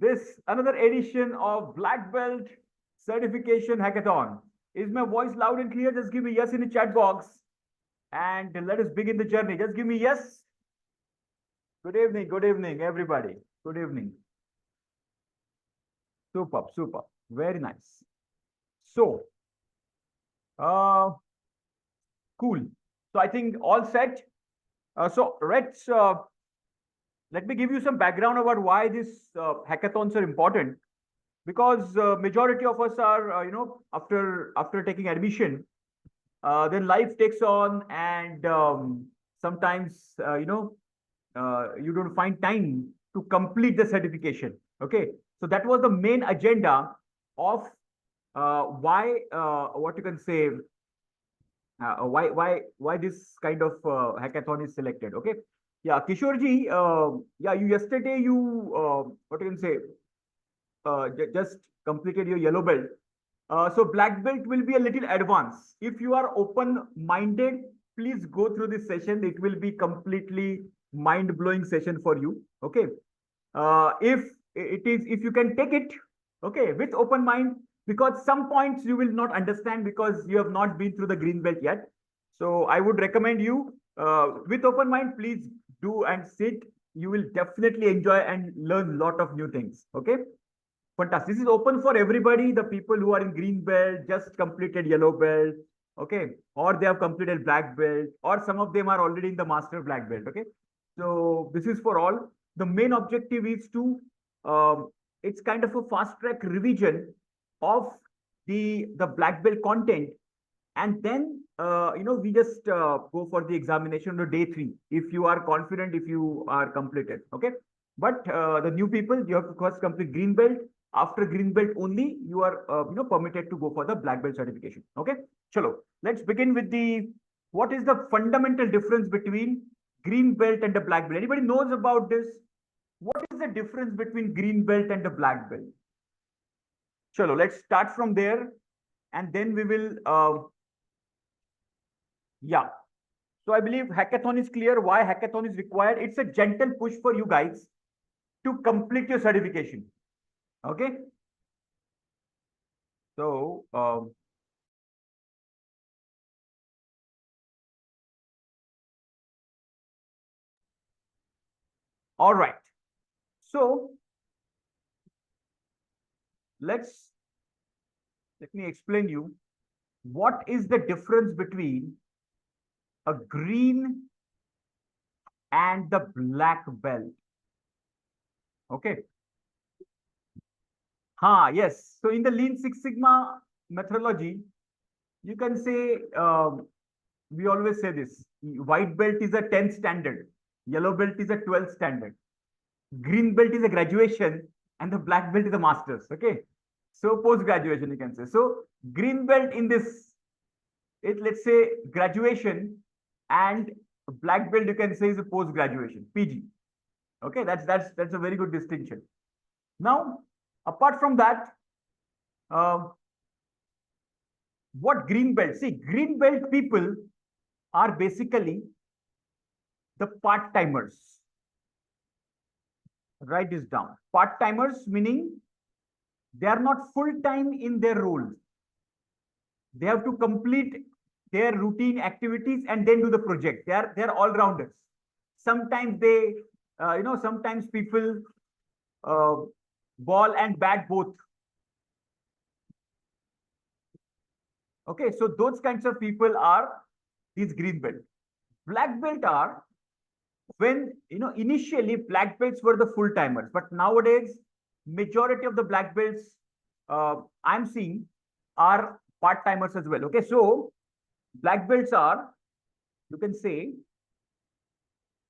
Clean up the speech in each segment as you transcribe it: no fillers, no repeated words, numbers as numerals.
this another edition of Black Belt Certification Hackathon. Is my voice loud and clear? Just give me yes in the chat box and let us begin the journey. Just give me yes. Good evening, everybody. Good evening. Super, super. Very nice. So, uh, cool. So I think all set. So let me give you some background about why these hackathons are important. Because majority of us are, after taking admission, then life takes on, and sometimes, you don't find time to complete the certification. Okay, so that was the main agenda of why what you can say why this kind of hackathon is selected. Okay, yeah, Kishorji, yeah, you yesterday you what you can say just completed your yellow belt. So black belt will be a little advanced. If you are open-minded, please go through this session. It will be completely mind-blowing session for you. Okay. If you can take it, okay, with open mind, because some points you will not understand because you have not been through the green belt yet. So I would recommend you with open mind, please do and sit. You will definitely enjoy and learn a lot of new things. Okay. Fantastic. This is open for everybody. The people who are in green belt, just completed yellow belt, okay, or they have completed black belt, or some of them are already in the master black belt. Okay, so this is for all. The main objective is to, it's kind of a fast track revision of the black belt content, and then we just go for the examination on day 3 if you are confident, if you are completed. Okay, but the new people, you have to first complete green belt. After green belt only you are permitted to go for the black belt certification. Okay, chalo, let's begin with the what is the fundamental difference between green belt and the black belt. Anybody knows about this? What is the difference between green belt and the black belt? Chalo, let's start from there, and then we will yeah. So I believe hackathon is clear. Why hackathon is required? It's a gentle push for you guys to complete your certification. Okay. So all right. So let me explain you what is the difference between a green and the black belt. Okay. Yes. So in the Lean Six Sigma methodology, you can say we always say this: white belt is a 10th standard, yellow belt is a 12th standard, green belt is a graduation, and the black belt is a master's. Okay, so post graduation you can say. So green belt in this, let's say graduation, and black belt you can say is a post graduation, PG. Okay, that's a very good distinction. Now, apart from that, uh, what green belt? See, green belt people are basically the part timers. Write this down. Part timers meaning they are not full time in their roles. They have to complete their routine activities and then do the project. They are all rounders. Sometimes they, sometimes people uh, ball and bat both. Okay, so those kinds of people are these green belt. Black belt are when initially black belts were the full timers, but nowadays majority of the black belts I'm seeing are part timers as well. Okay, so black belts are, you can say,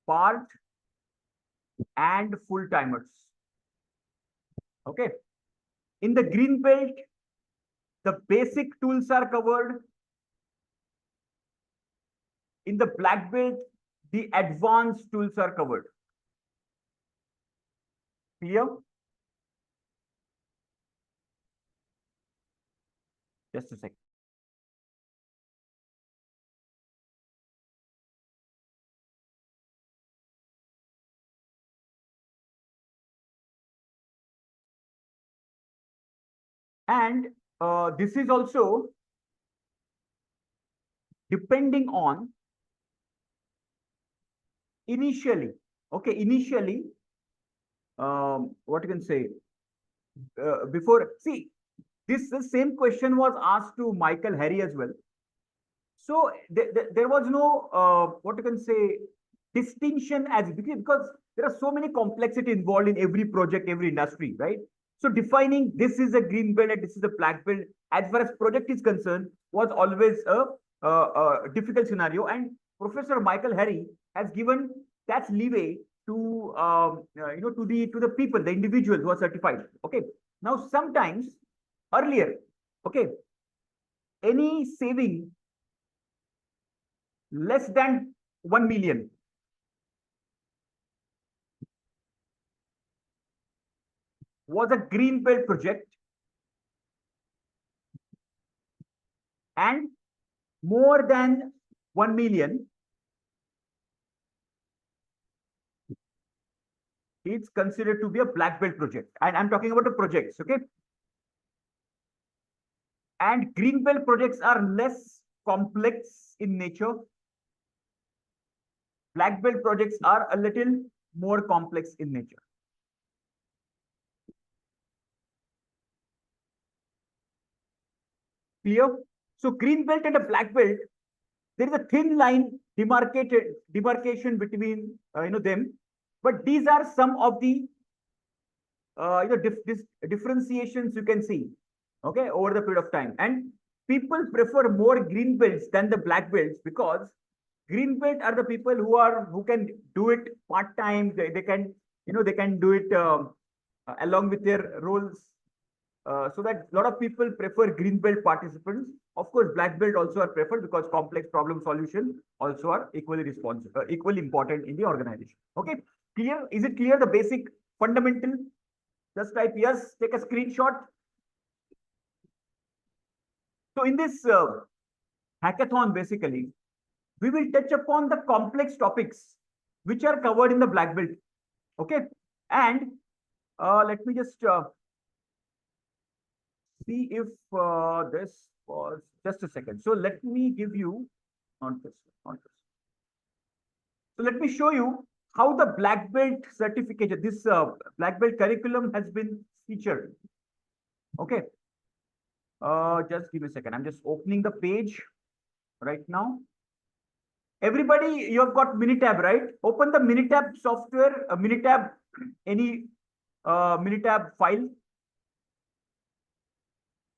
part and full timers. Okay, in the green belt the basic tools are covered. In the black belt the advanced tools are covered. Clear? Just a second. And this is also depending on initially, okay, initially, what you can say, before, see, this the same question was asked to Michael Harry as well. So there was no, what you can say, distinction as because there are so many complexity involved in every project, every industry, right? So defining this is a green belt and this is a black belt, as far as project is concerned, was always a difficult scenario. And Professor Michael Harry has given that leeway to to the people, the individuals who are certified. Okay. Now sometimes earlier, okay, any saving less than 1 million was a green belt project, and more than 1 million is considered to be a black belt project. And I'm talking about the projects, okay? And green belt projects are less complex in nature. Black belt projects are a little more complex in nature. Clear? So green belt and a black belt, there is a thin line demarcation between them, but these are some of the differentiations you can see, okay, over the period of time. And people prefer more green belts than the black belts because green belt are the people who can do it part time. They can they can do it along with their roles. So that a lot of people prefer green belt participants. Of course, black belt also are preferred because complex problem solution also are equally equally important in the organization. Okay, clear? Is it clear? The basic fundamental. Just type yes. Take a screenshot. So in this hackathon, basically, we will touch upon the complex topics which are covered in the black belt. Okay, and let me just see if this was just a second. So let me give you on this, on this. So let me show you how the black belt certification, this black belt curriculum has been featured. Okay. Just give me a second. I'm just opening the page right now. Everybody, you have got Minitab, right? Open the Minitab software, Minitab, any Minitab file.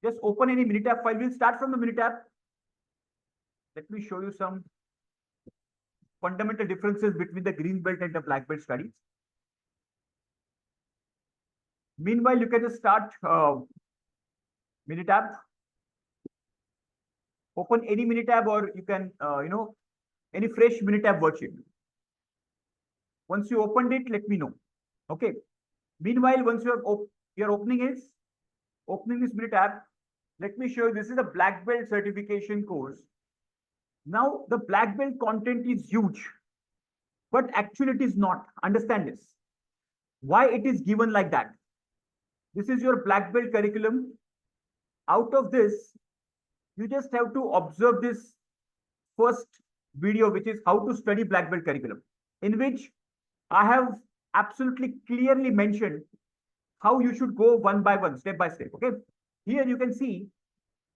Just open any Minitab file. We'll start from the Minitab. Let me show you some fundamental differences between the green belt and the black belt studies. Meanwhile, you can just start Minitab. Open any Minitab, or you can, any fresh Minitab worksheet. Once you opened it, let me know. Okay. Meanwhile, once you're opening this Minitab, let me show you. This is a black belt certification course. Now, the black belt content is huge, but actually it is not. Understand this. Why it is given like that? This is your black belt curriculum. Out of this, you just have to observe this first video, which is how to study black belt curriculum, in which I have absolutely clearly mentioned how you should go one by one, step by step. Okay. Here you can see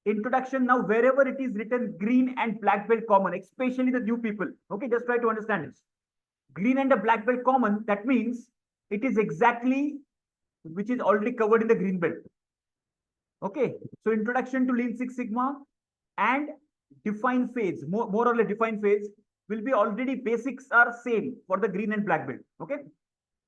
introduction. Now, wherever it is written green and black belt common, especially the new people. Okay, just try to understand this. Green and a black belt common, that means it is exactly which is already covered in the green belt. Okay, so introduction to Lean Six Sigma and define phase, more or less define phase will be already basics are same for the green and black belt. Okay,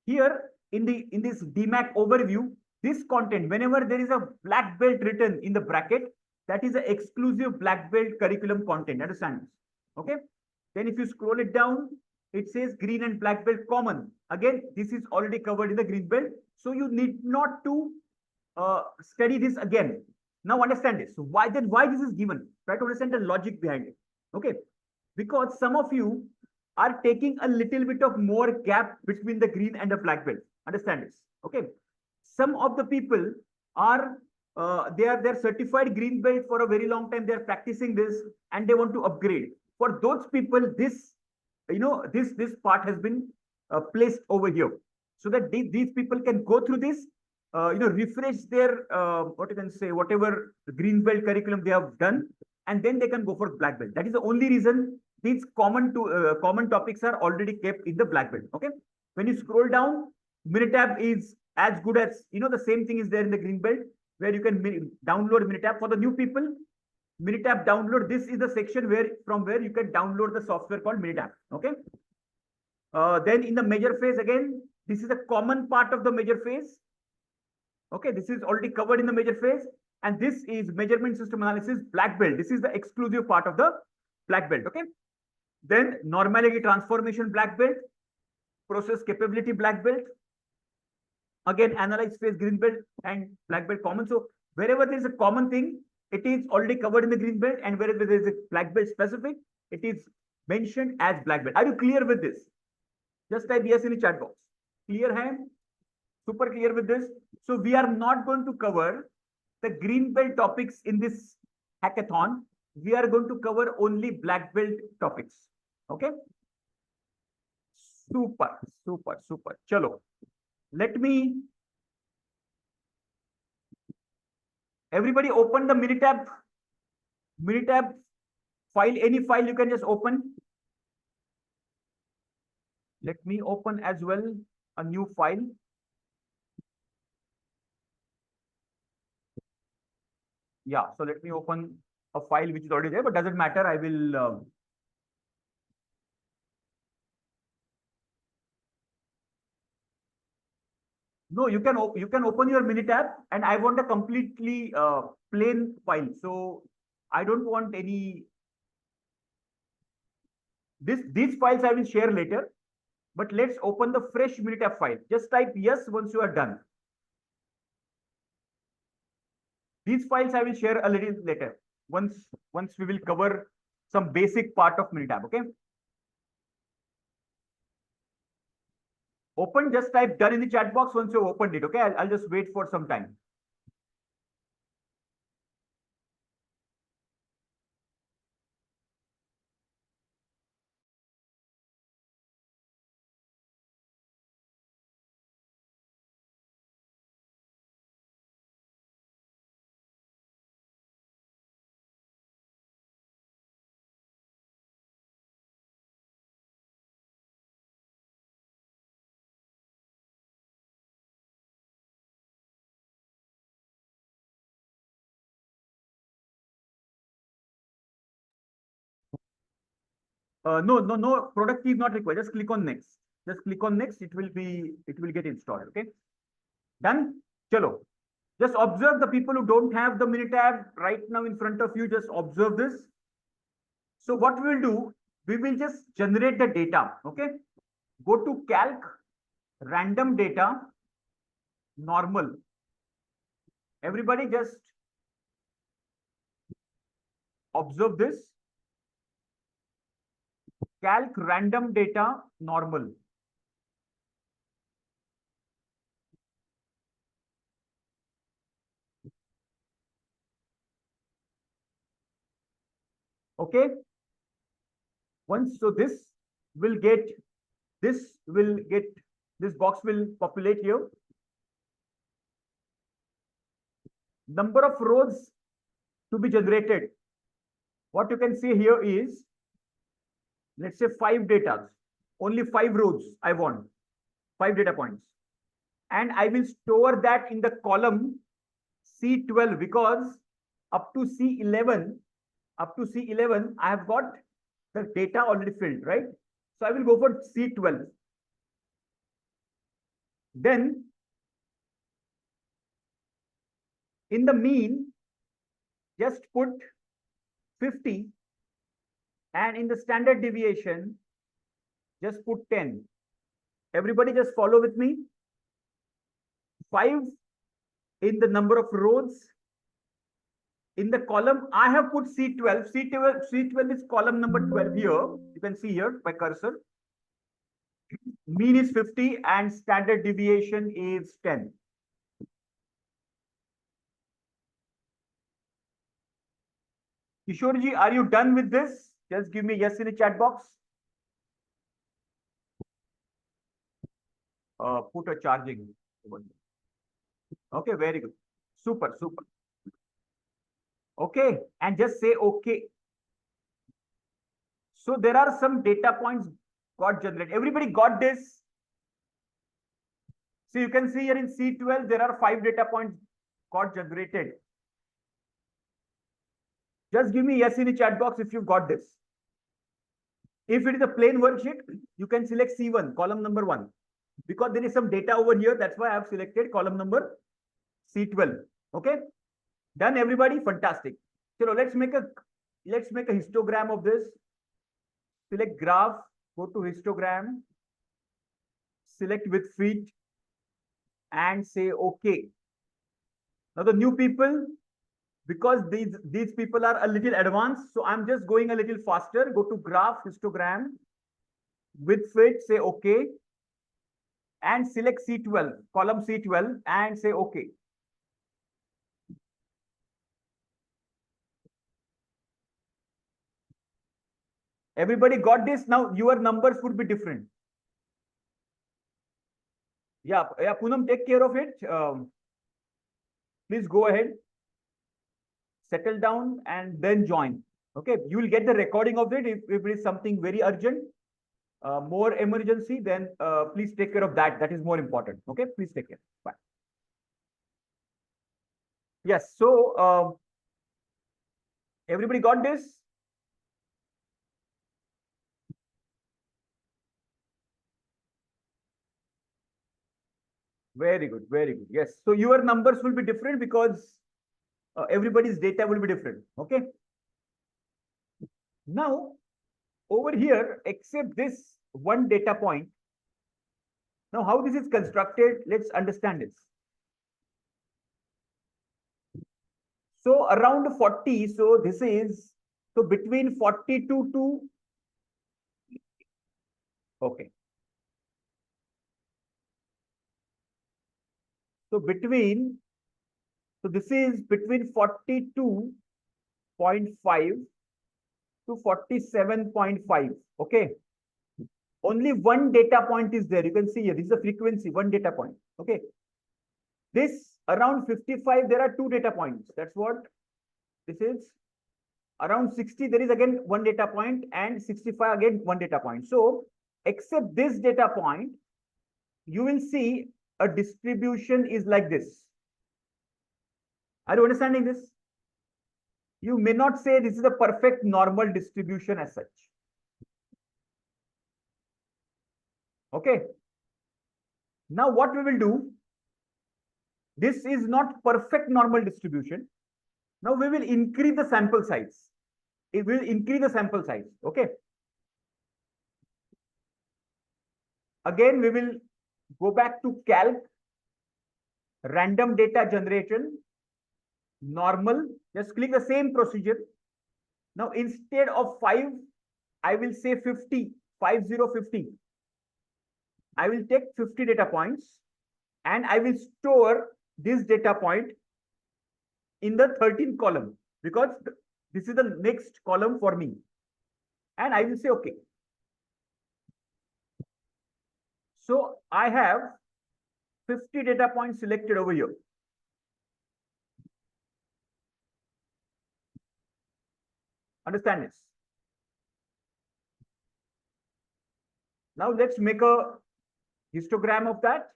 here in this DMAC overview, this content, whenever there is a black belt written in the bracket, that is an exclusive black belt curriculum content. Understand? Okay. Then if you scroll it down, it says green and black belt common. Again, this is already covered in the green belt, so you need not to study this again. Now understand this. So why this is given? Try to understand the logic behind it. Okay, because some of you are taking a little bit of more gap between the green and the black belt. Understand this. Okay, some of the people are they're certified green belt for a very long time. They're practicing this and they want to upgrade. For those people, this this part has been placed over here so that these people can go through this, refresh their what you can say, whatever green belt curriculum they have done, and then they can go for black belt. That is the only reason these common topics are already kept in the black belt. Okay, when you scroll down, Minitab is as good as, the same thing is there in the green belt, where you can download Minitab. For the new people, Minitab download, this is the section where you can download the software called Minitab. Okay. Then in the measure phase, again, this is a common part of the measure phase. Okay, this is already covered in the measure phase, and this is measurement system analysis black belt. This is the exclusive part of the black belt. Okay. Then normality transformation black belt, process capability black belt. Again, analyze phase green belt and black belt common. So wherever there is a common thing, it is already covered in the green belt, and wherever there is a black belt specific, it is mentioned as black belt. Are you clear with this? Just type yes in the chat box. Clear hai? Super clear with this. So we are not going to cover the green belt topics in this hackathon. We are going to cover only black belt topics. Okay. Super, super, super. Chalo. Let me. Everybody open the Minitab file. Any file you can just open. Let me open as well a new file. Yeah, so let me open a file which is already there, but doesn't matter. I will. No, you can open your Minitab, and I want a completely plain file. So I don't want any. These files I will share later, but let's open the fresh Minitab file. Just type yes once you are done. These files I will share a little later, once we will cover some basic part of Minitab. Okay. Open, just type done in the chat box once you've opened it. Okay, I'll just wait for some time. No, product key is not required. Just click on next. Just click on next. It will get installed. Okay. Done. Chalo. Just observe the people who don't have the Minitab right now in front of you. Just observe this. So what we will do, we will just generate the data. Okay. Go to calc, random data, normal. Everybody just observe this. Calc random data normal. Okay. Once, so this box will populate here. Number of rows to be generated. What you can see here is, let's say 5 data, only 5 rows I want, 5 data points. And I will store that in the column C12, because up to C11, I have got the data already filled, right? So I will go for C12. Then in the mean, just put 50, and in the standard deviation, just put 10. Everybody just follow with me. 5 in the number of rows. In the column, I have put C12. C12 is column number 12 here. You can see here by cursor. Mean is 50 and standard deviation is 10. Kishorji, are you done with this? Just give me yes in the chat box. Put a charging. Okay, very good. Super, super. Okay, and just say okay. So there are some data points got generated. Everybody got this? So you can see here in C12, there are 5 data points got generated. Just give me yes in the chat box if you've got this. If it is a plain worksheet, you can select C1, column number 1. Because there is some data over here, that's why I have selected column number C12. Okay, done everybody? Fantastic. So let's make a histogram of this. Select graph, go to histogram, select with feet, and say okay. Now the new people, because these people are a little advanced, so I'm just going a little faster. Go to graph, histogram, with fit, say okay, and select C12, column C12, and say okay. Everybody got this? Now your numbers would be different. Yeah, Poonam, take care of it. Please go ahead, settle down, and then join. Okay, you will get the recording of it. If it is something very urgent, more emergency, then please take care of that. That is more important. Okay, please take care. Bye. Yes, so everybody got this? Very good, very good. Yes, so your numbers will be different because everybody's data will be different. Okay. Now, over here, except this one data point. Now, how this is constructed, let's understand this. So around 40, so this is, so between 42 to, okay. So between, so this is between 42.5 to 47.5, okay. Only one data point is there. You can see here, this is a frequency, one data point, okay. This around 55, there are 2 data points. That's what this is. Around 60, there is again one data point, and 65 again one data point. So except this data point, you will see a distribution is like this. Are you understanding this? You may not say this is a perfect normal distribution as such. Okay. Now what we will do, this is not perfect normal distribution. Now we will increase the sample size. It will increase the sample size. Okay. Again, we will go back to calc, random data generation, normal. Just click the same procedure. Now instead of 5, I will say 50, 50. I will take 50 data points and I will store this data point in the 13th column because this is the next column for me. And I will say okay. So I have 50 data points selected over here. Understand this? Now let's make a histogram of that.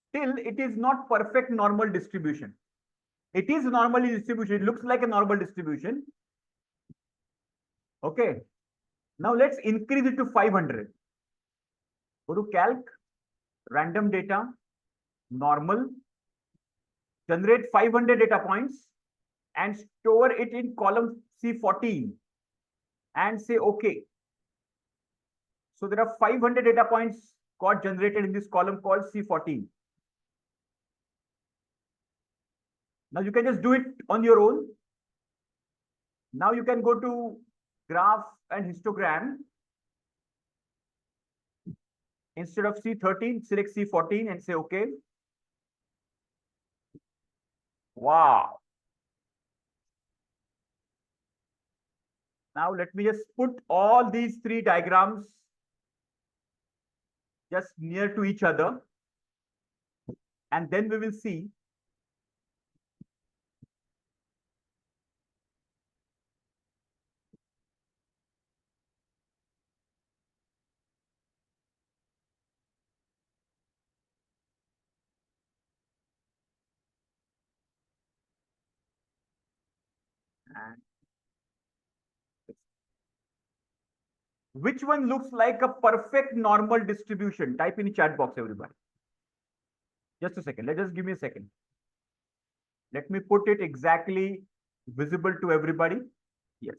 Still, it is not perfect normal distribution. It is normally distribution. It looks like a normal distribution. Okay. Now let's increase it to 500. Go to calc, random data, normal, generate 500 data points and store it in column C14 and say okay. So there are 500 data points got generated in this column called C14. Now you can just do it on your own. Now you can go to graph and histogram. Instead of C13, select C14 and say okay. Wow. Now let me just put all these three diagrams just near to each other. And then we will see which one looks like a perfect normal distribution. Type in the chat box, everybody. Just a second. Just give me a second. Let me put it exactly visible to everybody. Yes.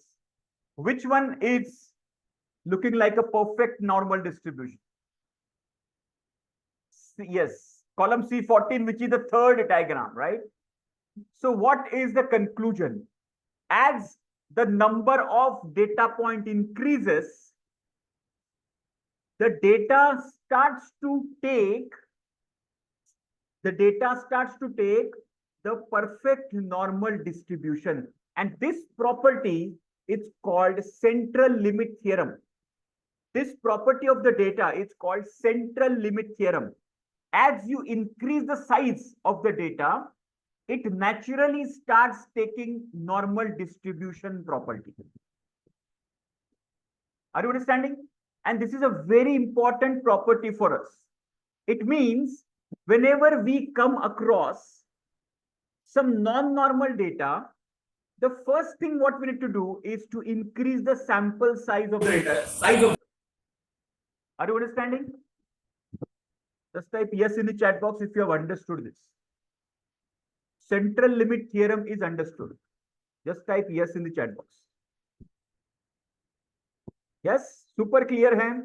Which one is looking like a perfect normal distribution? Yes, column C14, which is the third diagram, right? So what is the conclusion? As the number of data point increases, the data starts to take the perfect normal distribution. And this property is called central limit theorem. This property of the data is called central limit theorem. As you increase the size of the data, it naturally starts taking normal distribution property. Are you understanding? And this is a very important property for us. It means whenever we come across some non-normal data, the first thing what we need to do is to increase the sample size of the data. Are you understanding? Just type yes in the chat box if you have understood this. Central limit theorem is understood. Just type yes in the chat box. Yes, super clear, hai?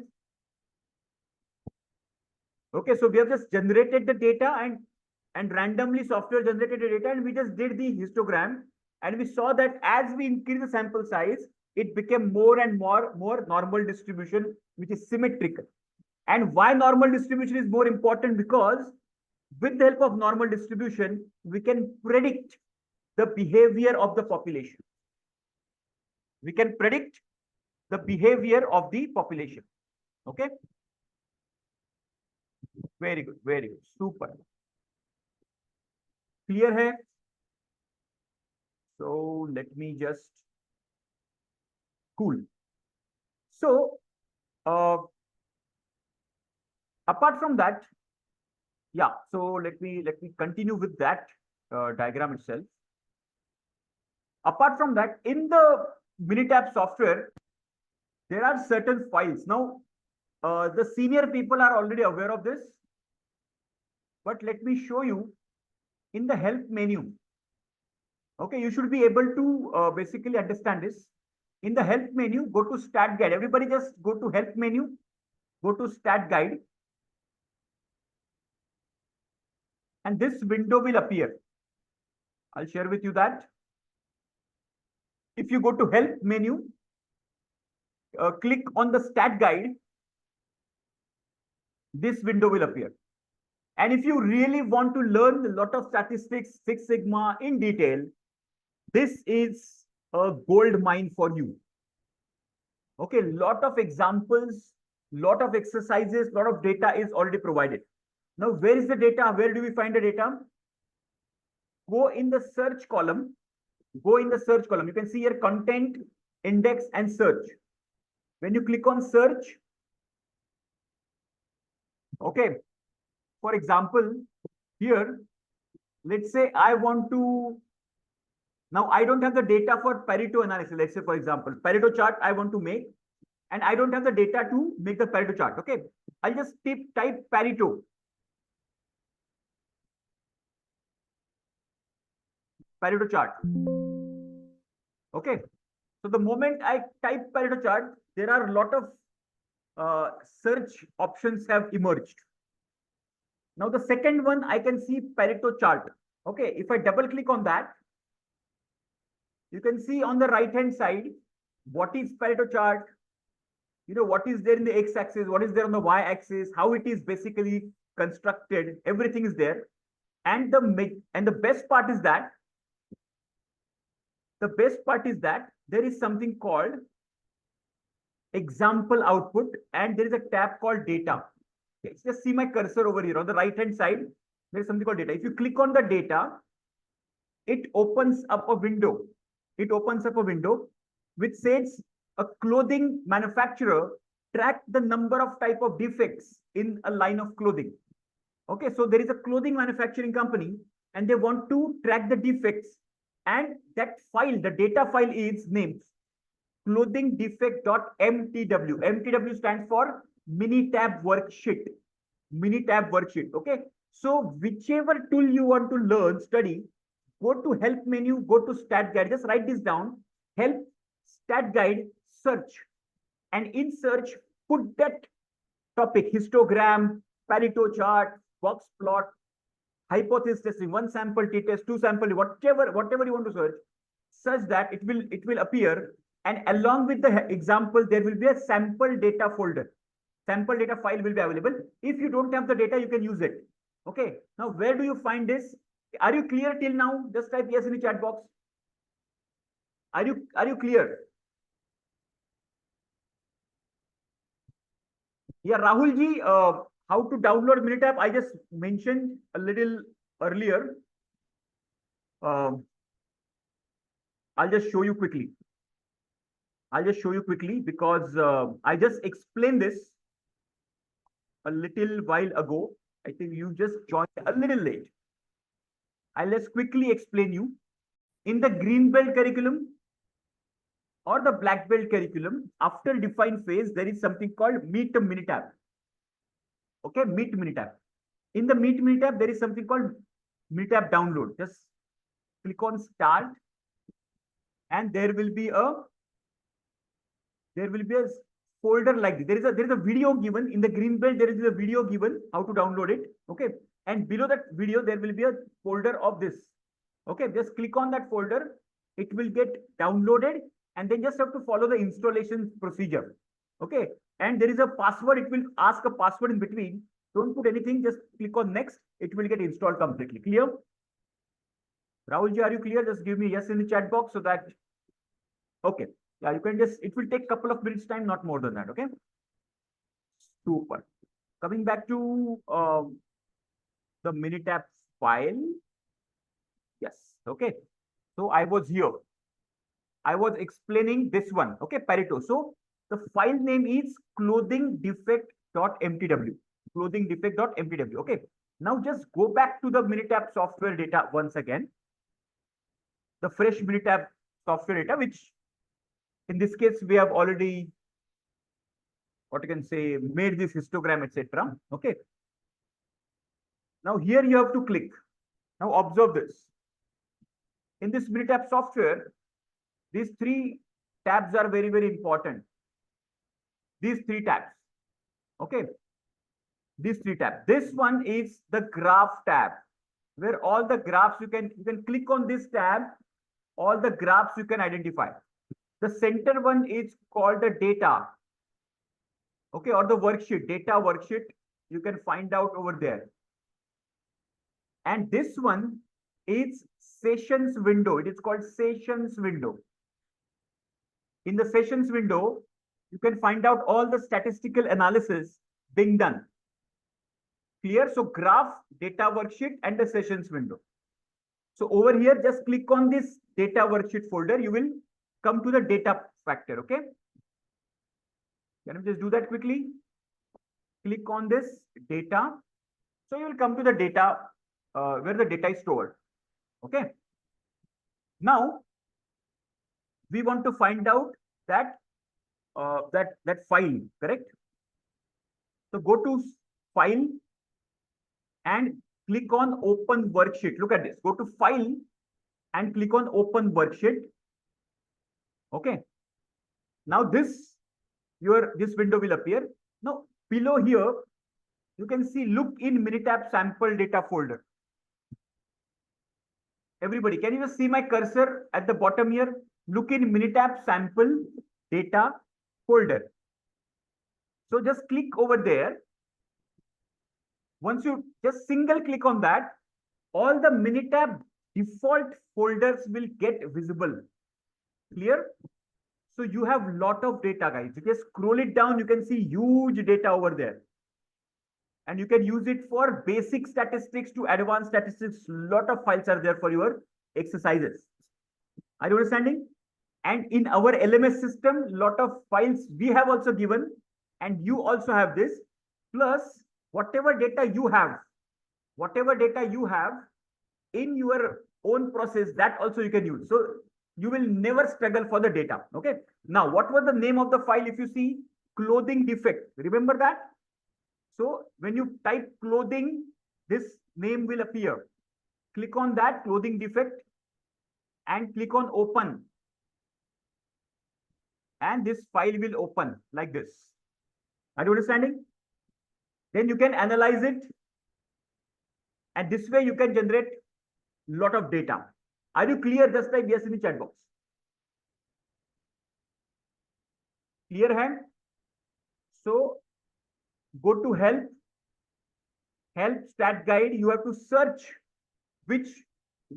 Okay, so we have just generated the data and randomly software generated the data, and we just did the histogram, and we saw that as we increase the sample size, it became more and more normal distribution, which is symmetrical. And why normal distribution is more important? Because with the help of normal distribution, we can predict the behavior of the population. We can predict the behavior of the population. Okay. Very good. Very good. Super. Clear hai? So let me just cool. So apart from that, yeah. So let me continue with that diagram itself. Apart from that, in the Minitab software, there are certain files. Now, the senior people are already aware of this, but let me show you in the help menu. Okay, you should be able to basically understand this. In the help menu, go to stat guide. Everybody just go to help menu, go to stat guide. And this window will appear. I'll share with you that. If you go to help menu, click on the stat guide, this window will appear. And if you really want to learn a lot of statistics, Six Sigma in detail, this is a gold mine for you. Okay, lot of examples, lot of exercises, lot of data is already provided. Now, where is the data? Where do we find the data? Go in the search column. Go in the search column. You can see here content, index, and search. When you click on search, okay, for example, here, let's say I want to, now I don't have the data for Pareto analysis. Let's say, for example, Pareto chart I want to make, and I don't have the data to make the Pareto chart. Okay, I'll just type Pareto. Pareto chart. Okay, so the moment I type Pareto chart, there are a lot of search options have emerged. Now the second one, I can see Pareto chart. Okay, if I double click on that, you can see on the right hand side, what is Pareto chart, what is there in the x-axis, what is there on the y-axis, how it is basically constructed, everything is there. And the best part is that there is something called example output, and there is a tab called data. Okay, just see my cursor over here on the right hand side. There is something called data. If you click on the data, it opens up a window. Which says a clothing manufacturer track the number of type of defects in a line of clothing. Okay, so there is a clothing manufacturing company and they want to track the defects, and that file, the data file is named clothing defect.mtw. MTW stands for Minitab worksheet. Okay, so whichever tool you want to study, go to help menu, go to stat guide, just write this down, help stat guide, search, and in search put that topic, histogram, Pareto chart, box plot, hypothesis testing, one sample t-test, two sample, whatever you want to search, such that it will appear, and along with the example there will be a sample data folder. Sample data file will be available. If you don't have the data, you can use it. Okay, now where do you find this? Are you clear till now? Just type yes in the chat box. Are you clear? Yeah, Rahul ji, how to download Minitab? I just mentioned a little earlier. I'll just show you quickly. Because I just explained this a little while ago. I think you just joined a little late. I'll just quickly explain you. In the green belt curriculum or the black belt curriculum, after defined phase, there is something called Meet Minitab. Okay, Meet Minitab. In the Meet Minitab, there is something called Minitab download. Just click on start, and there will be a folder like this. There is a video given in the green belt. There is a video given how to download it. Okay, and below that video there will be a folder of this. Okay, just click on that folder. It will get downloaded, and then just have to follow the installation procedure. Okay, and there is a password. It will ask a password in between. Don't put anything. Just click on next. It will get installed completely. Clear? Rahulji, are you clear? Just give me yes in the chat box so that. Okay. Yeah, you can just, it will take a couple of minutes time, not more than that. Okay. Super. Coming back to the Minitab file. Yes. Okay. So I was here. I was explaining this one. Okay. Pareto. So the file name is clothingdefect.mtw. Clothingdefect.mtw. Okay. Now just go back to the Minitab software data once again. The fresh Minitab software data, which in this case, we have already, what you can say, made this histogram, etc. Okay. Now here you have to click. Now observe this. In this Minitab software, these three tabs are very, very important. These three tabs. Okay. These three tabs. This one is the graph tab, where all the graphs you can click on this tab, all the graphs you can identify. The center one is called the data. Okay, or the worksheet, data worksheet. You can find out over there. And this one is sessions window. It is called sessions window. In the sessions window, you can find out all the statistical analysis being done. Clear? So graph, data worksheet, and the sessions window. So over here, just click on this data worksheet folder. You will come to the data factor. Okay. Can we just do that quickly? Click on this data. So you will come to the data where the data is stored. Okay. Now we want to find out that that file, correct? So go to file and click on open worksheet. Look at this. Go to file and click on open worksheet. Okay. Now this window will appear. Now below here, you can see look in Minitab sample data folder. Everybody, can you just see my cursor at the bottom here? Look in Minitab sample data folder. So just click over there. Once you just single click on that, all the Minitab default folders will get visible. Clear? So you have lot of data, guys. If you scroll it down, you can see huge data over there. And you can use it for basic statistics to advanced statistics. Lot of files are there for your exercises. Are you understanding? And in our LMS system, lot of files we have also given, and you also have this. Plus, whatever data you have in your own process, that also you can use. So you will never struggle for the data. Okay. Now, what was the name of the file? If you see clothing defect, remember that? So when you type clothing, this name will appear. Click on that clothing defect and click on open. And this file will open like this. Are you understanding? Then you can analyze it. And this way you can generate lot of data. Are you clear? Just type yes in the chat box. Clear hand? So go to help stat guide. You have to search which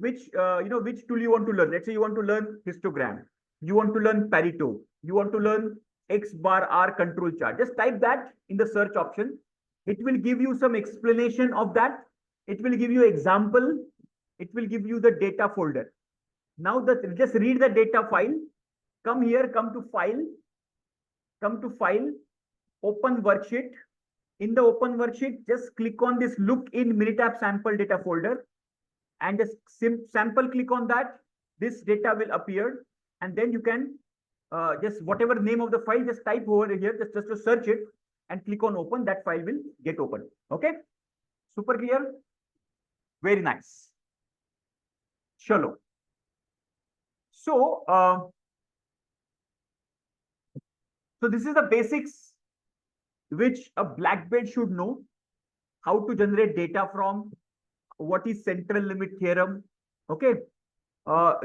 tool you want to learn. Let's say you want to learn histogram, you want to learn Pareto, you want to learn X bar R control chart. Just type that in the search option. It will give you some explanation of that. It will give you example. It will give you the data folder. Now just read the data file. Come here, come to file, open worksheet. In the open worksheet, just click on this look in Minitab sample data folder and just sample click on that. This data will appear, and then you can just whatever name of the file, just type over here, just to search it and click on open. That file will get open. Okay, super clear. Very nice. Chalo. So this is the basics which a black belt should know. How to generate data from, what is central limit theorem. Okay,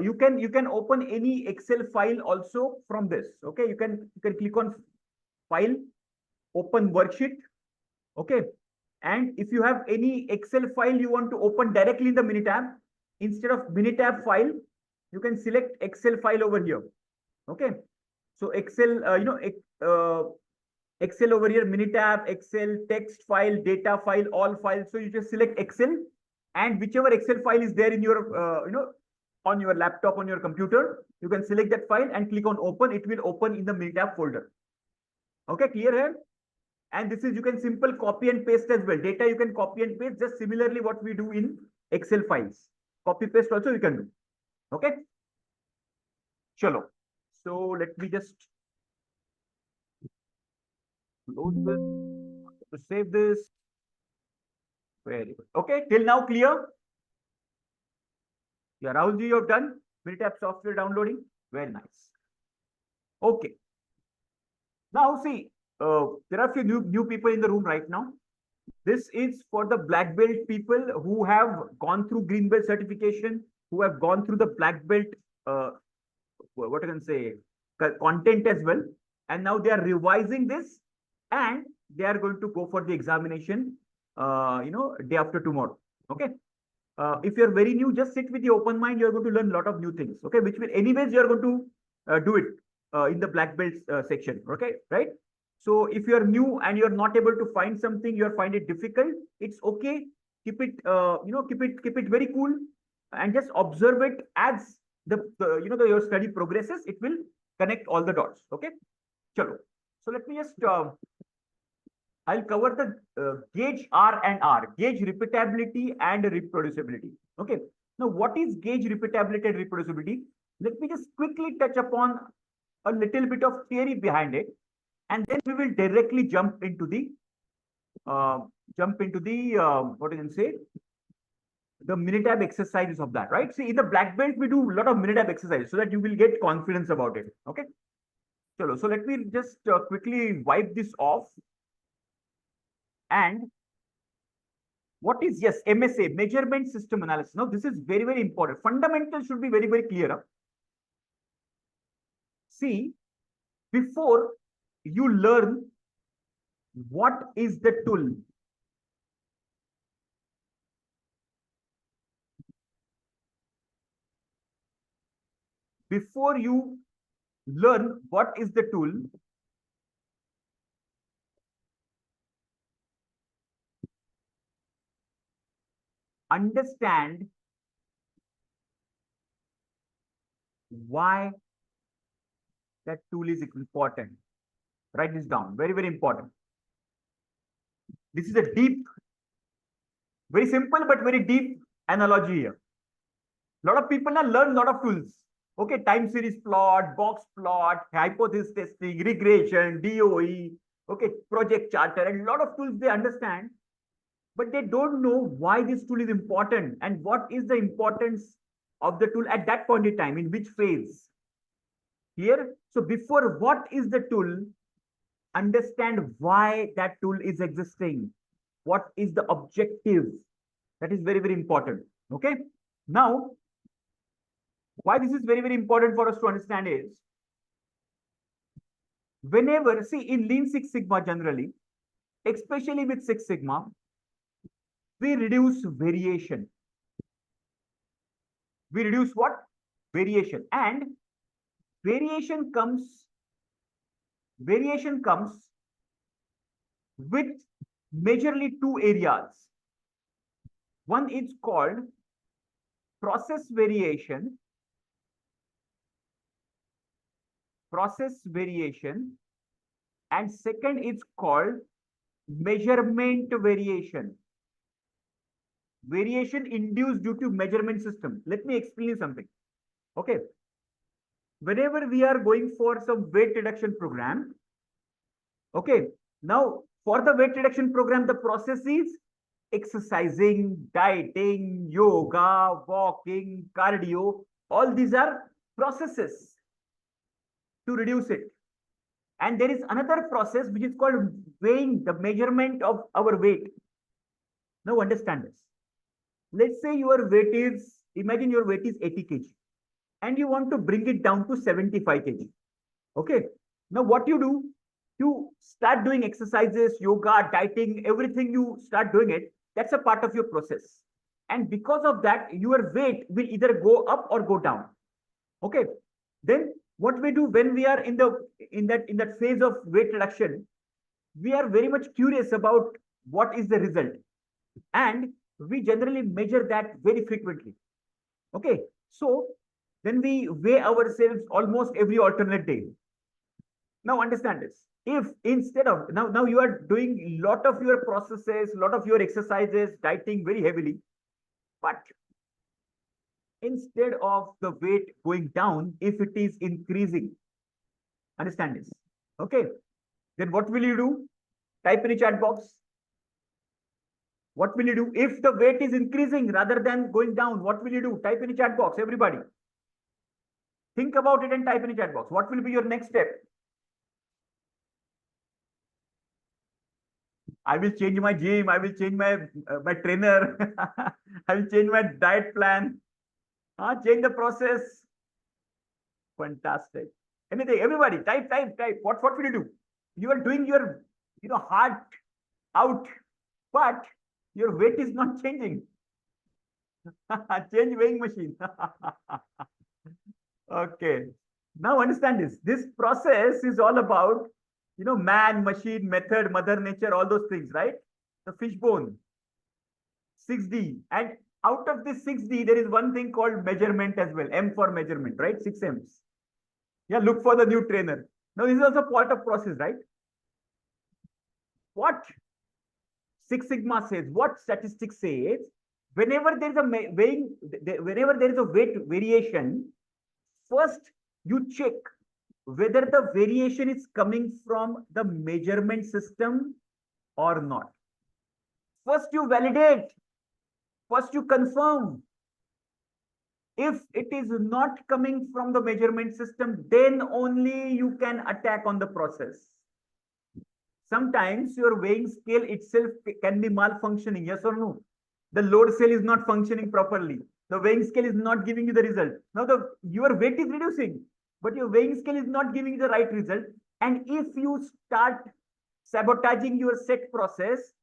you can open any Excel file also from this. Okay, you can click on file, open worksheet. Okay, and if you have any Excel file you want to open directly in the Minitab, instead of Minitab file, you can select Excel file over here. Okay, so Excel, Excel over here, Minitab, Excel, text file, data file, all files. So you just select Excel, and whichever Excel file is there in your, on your laptop, on your computer, you can select that file and click on open. It will open in the Minitab folder. Okay, clear here? And this is, you can simple copy and paste as well. Data you can copy and paste, just similarly what we do in Excel files. Copy paste also you can do. Okay. Chalo. So let me just close this to save this. Very good. Okay, till now clear? Yeah, Rahulji, you have done Minitab software downloading. Very nice. Okay. Now see, there are a few new people in the room right now. This is for the black belt people who have gone through green belt certification, who have gone through the black belt, what I can say, content as well. And now they are revising this and they are going to go for the examination, day after tomorrow. Okay. If you're very new, just sit with the open mind. You're going to learn a lot of new things. Okay. Which will anyways, you're going to do it in the black belt section. Okay. Right. So if you're new and you're not able to find something, you find it difficult, it's okay. Keep it, keep it very cool and just observe it as your study progresses. It will connect all the dots. Okay. Chalo. So let me just, I'll cover the gauge R and R, gauge repeatability and reproducibility. Okay. Now, what is gauge repeatability and reproducibility? Let me just quickly touch upon a little bit of theory behind it. And then we will directly jump into the what you can say, the Minitab exercises of that, right? See, in the black belt, we do a lot of Minitab exercises so that you will get confidence about it. Okay. So let me just quickly wipe this off and What is, yes, MSA, measurement system analysis. Now, this is very, very important. Fundamentals should be very, very clear. See, before you learn what is the tool, before you learn what is the tool, understand why that tool is important. Write this down. Very, very important. This is a deep, very simple, but very deep analogy here. A lot of people now learn a lot of tools. Okay, time series plot, box plot, hypothesis testing, regression, DOE, okay, project charter, and a lot of tools they understand, but they don't know why this tool is important and what is the importance of the tool at that point in time, in which phase. Here, so before what is the tool, understand why that tool is existing. What is the objective? That is very, very important. Okay. Now, why this is very, very important for us to understand is, whenever, see, in Lean Six Sigma generally, especially with Six Sigma, we reduce variation. We reduce what? Variation. And variation comes with majorly two areas. One is called process variation, and second is called measurement variation. Variation induced due to measurement system. Let me explain you something. Okay. Whenever we are going for some weight reduction program, okay, now for the weight reduction program, the process is exercising, dieting, yoga, walking, cardio. All these are processes to reduce it. And there is another process which is called weighing, the measurement of our weight. Now understand this. Let's say your weight is, imagine your weight is 80 kg and you want to bring it down to 75 kg. Okay. Now what you do, you start doing exercises, yoga, dieting, everything, you start doing it. That's a part of your process. And because of that, your weight will either go up or go down. Okay. Then what we do when we are in that phase of weight reduction, we are very much curious about what is the result. And we generally measure that very frequently. Okay. So then we weigh ourselves almost every alternate day. Now understand this. If instead of now you are doing a lot of your processes, a lot of your exercises, dieting very heavily, but instead of the weight going down, if it is increasing, understand this. Okay. Then what will you do? Type in the chat box. What will you do? If the weight is increasing rather than going down, what will you do? Type in the chat box, everybody. Think about it and type in the chat box. What will be your next step? I will change my gym. I will change my trainer. I will change my diet plan. Change the process. Fantastic. Anything, everybody, type. What will you do? You are doing your, heart out, but your weight is not changing. Change weighing machine. Okay. Now understand this. This process is all about, man, machine, method, mother nature, all those things, right? The fishbone, 6D. And out of this 6D, there is one thing called measurement as well. M for measurement, right? 6 M's. Yeah, look for the new trainer. Now, this is also part of process, right? What Six Sigma says, what statistics says, whenever there is a weight variation, first you check whether the variation is coming from the measurement system or not. First you validate, first you confirm. If it is not coming from the measurement system, then only you can attack on the process. Sometimes your weighing scale itself can be malfunctioning, yes or no? The load cell is not functioning properly. The weighing scale is not giving you the result. Now your weight is reducing, but your weighing scale is not giving you the right result. And if you start sabotaging your set process,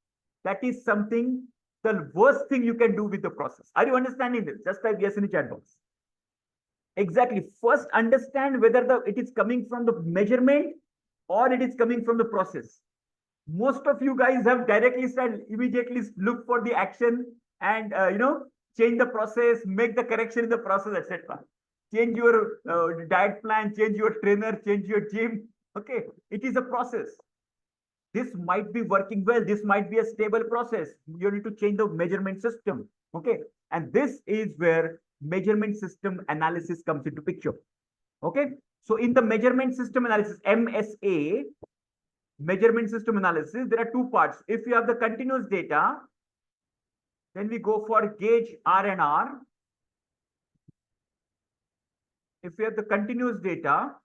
that is something, the worst thing you can do with the process. Are you understanding this? Just type yes in the chat box. Exactly. First, understand whether it is coming from the measurement or it is coming from the process. Most of you guys have directly said immediately look for the action and change the process, make the correction in the process, etc. Change your diet plan, change your trainer, change your gym. Okay, it is a process. This might be working well. This might be a stable process. You need to change the measurement system. Okay, and this is where measurement system analysis comes into picture. Okay, so in the measurement system analysis, MSA, measurement system analysis, there are two parts. If you have the continuous data, then we go for gauge R&R. If we have the continuous data,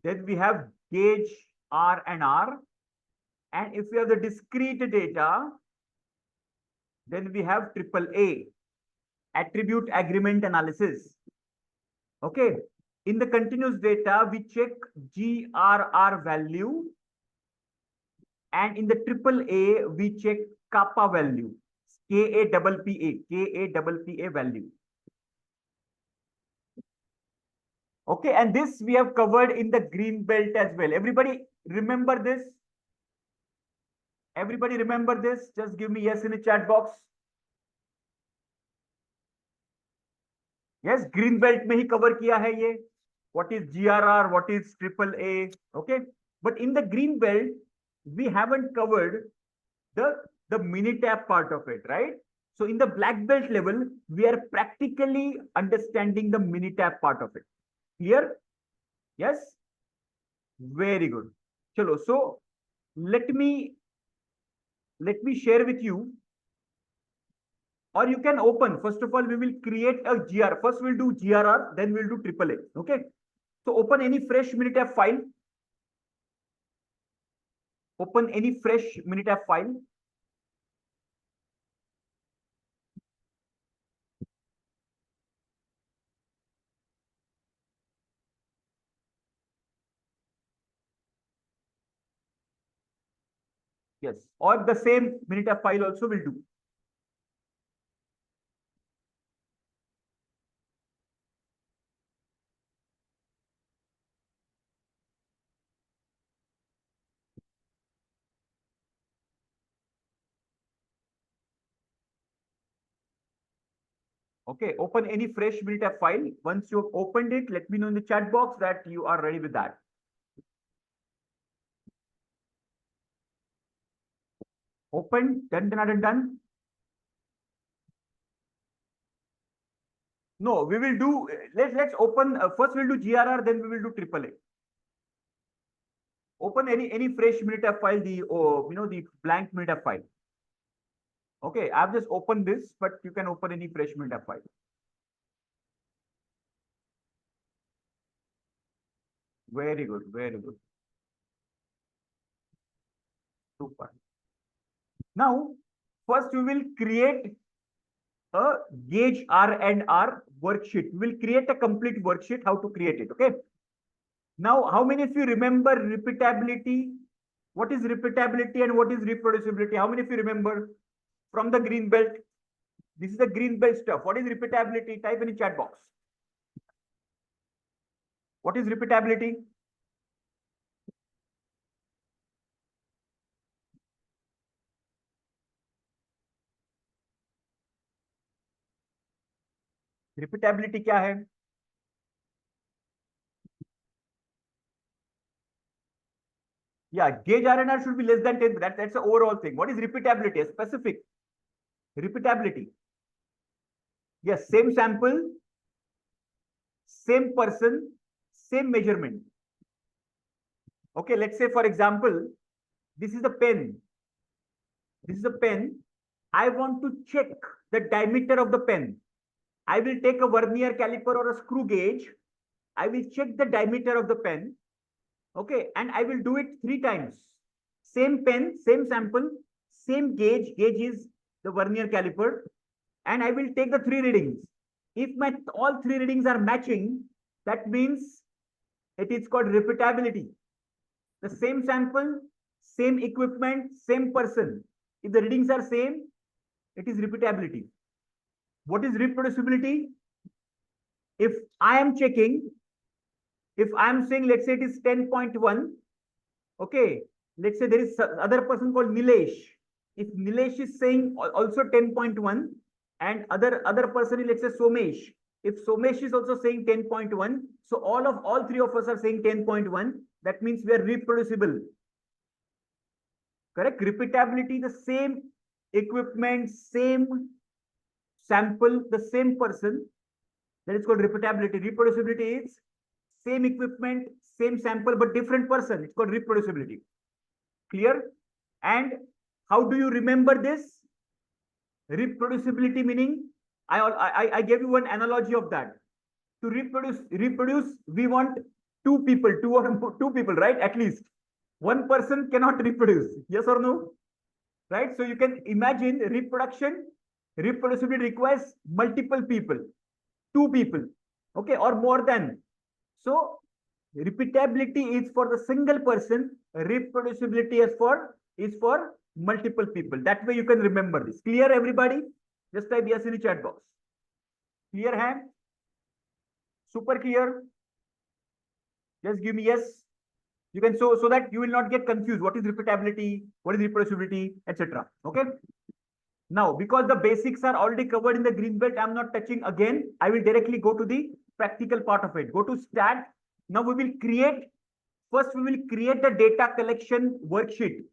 then we have gauge R&R. And if we have the discrete data, then we have AAA, attribute agreement analysis. Okay. In the continuous data, we check GRR value. And in the AAA, we check kappa value, KAPPA value. Okay, and this we have covered in the green belt as well. Everybody remember this? Everybody remember this? Just give me yes in the chat box. Yes, green belt में ही cover किया है ये. What is GRR? What is AAA? Okay, but in the green belt, we haven't covered the Minitab part of it, right? So in the black belt level, we are practically understanding the Minitab part of it. Clear? Yes? Very good. Chalo, so let me share with you, or you can open. First of all, we will create a GR. First we'll do GRR, then we'll do AAA. Okay. So open any fresh Minitab file. Open any fresh Minitab file. Yes, or the same Minitab file also will do. Okay, open any fresh Minitab file. Once you've opened it, let me know in the chat box that you are ready with that. Open, done. No, we will do, let's open, first we'll do GRR, then we will do AAA. Open any fresh Minitab file, the blank Minitab file. Okay, I've just opened this, but you can open any fresh Minitab file. Very good, very good. Super. Now, first we will create a gauge R&R worksheet. We will create a complete worksheet, how to create it, okay? Now, how many of you remember repeatability? What is repeatability and what is reproducibility? How many of you remember from the green belt? This is the green belt stuff. What is repeatability? Type in the chat box. What is repeatability? Repeatability क्या है? Yeah, gauge R&R should be less than 10. That's the overall thing. What is repeatability? A specific repeatability. Yes, same sample, same person, same measurement. Okay, let's say for example, this is a pen. This is a pen. I want to check the diameter of the pen. I will take a vernier caliper or a screw gauge. I will check the diameter of the pen. Okay, and I will do it 3 times. Same pen, same sample, same gauge, gauge is the vernier caliper, and I will take the 3 readings. If my all 3 readings are matching, that means it is called repeatability. The same sample, same equipment, same person. If the readings are same, it is repeatability. What is reproducibility? If I am checking, if I am saying, let's say it is 10.1, okay, let's say there is other person called Nilesh. If Nilesh is saying also 10.1 and other person is, let's say, Somesh. If Somesh is also saying 10.1, so all 3 of us are saying 10.1, that means we are reproducible. Correct? Repeatability, the same equipment, same sample, the same person, that is called repeatability. Reproducibility is same equipment, same sample, but different person. It's called reproducibility. Clear? And how do you remember this? Reproducibility meaning, I gave you one analogy of that. To reproduce, we want two people, two people, right? At least one person cannot reproduce. Yes or no? Right? So you can imagine reproducibility requires multiple people, 2 people, okay, or more than. So repeatability is for the single person, reproducibility is for multiple people. That way you can remember this. Clear, everybody? Just type yes in the chat box. Clear, hand? Super clear? Just give me yes. You can so that you will not get confused. What is repeatability? What is reproducibility, etc. Okay. Now, because the basics are already covered in the green belt, I'm not touching again. I will directly go to the practical part of it. Go to stat. Now we will create. First, we will create the data collection worksheet.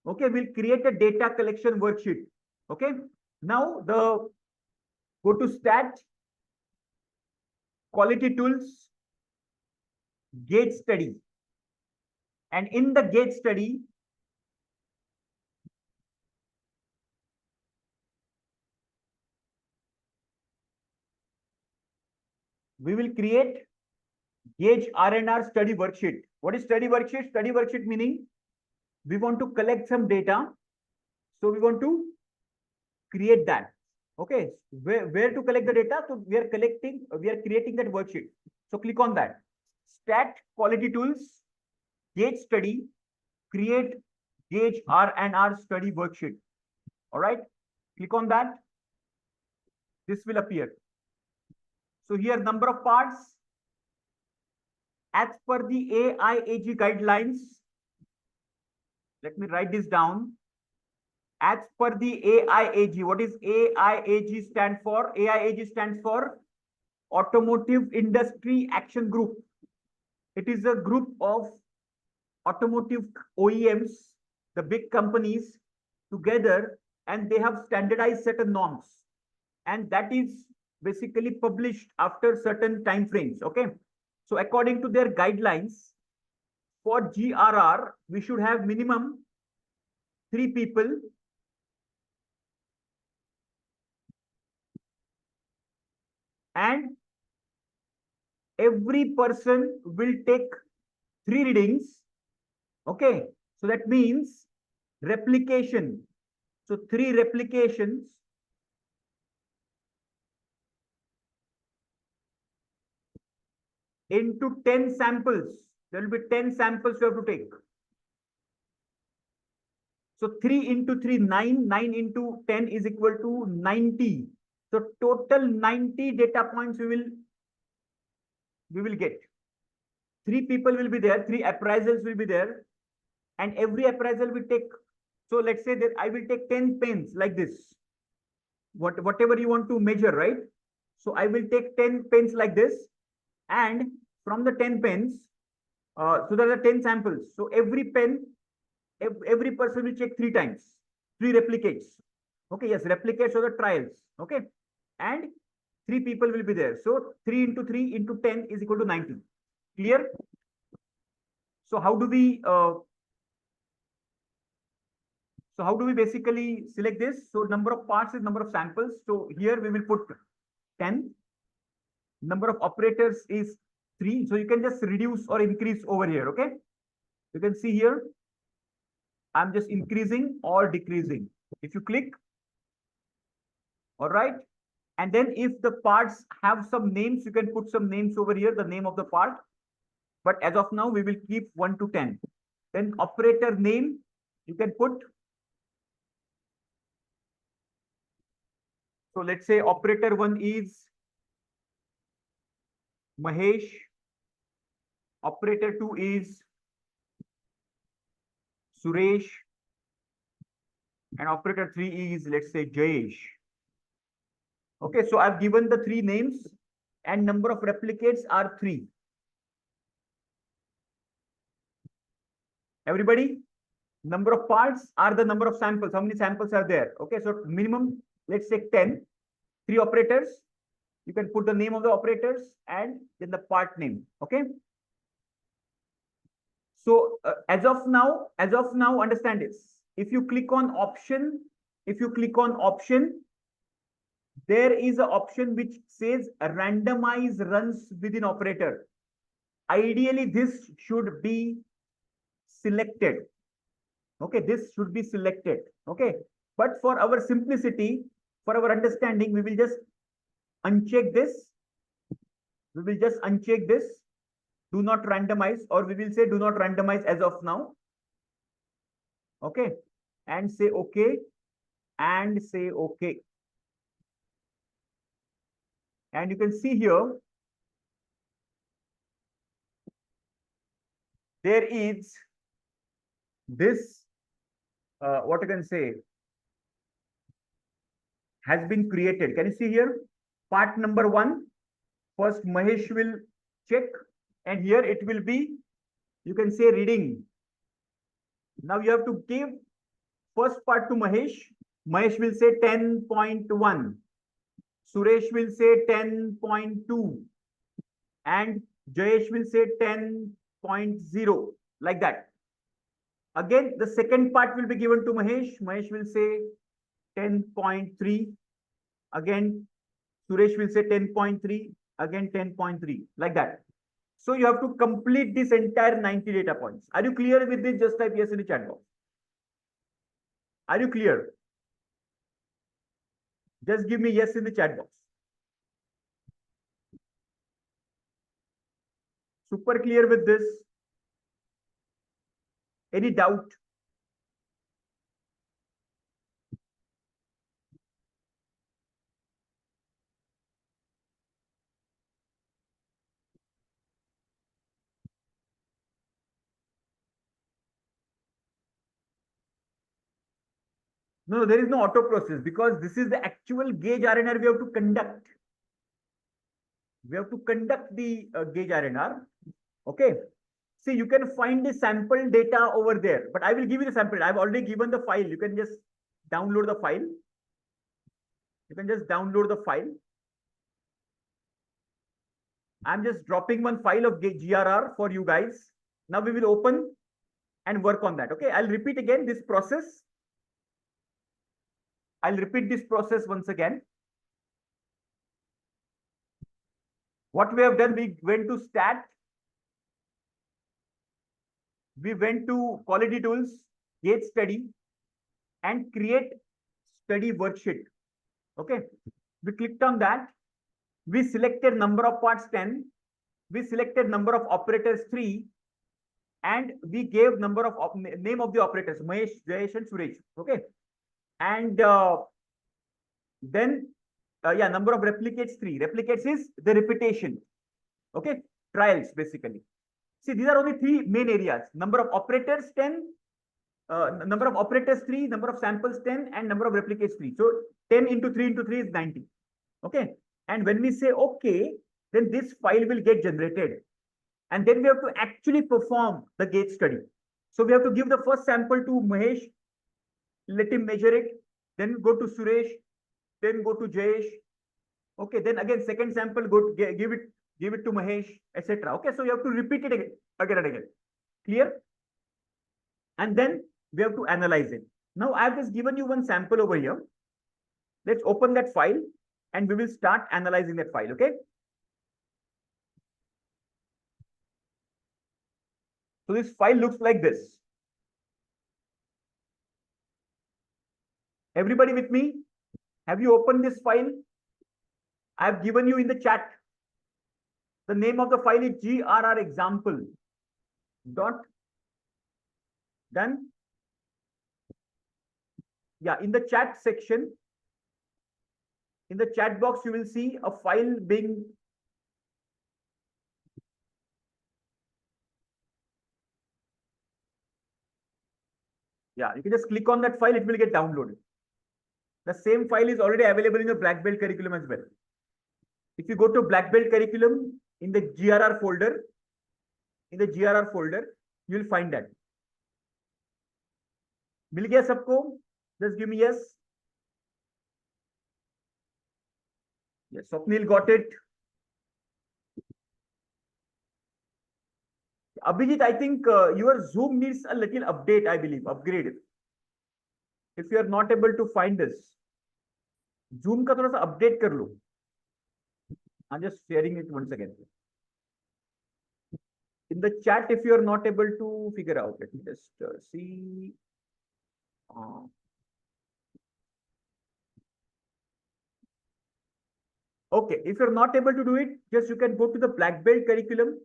Okay, we'll create a data collection worksheet. Okay. Now go to stat, quality tools, gauge study. And in the gauge study, we will create gauge R&R study worksheet. What is study worksheet? Study worksheet meaning we want to collect some data. So we want to create that. Okay. Where to collect the data? So we are creating that worksheet. So click on that. Stat, quality tools, gauge study, create gauge R&R study worksheet. All right. Click on that. This will appear. So here number of parts as per the AIAG guidelines. Let me write this down. As per the AIAG, what is AIAG stand for? AIAG stands for Automotive Industry Action Group. It is a group of automotive OEMs, the big companies together, and they have standardized certain norms. And that is basically published after certain time frames. Okay. So according to their guidelines, for GRR, we should have minimum 3 people and every person will take 3 readings. Okay. So that means replication. So 3 replications into 10 samples. There will be 10 samples you have to take. So 3 into 3, 9. 9 into 10 is equal to 90. So total 90 data points we will get. 3 people will be there, 3 appraisals will be there, and every appraisal will take. So let's say that I will take 10 pens like this. Whatever you want to measure, right? So I will take 10 pens like this, and from the 10 pens, so there are 10 samples. So every pen, every person will check 3 times, 3 replicates. Okay, yes, replicates or the trials. Okay, and 3 people will be there. So 3 into 3 into 10 is equal to 90. Clear? So how do we basically select this? So number of parts is number of samples. So here we will put 10. Number of operators is 3. So you can just reduce or increase over here. Okay. You can see here. I'm just increasing or decreasing. If you click, all right. And then if the parts have some names, you can put some names over here, the name of the part. But as of now, we will keep 1 to 10. Then operator name, you can put. So let's say operator 1 is Mahesh. Operator 2 is Suresh. And operator 3 is, let's say, Jayesh. Okay, so I've given the 3 names and number of replicates are 3. Everybody, number of parts are the number of samples. How many samples are there? Okay, so minimum, let's say 10. 3 operators. You can put the name of the operators and then the part name. Okay. So as of now, understand this. If you click on option, there is an option which says randomize runs within operator. Ideally, this should be selected. Okay, this should be selected. Okay, but for our simplicity, for our understanding, we will just uncheck this. We will just uncheck this. Do not randomize, or we will say do not randomize as of now. Okay, and say okay, and say okay. And you can see here, there is this, what you can say, has been created. Can you see here? Part number 1, first Mahesh will check, and here it will be, you can say, reading. Now you have to give first part to Mahesh. Mahesh will say 10.1. Suresh will say 10.2. And Jayesh will say 10.0. Like that. Again, the second part will be given to Mahesh. Mahesh will say 10.3. Again, Suresh will say 10.3. Again, 10.3. Like that. So you have to complete this entire 90 data points. Are you clear with this? Just type yes in the chat box. Are you clear? Just give me yes in the chat box. Super clear with this? Any doubt? No, there is no auto process because this is the actual gauge RNR we have to conduct. We have to conduct the gauge RNR. Okay. See, you can find the sample data over there, but I will give you the sample. I've already given the file. You can just download the file. You can just download the file. I'm just dropping one file of GRR for you guys. Now we will open and work on that. Okay. I'll repeat again this process. I'll repeat this process once again. What we have done, we went to stat. We went to quality tools, gauge study, and create study worksheet. Okay. We clicked on that. We selected number of parts 10. We selected number of operators 3. And we gave number of name of the operators, Mahesh, Jayesh, and Suresh. Okay. And then, yeah, number of replicates 3. Replicates is the repetition. Okay. Trials, basically. See, these are only 3 main areas. Number of operators 10, number of operators 3, number of samples 10, and number of replicates 3. So 10 into 3 into 3 is 90. Okay. And when we say okay, then this file will get generated. And then we have to actually perform the gauge study. So we have to give the first sample to Mahesh, let him measure it, then go to Suresh, then go to Jayesh. Okay, then again second sample, go to, give it to Mahesh, etc. Okay, so you have to repeat it again and again. Clear? And then we have to analyze it. Now I have just given you one sample over here. Let's open that file and we will start analyzing that file. Okay. So this file looks like this. Everybody with me? Have you opened this file? I have given you in the chat. The name of the file is GRR example. Dot. Done. Yeah, in the chat section, in the chat box, you will see a file being. Yeah, you can just click on that file, it will get downloaded. The same file is already available in the black belt curriculum as well. If you go to black belt curriculum in the GRR folder, you will find that. मिल गया सबको? Just give me yes. Yes, Swapnil got it. Abhijit, I think your Zoom needs a little update, I believe, upgrade. If you are not able to find this, Zoom का थोड़ा सा update कर लो. I'm just sharing it once again. In the chat, if you are not able to figure out, let me just see. Okay, if you're not able to do it, just you can go to the black belt curriculum.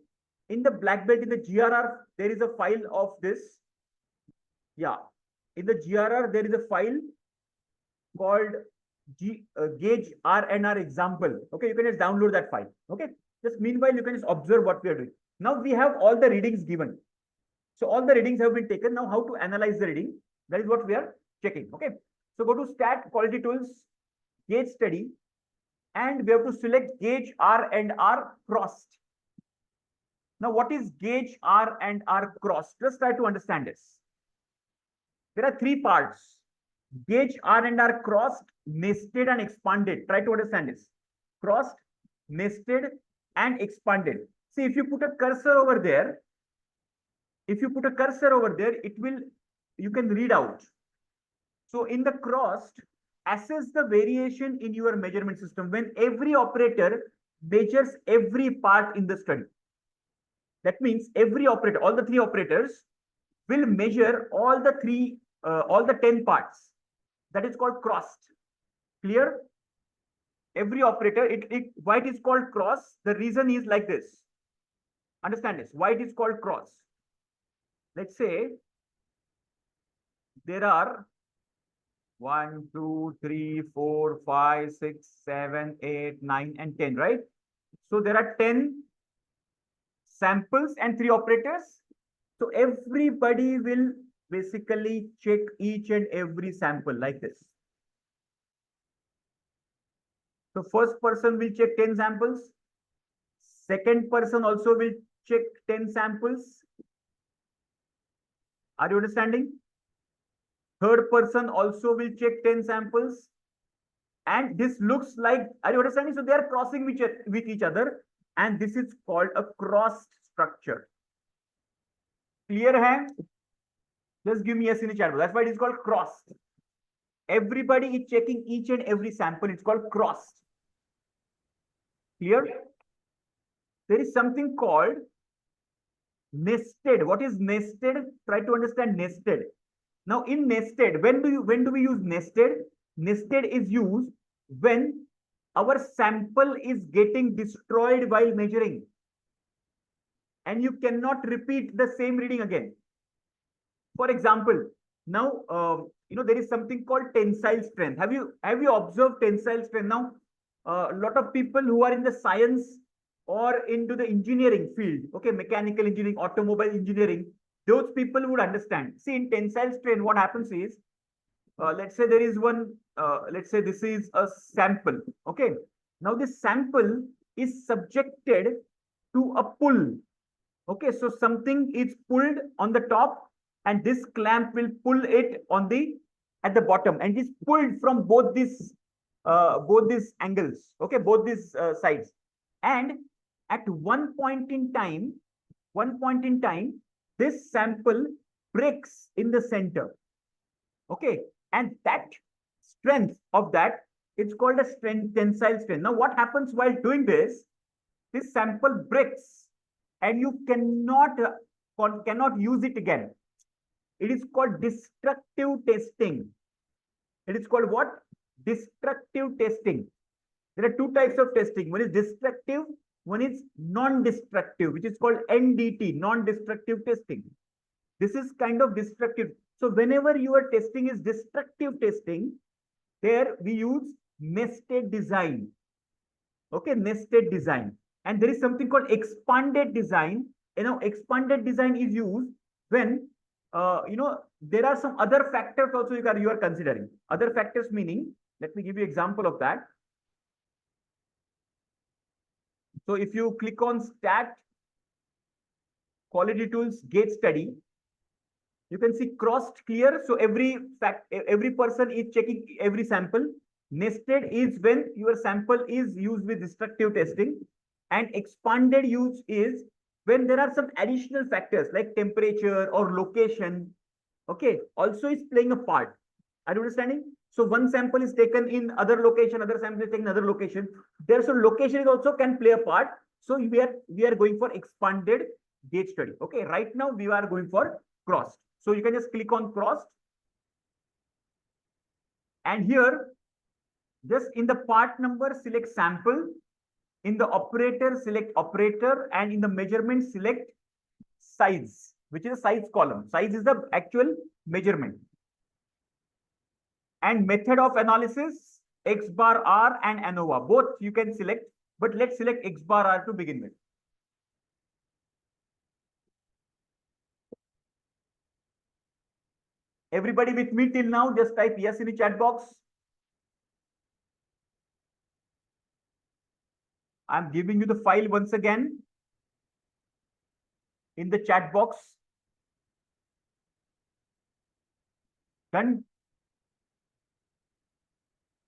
In the black belt, in the GRR, there is a file of this. Yeah, in the GRR, there is a file called Gauge R&R example. Okay, you can just download that file. Okay, just meanwhile, you can just observe what we are doing. Now we have all the readings given. So all the readings have been taken. Now how to analyze the reading? That is what we are checking. Okay, so go to Stat Quality Tools, Gauge Study, and we have to select Gauge R&R crossed. Now, what is Gauge R&R crossed? Let's try to understand this. There are three parts: Gauge R&R crossed, nested, and expanded. Try to understand this: crossed, nested, and expanded. See, if you put a cursor over there, it will, you can read out. So in the crossed, assess the variation in your measurement system when every operator measures every part in the study. That means every operator, all the three operators will measure all the 10 parts. That is called crossed. Clear? Every operator, why it is called cross? The reason is like this. Understand this, why it is called cross. Let's say there are 1, 2, 3, 4, 5, 6, 7, 8, 9, and 10, right? So there are 10 samples and 3 operators. So everybody will basically check each and every sample like this. So first person will check 10 samples. Second person also will check 10 samples. Are you understanding? Third person also will check 10 samples. And this looks like, are you understanding? So they are crossing with each other. And this is called a crossed structure. Clear hai? Just give me yes in the chat. That's why it is called crossed. Everybody is checking each and every sample. It's called crossed. Clear? There is something called nested. What is nested? Try to understand nested. Now in nested, when do we use nested? Nested is used when our sample is getting destroyed while measuring, and you cannot repeat the same reading again. For example, now there is something called tensile strength. Have you observed tensile strength? Now a lot of people who are in the science or into the engineering field, okay, mechanical engineering, automobile engineering, those people would understand. See, in tensile strain, what happens is, let's say there is one, let's say this is a sample, okay. Now this sample is subjected to a pull, okay. So something is pulled on the top, and this clamp will pull it at the bottom, and it is pulled from both these angles, okay, both these sides. And at one point in time, this sample breaks in the center, okay, and that strength of that, it's called a tensile strength. Now what happens while doing this? This sample breaks and you cannot use it again. It is called destructive testing. It is called what? Destructive testing. There are two types of testing. One is destructive, one is non-destructive, which is called NDT, non-destructive testing. This is kind of destructive. So whenever your testing is destructive testing, there we use nested design. Okay, nested design. And there is something called expanded design. Expanded design is used when there are some other factors also you are considering. Other factors meaning, let me give you example of that. So if you click on stat quality tools gauge study, you can see crossed clear. So every person is checking every sample. Nested is when your sample is used with destructive testing, and expanded use is when there are some additional factors like temperature or location. Okay, also is playing a part. Are you understanding? So one sample is taken in other location, other sample is taken in other location. There's a location is also can play a part. So we are going for expanded gauge study. Okay, right now we are going for crossed. So you can just click on crossed. And here, just in the part number, select sample. In the operator, select operator. And in the measurement, select size, which is a size column. Size is the actual measurement. And method of analysis, X bar R and ANOVA. Both you can select, but let's select X bar R to begin with. Everybody with me till now, just type yes in the chat box. I'm giving you the file once again in the chat box. Done.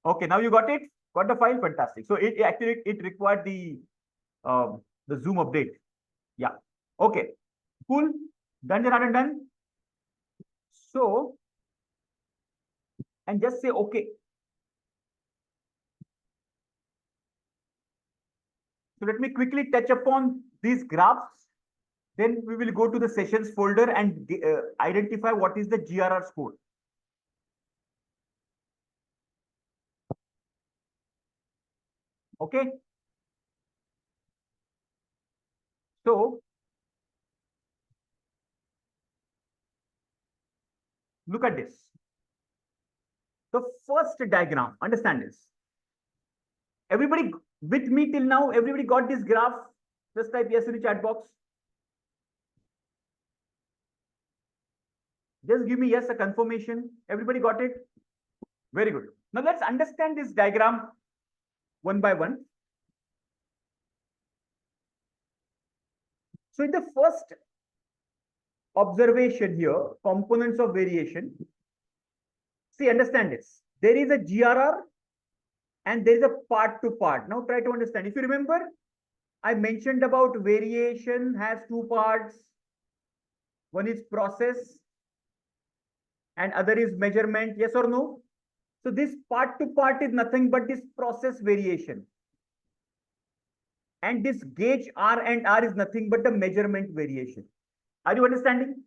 Okay, now you got it. Got the file. Fantastic. So it actually it required the Zoom update. Yeah. Okay. Cool. Done, done. So, and just say okay. So let me quickly touch upon these graphs. Then we will go to the sessions folder and identify what is the GRR score. Okay. So look at this. The first diagram, understand this. Everybody with me till now, everybody got this graph? Just type yes in the chat box. Just give me yes, a confirmation. Everybody got it? Very good. Now let's understand this diagram one by one. So in the first observation here, components of variation. See, understand this. There is a GRR and there is a part to part. Now try to understand. If you remember, I mentioned about variation has two parts. One is process and other is measurement. Yes or no? So this part to part is nothing but this process variation. And this gauge R and R is nothing but the measurement variation. Are you understanding?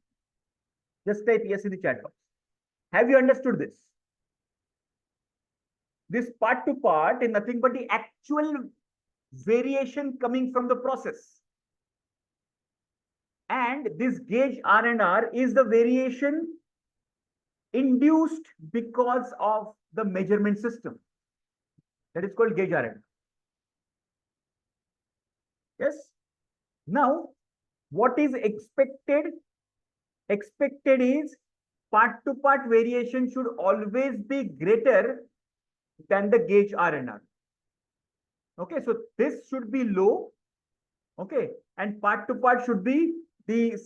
Just type yes in the chat box. Have you understood this? This part to part is nothing but the actual variation coming from the process. And this gauge R and R is the variation induced because of the measurement system. That is called gauge R and R. Yes. Now, what is expected? Expected is part to part variation should always be greater than the gauge R and R. Okay, so this should be low. Okay, and part to part should be the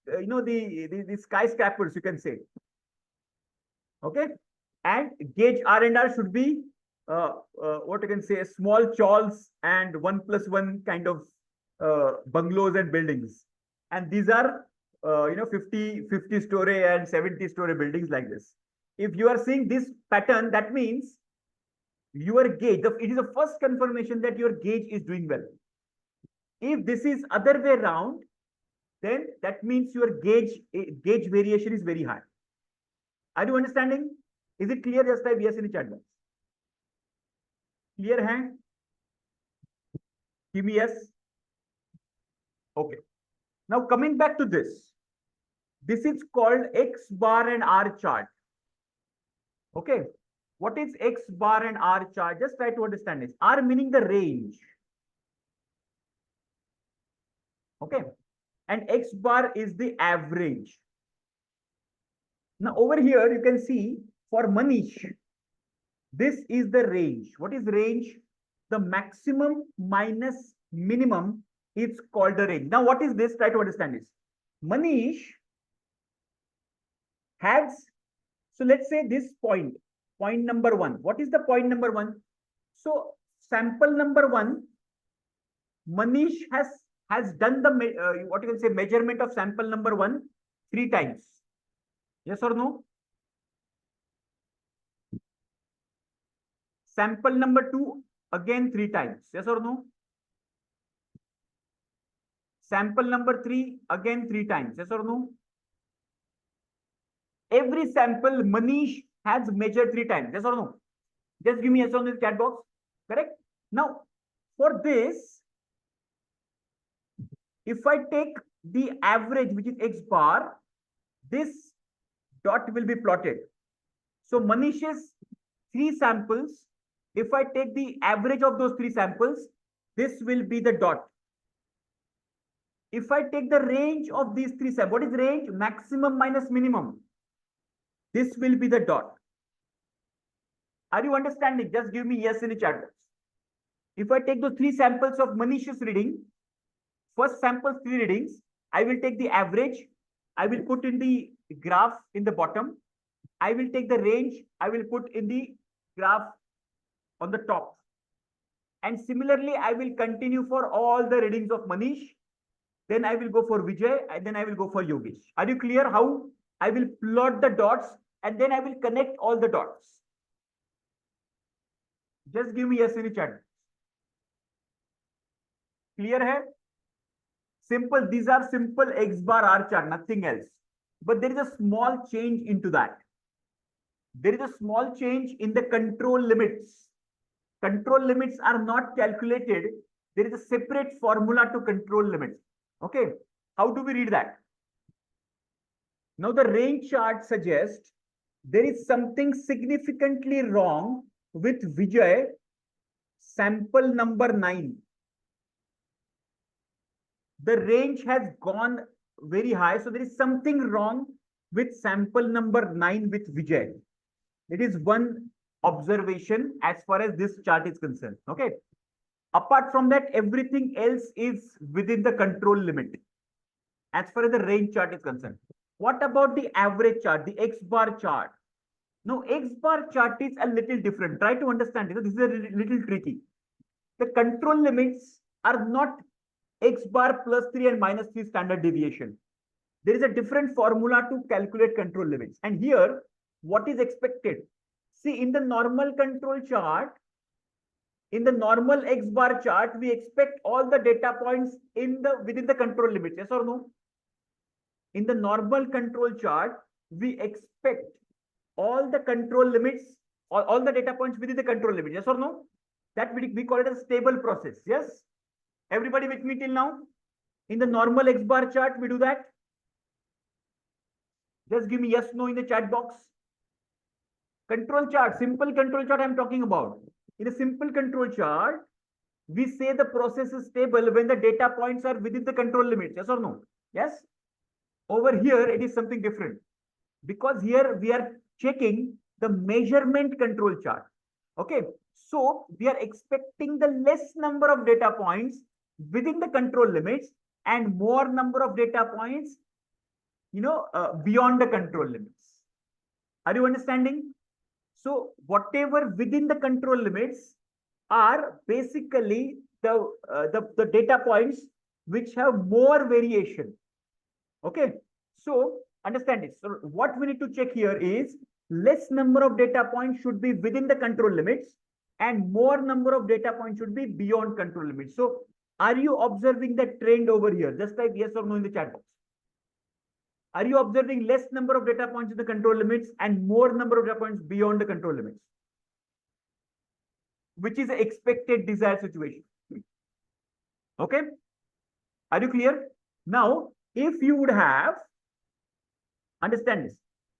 the skyscrapers, you can say. Okay, and gauge R and R should be what you can say, small chawls and 1+1 kind of bungalows and buildings. And these are 50 story and 70 story buildings like this. If you are seeing this pattern, that means your gauge, it is the first confirmation that your gauge is doing well. If this is other way around, then that means your gauge variation is very high. Are you understanding? Is it clear? Just type yes in the chat box. Clear hai? Give me yes. Okay. Now coming back to this. This is called X bar and R chart. Okay. What is X bar and R chart? Just try to understand this. R meaning the range. Okay. And X bar is the average. Now over here you can see for Manish, this is the range. What is range? The maximum minus minimum is called the range. Now what is this? Try to understand this. Manish has, so let's say this point number 1. What is the point number 1? So sample number 1, Manish has done the what you can say measurement of sample number 1 3 times. Yes or no? Sample number 2 again 3 times. Yes or no? Sample number 3 again 3 times. Yes or no? Every sample Manish has measured 3 times. Yes or no? Just give me yes on the chat box. Correct? Now, for this, if I take the average, which is X bar, this dot will be plotted. So Manish's 3 samples, if I take the average of those 3 samples, this will be the dot. If I take the range of these 3 samples, what is range? Maximum minus minimum. This will be the dot. Are you understanding? Just give me yes in the chat box. If I take those 3 samples of Manish's reading, first sample 3 readings, I will take the average. I will put in the graph in the bottom. I will take the range. I will put in the graph on the top. And similarly, I will continue for all the readings of Manish. Then I will go for Vijay, and then I will go for Yogesh. Are you clear how I will plot the dots and then I will connect all the dots? Just give me yes in the chat. Clear hai? Simple. These are simple X bar R chart, nothing else. But there is a small change into that. There is a small change in the control limits. Control limits are not calculated. There is a separate formula to control limits. Okay. How do we read that? Now the range chart suggests there is something significantly wrong with Vijay sample number 9. The range has gone very high. So there is something wrong with sample number 9 with Vijay. It is one observation as far as this chart is concerned. Okay. Apart from that, everything else is within the control limit as far as the range chart is concerned. What about the average chart, the X bar chart? Now, X bar chart is a little different. Try to understand it. This is a little tricky. The control limits are not X bar plus 3 and minus 3 standard deviation. There is a different formula to calculate control limits. And here, what is expected? See, in the normal control chart, in the normal X bar chart, we expect all the data points within the control limits. Yes or no? In the normal control chart, we expect all the control limits, all the data points within the control limits. Yes or no? That we call it a stable process. Yes? Everybody with me till now? In the normal X bar chart, we do that. Just give me yes, no in the chat box. Control chart, simple control chart I'm talking about. In a simple control chart, we say the process is stable when the data points are within the control limits. Yes or no? Yes? Over here, it is something different. Because here we are checking the measurement control chart. Okay. So we are expecting the less number of data points within the control limits and more number of data points, beyond the control limits. Are you understanding? So whatever within the control limits are basically the data points which have more variation. Okay. So understand this. So what we need to check here is less number of data points should be within the control limits and more number of data points should be beyond control limits. So are you observing the trend over here? Just type yes or no in the chat box. Are you observing less number of data points in the control limits and more number of data points beyond the control limits? Which is the expected desired situation. Okay. Are you clear? Now, if you would have, understand this,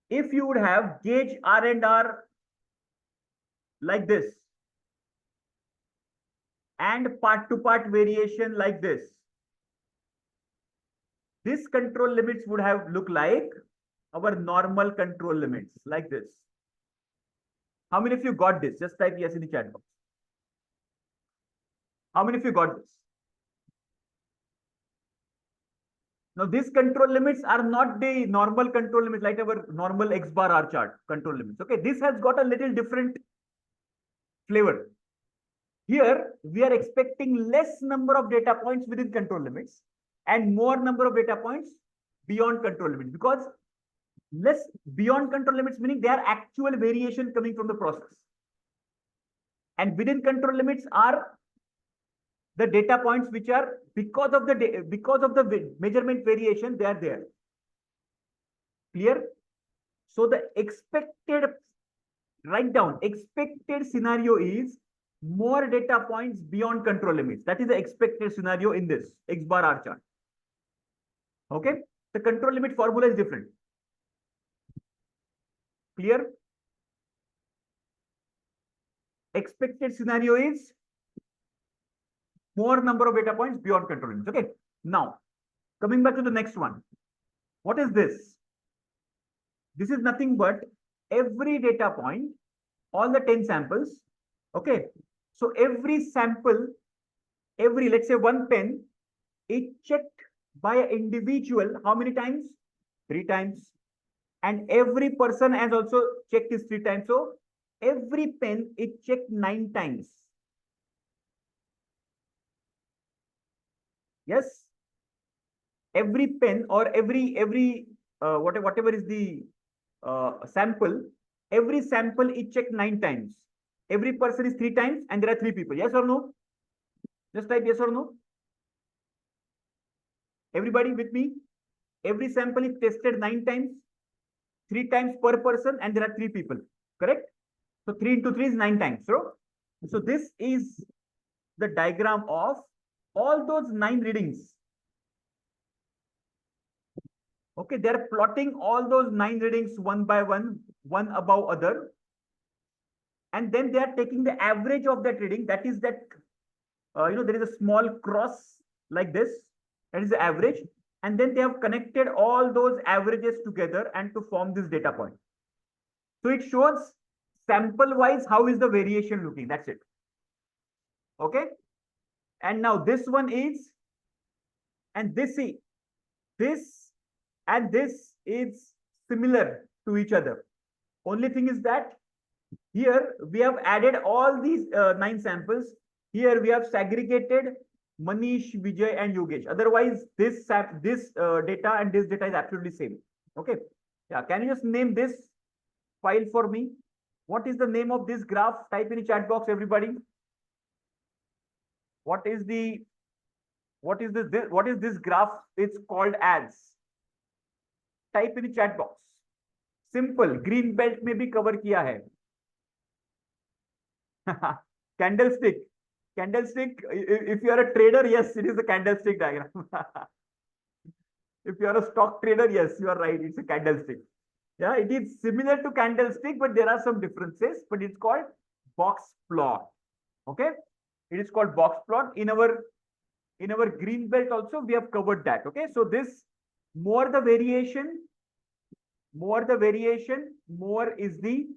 if you would have gauge R and R like this and part to part variation like this control limits would have looked like our normal control limits like this. How many of you got this? Just type yes in the chat box. How many of you got this? Now, these control limits are not the normal control limits like our normal X bar R chart control limits. Okay, this has got a little different flavor. Here, we are expecting less number of data points within control limits and more number of data points beyond control limits, because less beyond control limits meaning they are actual variation coming from the process. And within control limits are the data points which are because of the measurement variation, they are there. Clear? So the expected, write down, expected scenario is more data points beyond control limits. That is the expected scenario in this X bar R chart. Okay. The control limit formula is different. Clear? Expected scenario is more number of data points beyond control limits. Okay. Now, coming back to the next one. What is this? This is nothing but every data point, all the 10 samples. Okay. So every sample, let's say one pen, is checked by an individual. How many times? 3 times. And every person has also checked this 3 times. So every pen is checked 9 times. Yes. Every pen or every whatever is the sample, every sample is checked 9 times. Every person is 3 times and there are 3 people. Yes or no? Just type yes or no. Everybody with me? Every sample is tested 9 times, 3 times per person, and there are 3 people. Correct? So 3 into 3 is 9 times. So this is the diagram of all those 9 readings. Okay, they are plotting all those 9 readings one by one above other. And then they are taking the average of that reading. That is that, there is a small cross like this. That is the average. And then they have connected all those averages together and to form this data point. So it shows sample wise how is the variation looking. That's it. Okay. And now this one is, and this and this is similar to each other. Only thing is that here we have added all these 9 samples. Here we have segregated Manish, Vijay, and Yogesh. Otherwise, this data and this data is absolutely same. Okay. Yeah. Can you just name this file for me? What is the name of this graph? Type in the chat box, everybody. What is this graph? It's called as. Type in the chat box. Simple. Green belt में भी cover किया है. Candlestick. Candlestick. If you are a trader, yes, it is a candlestick diagram. If you are a stock trader, yes, you are right. It's a candlestick. Yeah, it is similar to candlestick, but there are some differences. But it's called box plot. Okay, it is called box plot. In our green belt also we have covered that. Okay, so this more the variation, more is the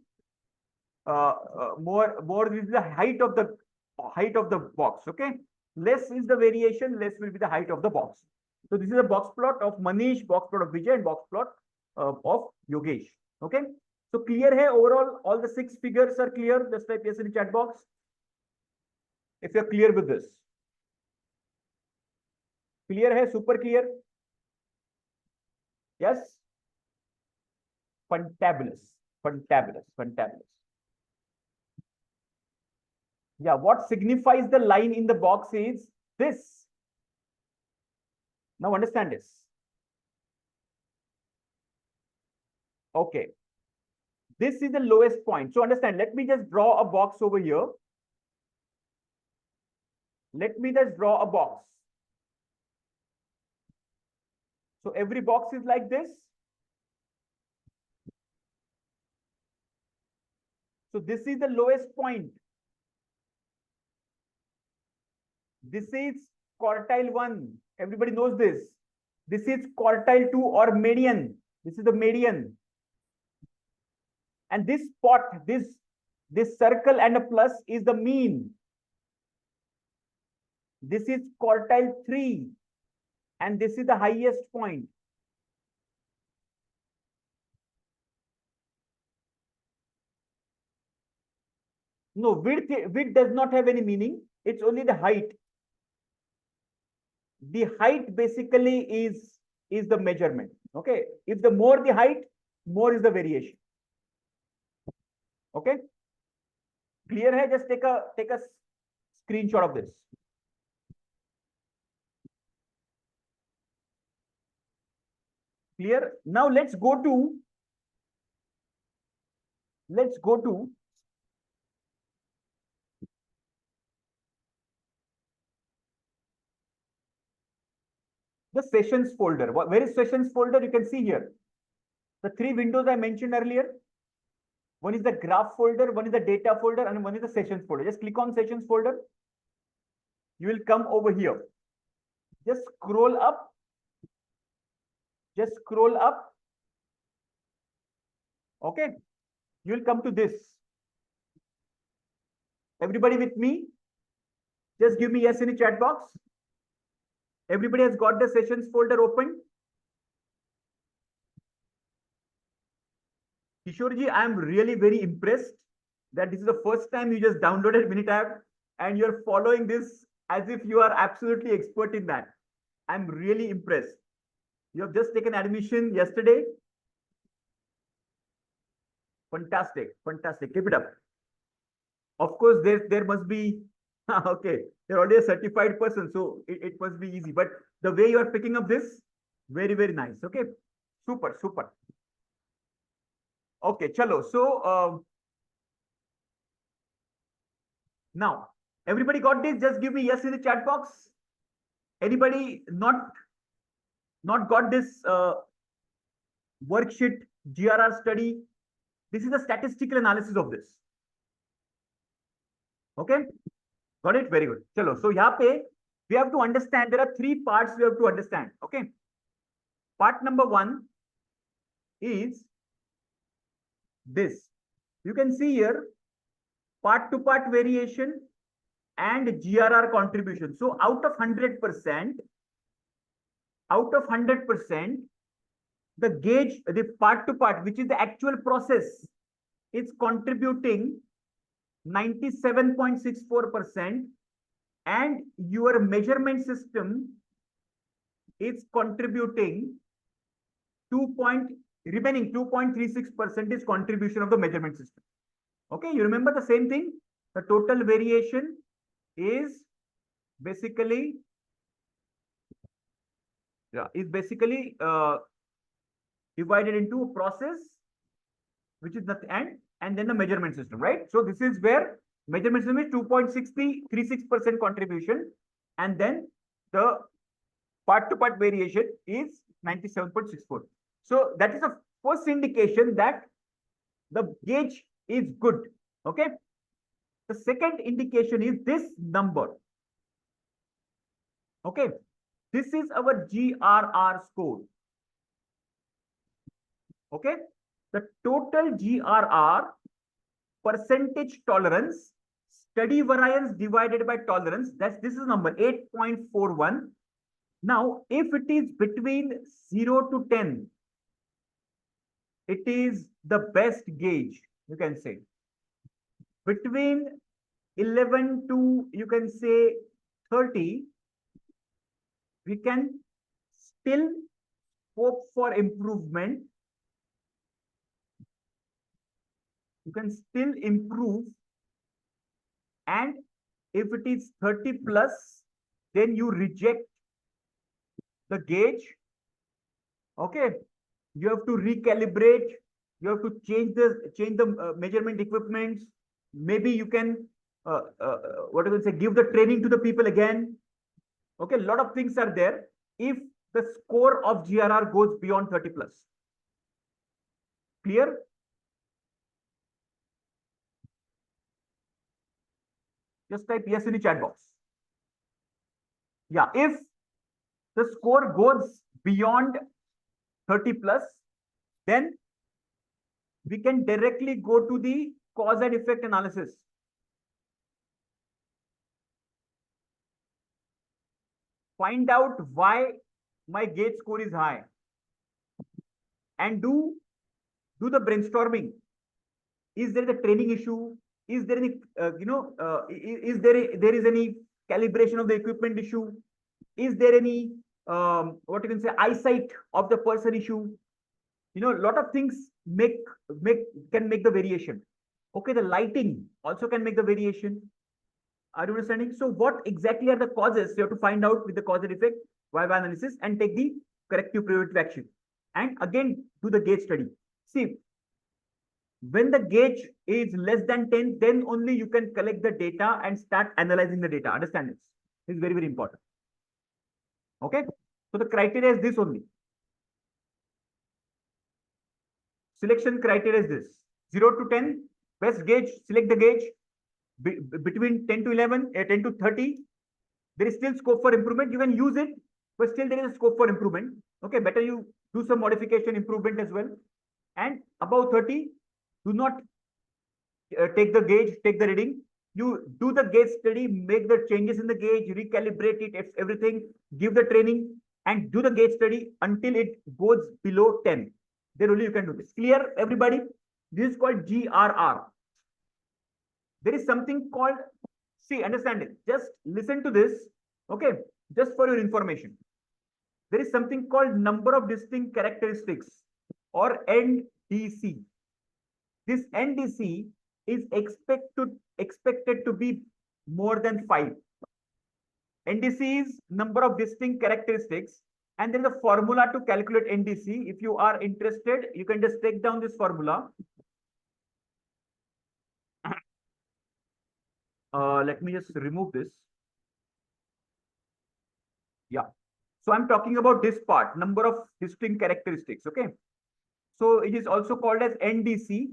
more is the height of the box. Okay, less is the variation, less will be the height of the box. So this is a box plot of Manish, box plot of Vijay, and box plot of Yogesh. Okay, so clear hai overall, all the 6 figures are clear. Just type yes in the chat box if you're clear with this. Clear hai, super clear. Yes. Fantabulous. Yeah, what signifies the line in the box is this. Now understand this. Okay. This is the lowest point. So understand, let me just draw a box over here. Let me just draw a box. So every box is like this. So this is the lowest point. This is quartile 1. Everybody knows this. This is quartile 2 or median. This is the median. And this spot, this circle and a plus is the mean. This is quartile 3. And this is the highest point. No, width does not have any meaning. It's only the height. The height basically is the measurement. Okay. If the more the height, more is the variation. Okay. Clear hai? Just take a screenshot of this. Clear? Now let's go to the sessions folder. Where is sessions folder? You can see here. The 3 windows I mentioned earlier. One is the graph folder, one is the data folder, and one is the sessions folder. Just click on sessions folder. You will come over here. Just scroll up. Just scroll up. Okay. You will come to this. Everybody with me? Just give me yes in the chat box. Everybody has got the sessions folder open. Kishorji, I am really very impressed that this is the first time you just downloaded Minitab and you're following this as if you are absolutely expert in that. I'm really impressed. You have just taken admission yesterday. Fantastic, fantastic. Keep it up. Of course, there must be, okay, you're already a certified person, so it must be easy. But the way you are picking up this, very, very nice. Okay, super, super. Okay, chalo. So now everybody got this? Just give me yes in the chat box. Anybody not got this worksheet GRR study? This is a statistical analysis of this. Okay, got it? Very good. Chalo. So here pe we have to understand there are 3 parts we have to understand. Okay, part number 1 is this. You can see here part to part variation and GRR contribution. So out of 100%, the gauge, the part to part, which is the actual process, is contributing 97.64%, and your measurement system is contributing remaining 2.36% is contribution of the measurement system. Okay, you remember the same thing? The total variation is basically divided into a process, which is the and then the measurement system, right? So this is where measurement system is 2.36% contribution, and then the part to part variation is 97.64. So that is the first indication that the gauge is good. Okay. The second indication is this number. Okay. This is our GRR score. Okay. The total GRR, percentage tolerance, study variance divided by tolerance, this is number 8.41. Now, if it is between 0 to 10, it is the best gauge, you can say. Between 11 to, you can say, 30, we can still hope for improvement. You can still improve. And if it is 30 plus, then you reject the gauge. Okay. You have to recalibrate You have to change the measurement equipments. Maybe you can what do you say, give the training to the people again. Okay, a lot of things are there if the score of GRR goes beyond 30 plus. Clear? Just type yes in the chat box. Yeah, if the score goes beyond 30 plus, then we can directly go to the cause and effect analysis. Find out why my gauge score is high and do the brainstorming. Is there the training issue? Is there any, is there is any calibration of the equipment issue? Is there any, what you can say, eyesight of the person issue? A lot of things can make the variation. Okay, the lighting also can make the variation. Are you understanding? So what exactly are the causes? You have to find out with the cause and effect, Y/Y analysis, and take the corrective preventive action. And again, do the gauge study. See, when the gauge is less than 10, then only you can collect the data and start analyzing the data. Understand this? This is very, very important. Okay. So the criteria is this only. Selection criteria is this: 0 to 10, best gauge, select the gauge. Between 10 to 11, 10 to 30, there is still scope for improvement. You can use it, but still there is a scope for improvement. Okay, better you do some modification, improvement as well. And above 30, do not take the gauge, take the reading. You do the gauge study, make the changes in the gauge, recalibrate it, everything, give the training, and do the gauge study until it goes below 10. Then only you can do this. Clear, everybody? This is called GRR. There is something called, see, understand it. Just listen to this. Okay, just for your information. There is something called number of distinct characteristics, or NDC. This NDC is expected to be more than 5. NDC is number of distinct characteristics, and then the formula to calculate NDC. If you are interested, you can just take down this formula. Let me just remove this. Yeah. So I'm talking about this part, number of distinct characteristics. Okay. So it is also called as NDC,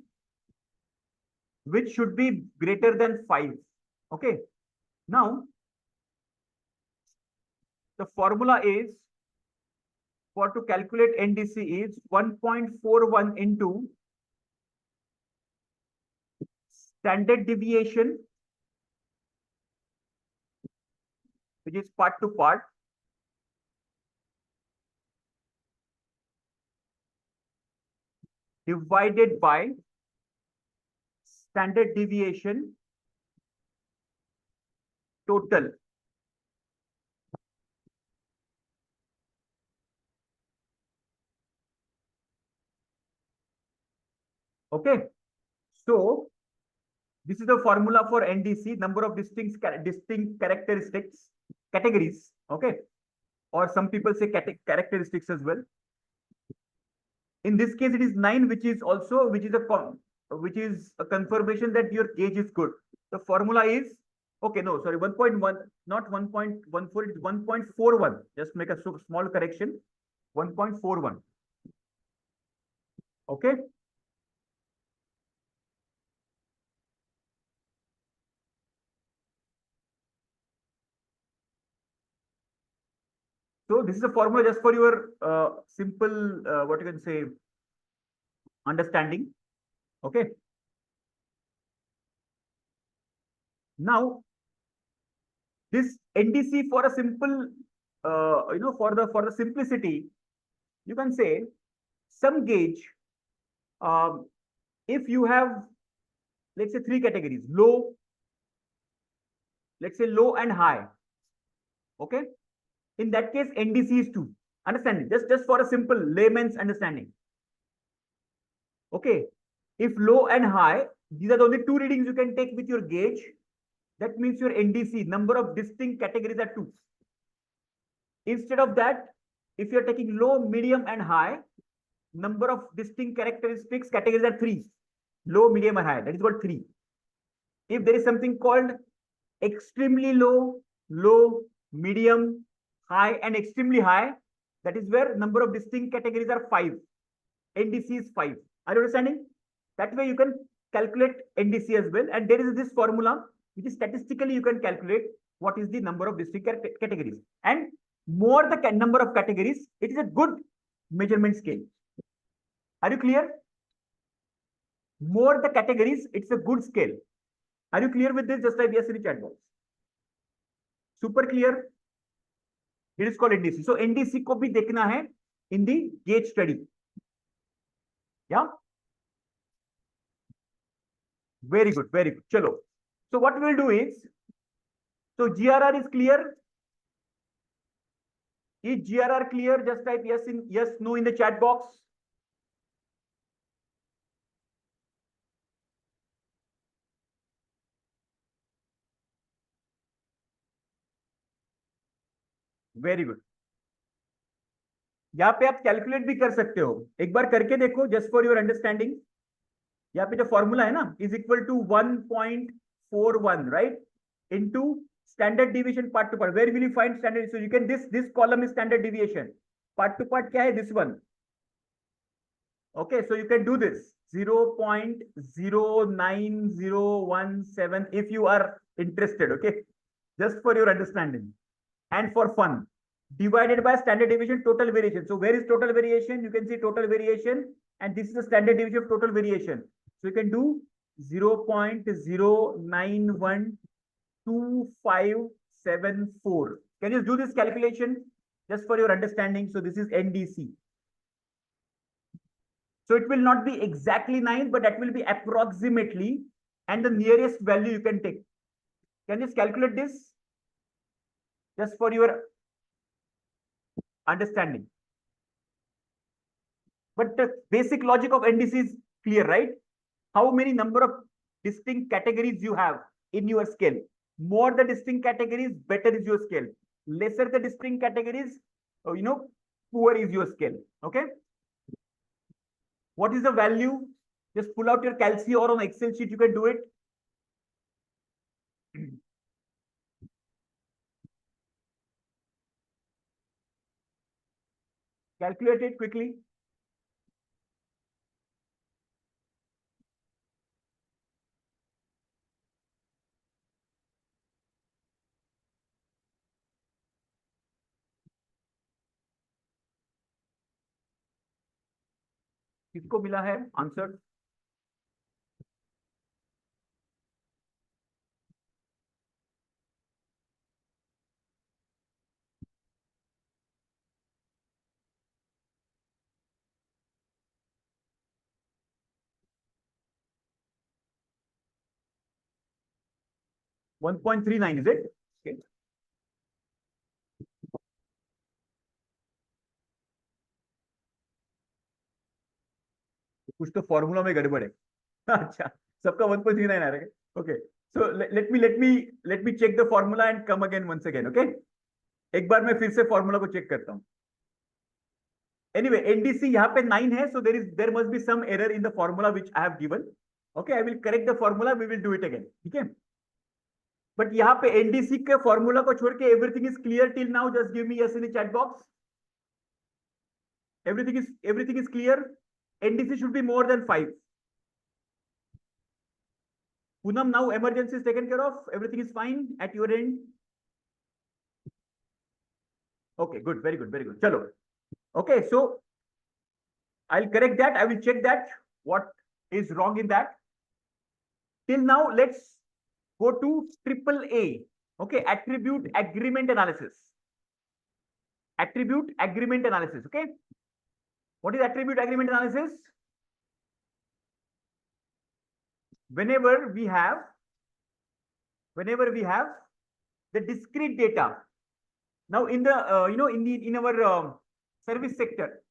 which should be greater than 5. Okay. Now, the formula is, for to calculate NDC is 1.41 into standard deviation, which is part to part, divided by standard deviation total. Okay. So this is the formula for NDC, number of distinct characteristics, categories. Okay. Or some people say characteristics as well. In this case, it is 9, which is a confirmation that your gauge is good. The formula is, okay, no, sorry, 1.1, not 1.14, it's 1.41. Just make a small correction, 1.41. Okay. So this is a formula just for your simple, what you can say, understanding. Okay. Now, this NDC, for a simple, for the simplicity, you can say some gauge. If you have, let's say, 3 categories: low, let's say low and high. Okay. In that case, NDC is 2. Understand? Just for a simple layman's understanding. Okay. If low and high, these are the only 2 readings you can take with your gauge. That means your NDC, number of distinct categories, are 2. Instead of that, if you're taking low, medium, and high, number of distinct characteristics categories are three: low, medium, and high. That is called three. If there is something called extremely low, low, medium, high, and extremely high, that is where number of distinct categories are five. NDC is five. Are you understanding? That way you can calculate NDC as well. And there is this formula, which is statistically you can calculate what is the number of distinct categories. And more the number of categories, it is a good measurement scale. Are you clear? More the categories, it's a good scale. Are you clear with this? Just type yes in the chat box. Super clear? It is called NDC. So NDC को भी देखना है in the gauge study. Yeah. Very good. Very good. Chalo. So what we'll do is, so GRR is clear. Is GRR clear? Just type yes, no in the chat box. Very good. यहाँ पे आप calculate भी कर सकते हो, एक बार करके देखो जस्ट फॉर योर अंडरस्टैंडिंग. यहाँ पे जो फॉर्मूला है ना, is equal to 1.41 right into standard deviation part two part. Where will you find standard? So you can this column is standard deviation, part two part क्या है? This one. Okay, so you can do this 0.09017 if you are interested. Okay, just for your understanding and for fun, divided by standard deviation total variation. So where is total variation? You can see total variation, and this is the standard deviation of total variation. So you can do 0.091257.4. Can you do this calculation just for your understanding? So this is NDC. So it will not be exactly 9, but that will be approximately, and the nearest value you can take. Can you just calculate this just for your understanding? But the basic logic of NDC is clear, right? How many number of distinct categories you have in your scale? More the distinct categories, better is your scale. Lesser the distinct categories, poor is your scale. Okay. What is the value? Just pull out your calci or on Excel sheet, you can do it. Calculate it quickly. किसको मिला है answer? $1.39 is it? Okay. कुछ तो formula में गड़बड़ है. अच्छा, सबका 1.39 आ रहा है. Okay. So let me check the formula and come again once again. Okay. एक बार मैं फिर से फॉर्मूला को चेक करता हूं. Anyway, NDC यहाँ पे 9 है, so there must be some error in the formula which I have given. Okay, I will correct the formula. We will do it again. ठीक है. But यहाँ पे NDC के फॉर्मूला को छोड़ के everything is clear till now. Just give me yes in the chat box. Everything is clear. NDC should be more than 5. Poonam, now emergency is taken care of. Everything is fine at your end. Okay, good, very good, very good. Chalo. Okay, so I'll correct that. I will check that what is wrong in that. Till now, let's go to AAA. Okay, attribute agreement analysis. Attribute agreement analysis. Okay. What is attribute agreement analysis? Whenever we have the discrete data. Now in the in our service sector,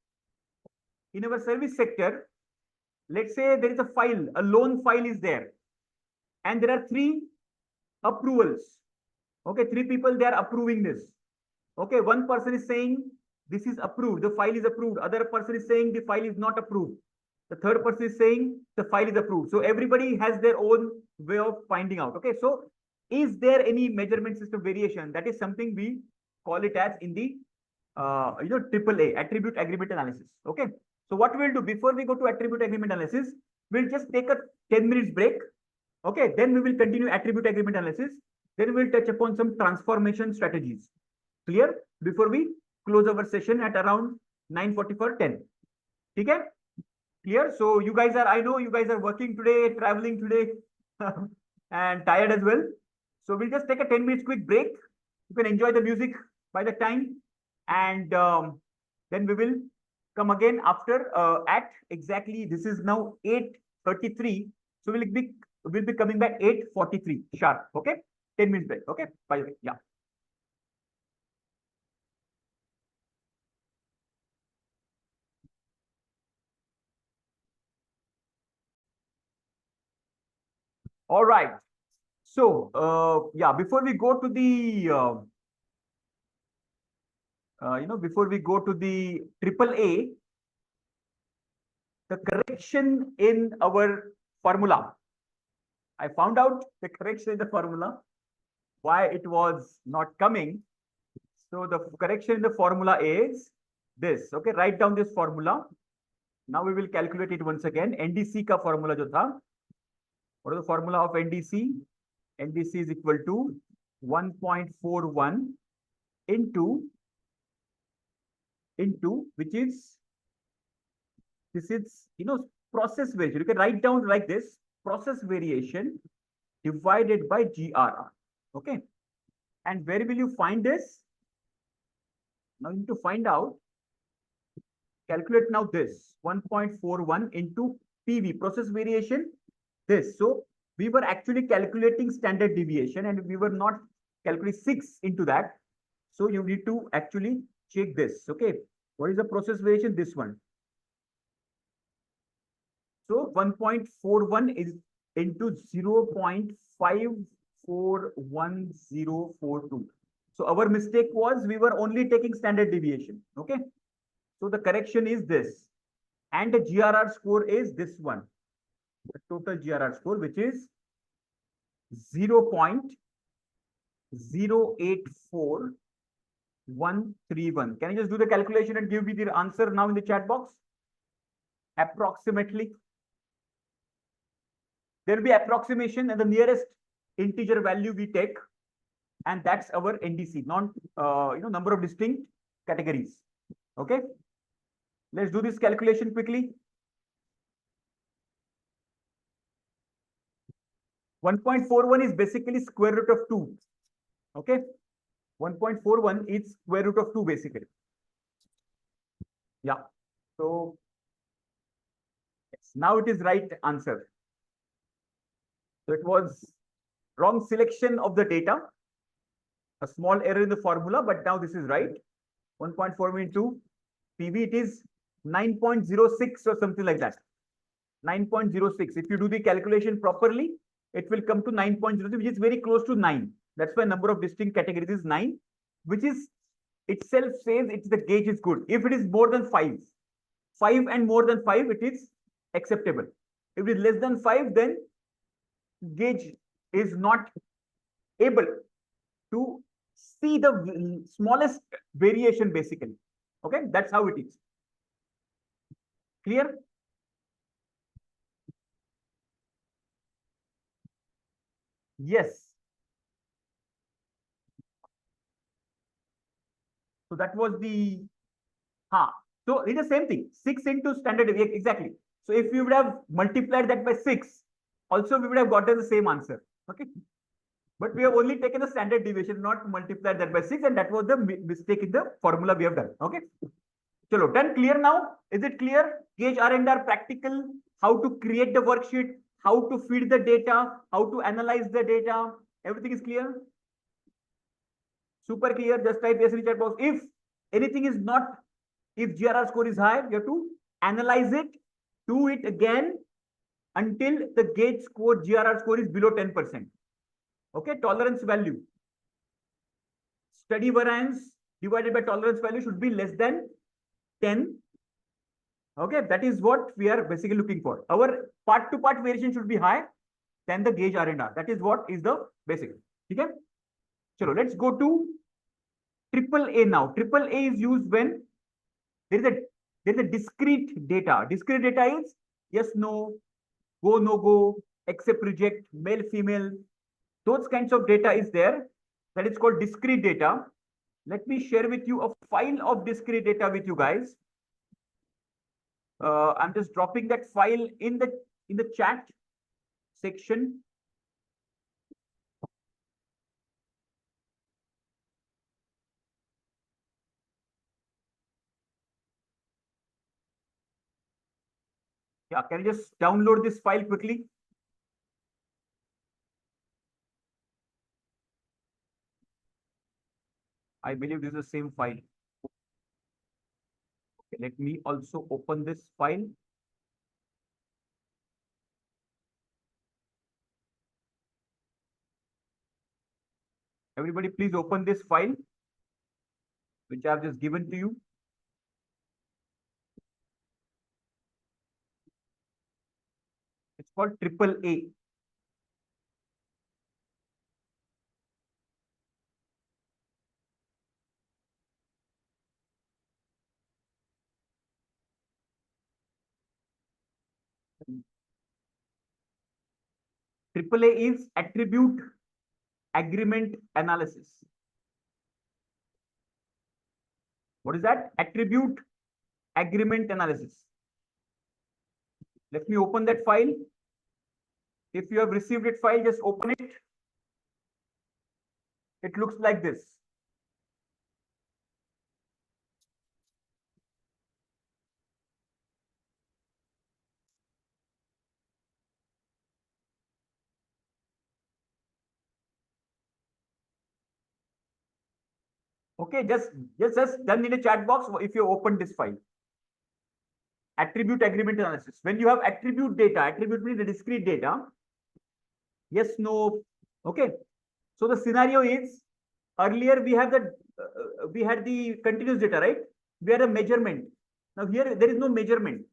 let's say there is a file, a loan file is there, and there are 3 approvals. Okay, 3 people, they are approving this. Okay, one person is saying this is approved, the file is approved. Other person is saying the file is not approved. The third person is saying the file is approved. So everybody has their own way of finding out. Okay, so is there any measurement system variation? That is something we call it as in the AAA, attribute agreement analysis. Okay, so what we'll do before we go to attribute agreement analysis, we'll just take a 10 minutes break. Okay, then we will continue attribute agreement analysis. Then we'll touch upon some transformation strategies. Clear? Before we close our session at around 9:44, 10. Okay? Clear? So you guys are, I know you guys are working today, traveling today, and tired as well. So we'll just take a 10 minutes quick break. You can enjoy the music by the time, and then we will come again after at exactly, this is now 8:33. So we'll be coming back 8:43 sharp. Okay, 10 minutes break. Okay, by the way, yeah. All right. So yeah, before we go to the before we go to the AAA, the correction in our formula. I found out the correction in the formula, why it was not coming. So the correction in the formula is this. Okay, write down this formula. Now we will calculate it once again. NDC ka formula jo tha. What is the formula of NDC? NDC is equal to 1.41 into which is, this is, process variation. You can write down like this, process variation divided by GRR. Okay. And where will you find this? Now you need to find out, calculate now this 1.41 into PV, process variation, this. So we were actually calculating standard deviation and we were not calculating 6 into that. So you need to actually check this. Okay. What is the process variation? This one. So 1.41 is into 0.541042. So our mistake was we were only taking standard deviation. Okay. So the correction is this. And the GRR score is this one. The total GRR score, which is 0.084131. Can you just do the calculation and give me the answer now in the chat box? Approximately. There will be approximation and the nearest integer value we take, and that's our NDC, number of distinct categories. Okay. Let's do this calculation quickly. 1.41 is basically square root of 2. Okay. 1.41 is square root of 2 basically. Yeah. So yes, now it is right answer. So it was wrong selection of the data, a small error in the formula, but now this is right. 1.4 into PV, it is 9.06 or something like that. 9.06. If you do the calculation properly, it will come to 9.06, which is very close to 9. That's why number of distinct categories is 9, which is itself says it's the gauge is good. If it is more than 5 and more than 5, it is acceptable. If it is less than 5, then gauge is not able to see the smallest variation basically. Okay, that's how it is. Clear? Yes. So that was the so it's the same thing. 6 into standard deviation. Exactly. So if we would have multiplied that by 6, also we would have gotten the same answer. Okay. But we have only taken the standard deviation, not multiplied that by 6, and that was the mistake in the formula we have done. Okay. Chalo, done. Clear now? Is it clear? Gauge R&R practical, how to create the worksheet, how to feed the data, how to analyze the data. Everything is clear? Super clear. Just type yes in the chat box. If anything is not, if GRR score is high, you have to analyze it, do it again until the gauge score, GRR score is below 10%. Okay, tolerance value. Study variance divided by tolerance value should be less than 10. Okay, that is what we are basically looking for. Our part to part variation should be high than the gauge R&R. That is what is the basic. Okay. So let's go to triple A now. Triple A is used when there is a discrete data. Discrete data is yes, no, go, no go, accept, reject, male, female. Those kinds of data is there. That is called discrete data. Let me share with you a file of discrete data with you guys. I'm just dropping that file in the chat section. Yeah, can you just download this file quickly? I believe this is the same file. Okay, let me also open this file. Everybody, please open this file, which I have just given to you. It's called triple A. Triple A is attribute agreement analysis. What is that? Attribute agreement analysis. Let me open that file. If you have received it file, just open it. It looks like this. Okay, just done in a chat box if you open this file. Attribute agreement analysis. When you have attribute data, attribute means the discrete data. Yes, no. Okay. So the scenario is earlier we have we had the continuous data, right? We had a measurement. Now here there is no measurement.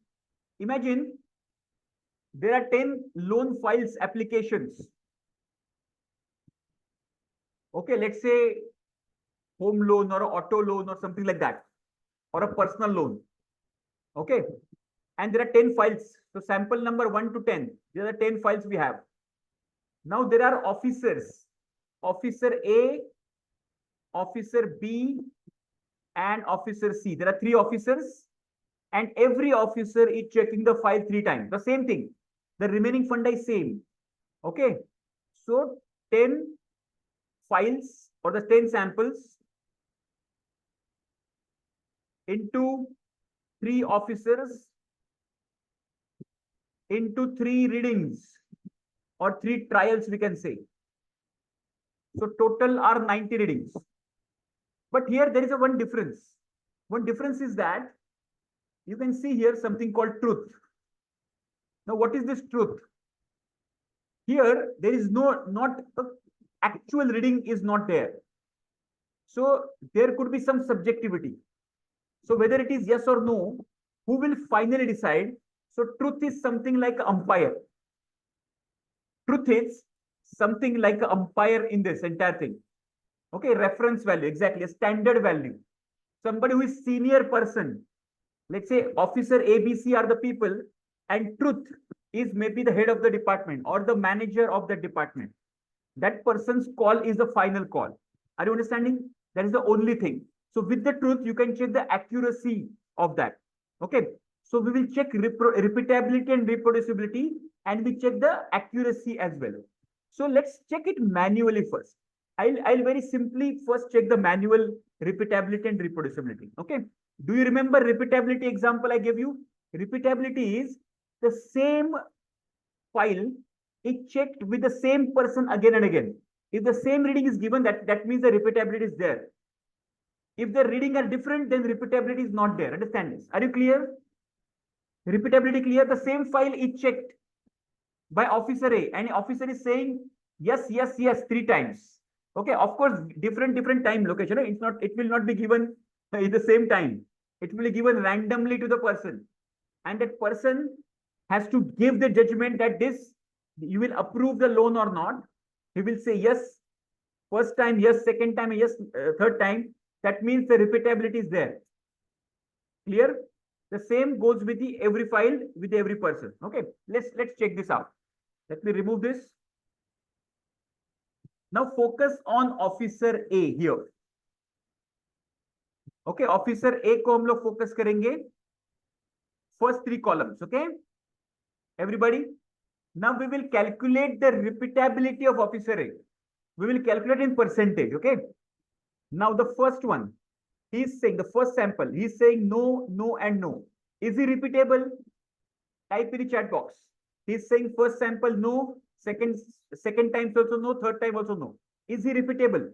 Imagine there are 10 loan files applications. Okay, let's say home loan or auto loan or something like that, or a personal loan. Okay, and there are 10 files. So sample number 1 to 10. There are 10 files we have. Now there are officers. Officer A, officer B, and officer C. There are 3 officers, and every officer is checking the file 3 times. The same thing. The remaining funda is same. Okay. So 10 files or the 10 samples into 3 officers into 3 readings or 3 trials, we can say. So total are 90 readings. But here there is a one difference. One difference is that you can see here something called truth. Now, what is this truth? Here there is not actual reading is not there. So there could be some subjectivity. So whether it is yes or no, who will finally decide? So truth is something like an umpire. Truth is something like an umpire in this entire thing. Okay, reference value, exactly, a standard value. Somebody who is senior person, let's say officer ABC are the people, and truth is maybe the head of the department or the manager of the department. That person's call is the final call. Are you understanding? That is the only thing. So with the truth, you can check the accuracy of that. Okay. So we will check repeatability and reproducibility, and we check the accuracy as well. So let's check it manually first. I'll very simply first check the manual repeatability and reproducibility. Okay. Do you remember repeatability example I gave you? Repeatability is the same file is checked with the same person again and again. If the same reading is given, that means the repeatability is there. If the reading are different, then repeatability is not there. Understand this? Are you clear? Repeatability clear? The same file is checked by officer A, and officer is saying yes, yes, yes 3 times. Okay, of course, different time location. It's not, it will not be given at the same time. It will be given randomly to the person. And that person has to give the judgment that this, you will approve the loan or not. He will say yes, first time, yes, second time, yes, third time. That means the repeatability is there. Clear? The same goes with the every file with every person. Okay, let's check this out. Let me remove this. Now focus on officer A here. Okay, officer A को हम लोग focus करेंगे. First three columns. Okay, everybody. Now we will calculate the repeatability of officer A. We will calculate in percentage. Okay. Now the first one, he's saying the first sample, he's saying no, no, and no. Is he repeatable? Type in the chat box. He's saying first sample no, second time also no, third time also no. Is he repeatable?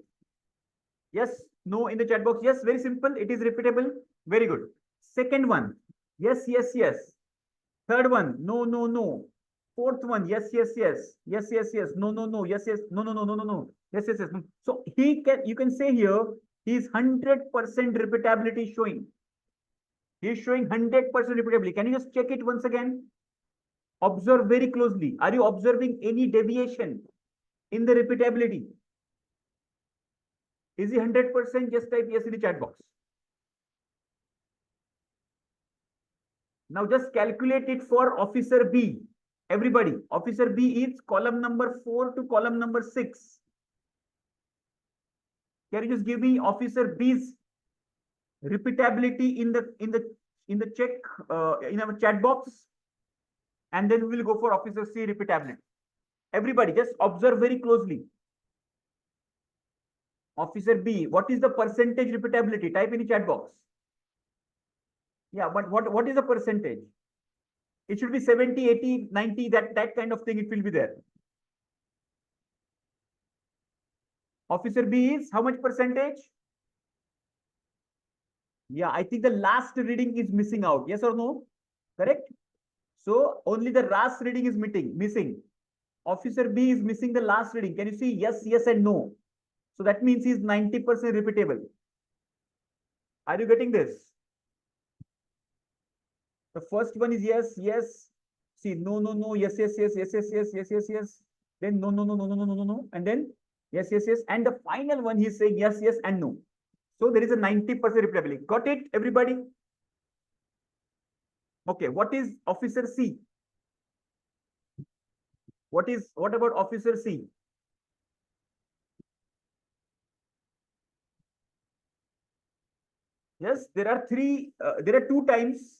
Yes, no in the chat box. Yes, very simple. It is repeatable. Very good. Second one, yes, yes, yes. Third one, no, no, no. Fourth one, yes, yes, yes, yes, yes, yes, no, no, no, yes, yes, no, no, no, no, no, no, yes, yes, yes. So he can, you can say here, he is 100% repeatability showing. He is showing 100% repeatability. Can you just check it once again? Observe very closely. Are you observing any deviation in the repeatability? Is he 100%? Just type yes in the chat box. Now just calculate it for officer B. Everybody, officer B is column number 4 to column number 6. Can you just give me officer B's repeatability in the check in our chat box, and then we will go for officer C repeatability. Everybody, just observe very closely. Officer B, what is the percentage repeatability? Type in the chat box. Yeah, but what is the percentage? It should be 70, 80, 90, that kind of thing. It will be there. Officer B is how much percentage? Yeah, I think the last reading is missing out. Yes or no? Correct? So only the last reading is missing. Officer B is missing the last reading. Can you see? Yes, yes, and no. So that means he's 90% repeatable. Are you getting this? The first one is yes, yes. See, no, no, no, yes, yes, yes, yes, yes, yes, yes, yes, yes. Then no, no, no, no, no, no, no, no, no. And then yes, yes, yes. And the final one, he's saying yes, yes, and no. So there is a 90% repeatability. Got it, everybody? Okay, what is officer C? What about officer C? Yes, there are two times.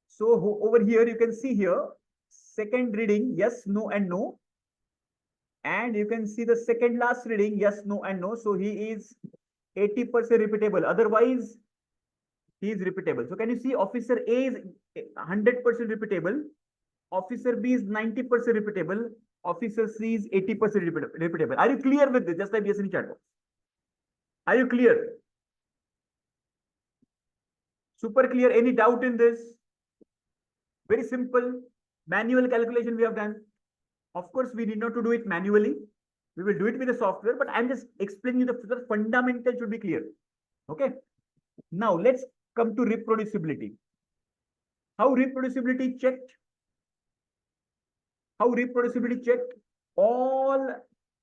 So over here, you can see here, second reading, yes, no, and no. And you can see the second last reading, yes, no, and no. So he is 80% repeatable. Otherwise, he is repeatable. So can you see officer A is 100% repeatable. Officer B is 90% repeatable. Officer C is 80% repeatable. Are you clear with this? Just type yes in the chat box. Are you clear? Super clear. Any doubt in this? Very simple. Manual calculation we have done. Of course, we need not to do it manually. We will do it with the software, but I'm just explaining you the fundamental should be clear. Okay. Now let's come to reproducibility. How reproducibility checked? How reproducibility checked? All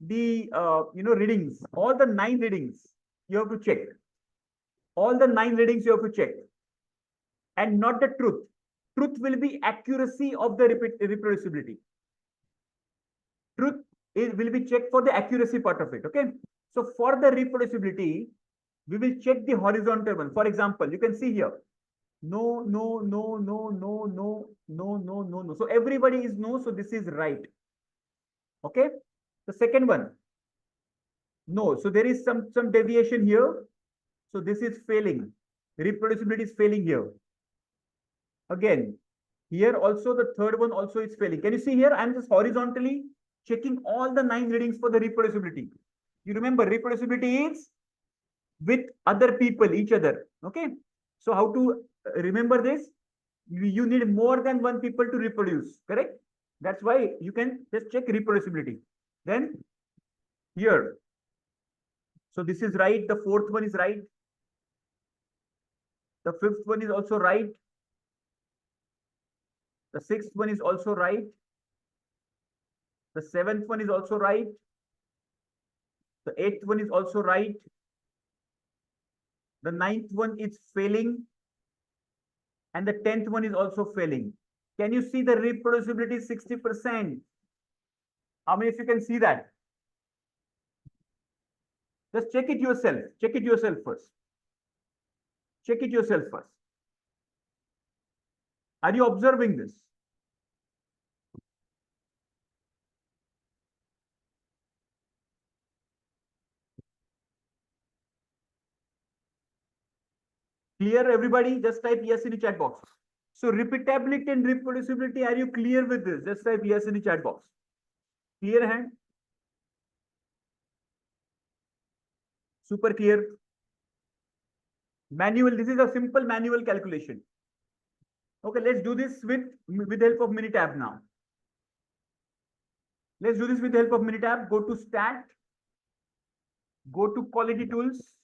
the readings, all the 9 readings you have to check. All the 9 readings you have to check, and not the truth. Truth will be accuracy of the reproducibility. Truth will be checked for the accuracy part of it. Okay. So for the reproducibility, we will check the horizontal one. For example, you can see here. No, no, no, no, no, no, no, no, no, no. So everybody is no. So this is right. Okay. The second one. No. So there is some deviation here. So this is failing. Reproducibility is failing here. Again, here also the third one also is failing. Can you see here? I'm just horizontally checking all the 9 readings for the reproducibility. You remember reproducibility is with other people, each other. Okay. So how to remember this? You need more than 1 people to reproduce. Correct? That's why you can just check reproducibility. Then here, So this is right. The fourth one is right. The fifth one is also right. The sixth one is also right. The seventh one is also right. The eighth one is also right. The ninth one is failing. And the 10th one is also failing. Can you see the reproducibility is 60%? How many of you can see that? Just check it yourself. Check it yourself first. Check it yourself first. Are you observing this? Clear, everybody? Just type yes in the chat box. So repeatability and reproducibility, are you clear with this? Just type yes in the chat box. Clear hand? Super clear. Manual, this is a simple manual calculation. Okay, let's do this with the help of Minitab now. Let's do this with the help of Minitab. Go to stat. Go to quality tools.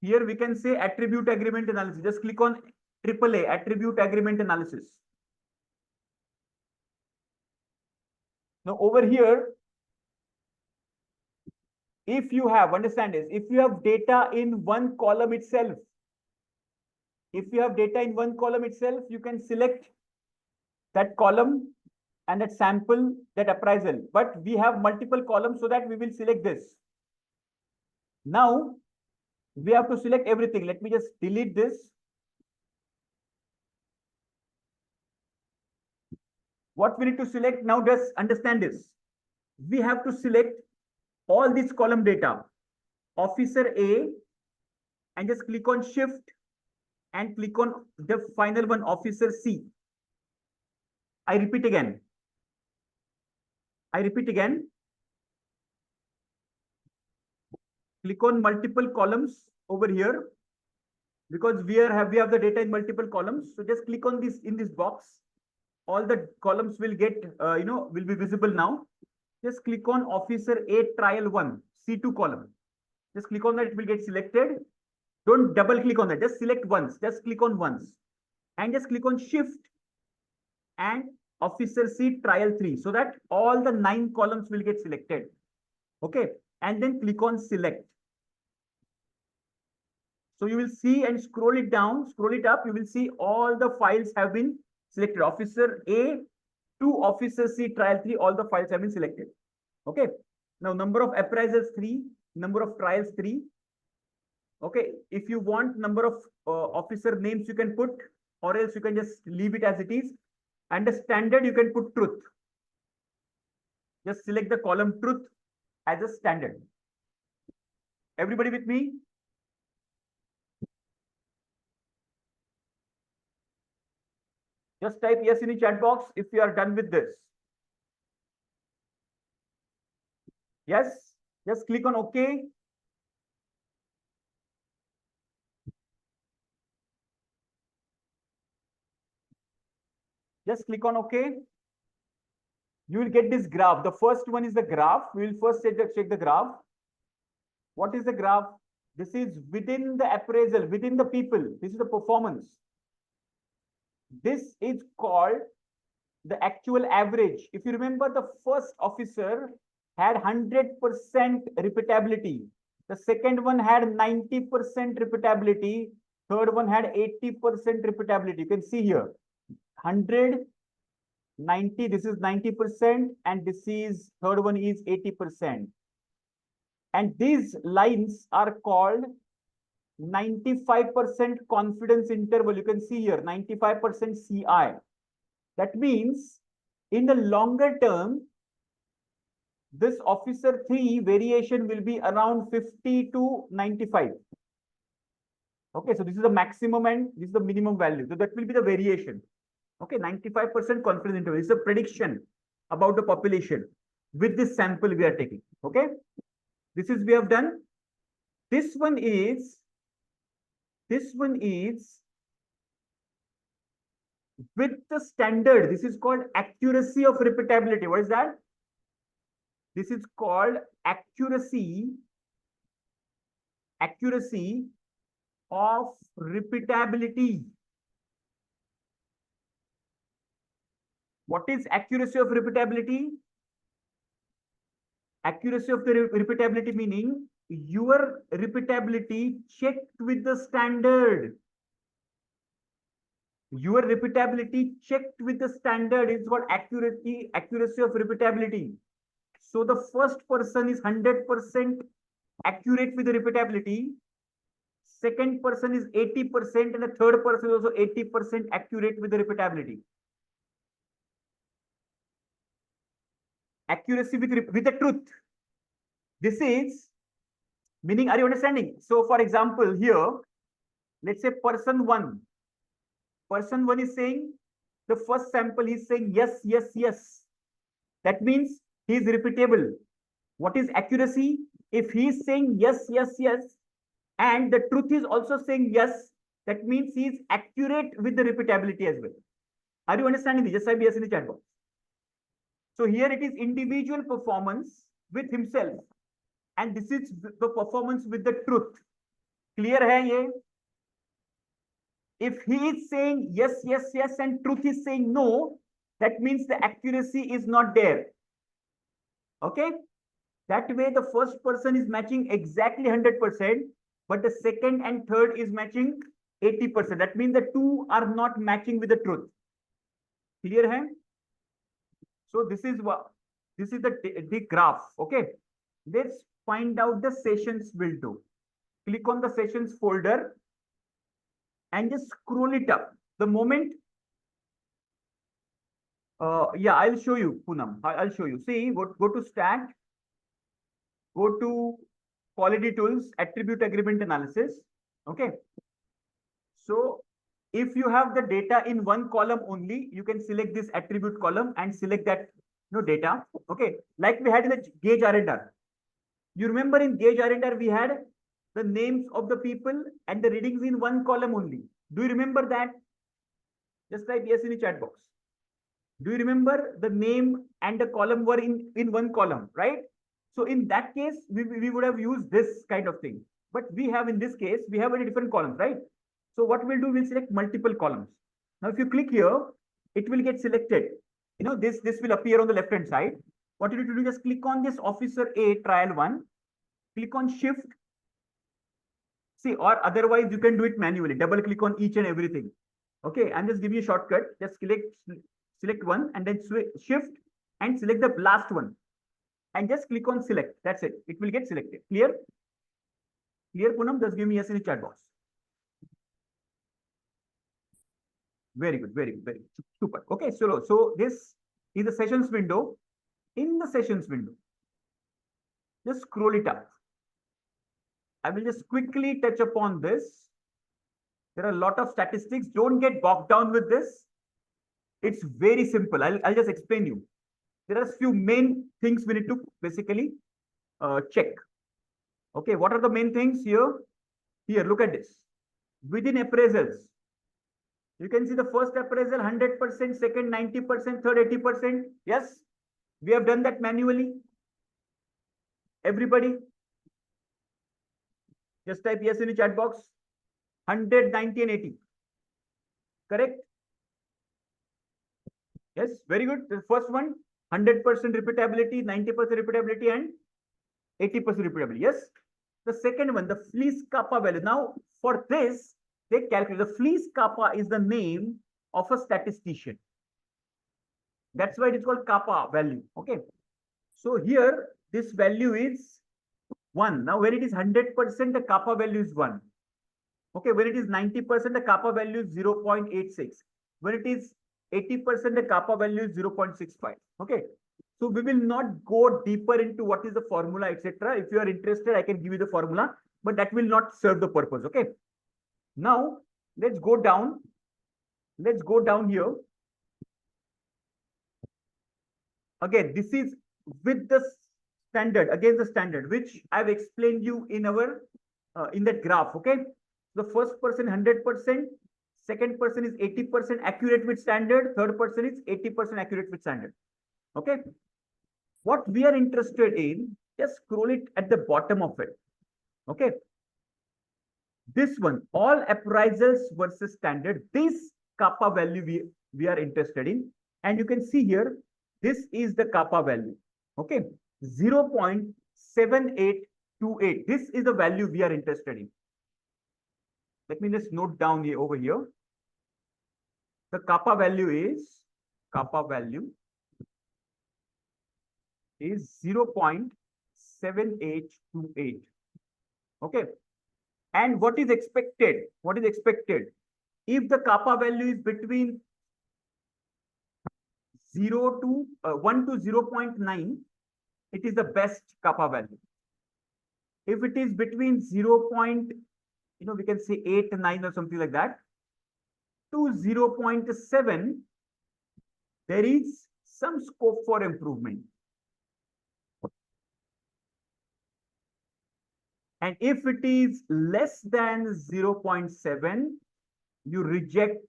Here we can say attribute agreement analysis. Just click on AAA, attribute agreement analysis. Now over here, if you have, understand this, if you have data in one column itself, you can select that column and that sample, that appraisal. But we have multiple columns, so that we will select this. Now, we have to select everything. Let me just delete this. What we need to select now, just understand this. We have to select all these column data. Officer A, and just click on shift and click on the final one, Officer C. I repeat again. Click on multiple columns over here, because we have the data in multiple columns. So just click on this in this box. All the columns will get will be visible now. Just click on Officer A trial 1, C2 column. Just click on that, it will get selected. Don't double click on that, just select once. Just click on once and just click on shift and Officer C trial 3, so that all the 9 columns will get selected. Okay, and then click on select. So you will see, and scroll it down, scroll it up, you will see all the files have been selected. Officer A to Officer C trial 3, all the files have been selected. Okay, now number of appraisals 3, number of trials 3. Okay, if you want number of officer names you can put, or else you can just leave it as it is. And the standard you can put truth. Just select the column truth as a standard. Everybody with me? Just type yes in the chat box if you are done with this. Yes, just click on OK. Just click on OK. You will get this graph. The first one is the graph. We will first check the graph. What is the graph? This is within the appraisal, within the people. This is the performance. This is called the actual average. If you remember, the first officer had 100% repeatability. The second one had 90% repeatability. Third one had 80% repeatability. You can see here 100, 90, this is 90%, and this is third one is 80%. And these lines are called 95% confidence interval. You can see here 95% CI. That means in the longer term, this officer 3 variation will be around 50 to 95. Okay, so this is the maximum and this is the minimum value. So that will be the variation. Okay, 95% confidence interval. It's a prediction about the population with this sample we are taking. Okay, this is we have done. This one is with the standard. This is called accuracy of repeatability. What is that? This is called accuracy of repeatability. What is accuracy of repeatability? Accuracy of the repeatability meaning your repeatability checked with the standard. Your repeatability checked with the standard is called accuracy of repeatability. So the first person is 100% accurate with the repeatability. Second person is 80% and the third person is also 80% accurate with the repeatability. Accuracy with the truth. This is meaning, are you understanding? So for example, here, let's say person one is saying the first sample, he's saying yes, yes, yes. That means he is repeatable. What is accuracy? If he is saying yes, yes, yes, and the truth is also saying yes, that means he is accurate with the repeatability as well. Are you understanding this? Just type yes in the chat box. So here it is individual performance with himself, and this is the performance with the truth. Clear hai ye? If he is saying yes, yes, yes, and truth is saying no, that means the accuracy is not there. Okay? That way, the first person is matching exactly 100%, but the second and third is matching 80%. That means the two are not matching with the truth. Clear hai? So this is the graph. Okay? Let's find out the sessions window. Click on the sessions folder and just scroll it up. The moment, yeah, I'll show you, Poonam. I'll show you. See, go to stat, go to quality tools, attribute agreement analysis. Okay. So if you have the data in one column only, you can select this attribute column and select that data. Okay. Like we had in the Gauge R&R. You remember in Gauge R&R, we had the names of the people and the readings in one column only. Do you remember that? Just type yes in the chat box. Do you remember the name and the column were in one column, right? So in that case, we would have used this kind of thing. But we have in this case, we have a different columns, right? So what we'll do, we'll select multiple columns. Now, if you click here, it will get selected. This will appear on the left-hand side. What you need to do, just click on this officer A trial 1. Click on shift. See, or otherwise you can do it manually. Double click on each and everything. Okay, I'm just giving you a shortcut. Just select one and then shift and select the last one. And just click on select. That's it. It will get selected. Clear? Clear, Poonam? Just give me yes in the chat box. Very good. Very good. Very good. Super. Okay, so this is the sessions window. In the sessions window, just scroll it up. I will just quickly touch upon this. There are a lot of statistics. Don't get bogged down with this. It's very simple. I'll just explain you. There are a few main things we need to basically check. Okay, what are the main things here? Here, look at this. Within appraisals, you can see the first appraisal 100%, second 90%, third 80%. Yes, we have done that manually. Everybody, just type yes in the chat box. 100, 90, and 80. Correct? Yes, very good. The first one, 100% repeatability, 90% repeatability, and 80% repeatability. Yes. The second one, the Fleece Kappa value. Now, for this, they calculate the Fleece Kappa is the name of a statistician. That's why it is called Kappa value. Okay. So here, this value is 1. Now, when it is 100%, the Kappa value is 1. Okay. When it is 90%, the Kappa value is 0.86. When it is 80%, the Kappa value is 0.65. Okay. So we will not go deeper into what is the formula, etc. If you are interested, I can give you the formula, but that will not serve the purpose. Okay. Now, let's go down. Let's go down here. Again, this is with the standard, against the standard, which I've explained you in our in that graph. Okay. The first person 100%, second person is 80% accurate with standard, third person is 80% accurate with standard. Okay. What we are interested in, just scroll it at the bottom of it. Okay. This one, all appraisals versus standard, this kappa value we are interested in. And you can see here, this is the kappa value. Okay. 0.7828. This is the value we are interested in. Let me just note down here over here. The kappa value is 0.7828. Okay. And what is expected? What is expected? If the kappa value is between 1 to 0.9, it is the best kappa value. If it is between 0. We can say 8, 9 or something like that, to 0.7, there is some scope for improvement. And if it is less than 0.7, you reject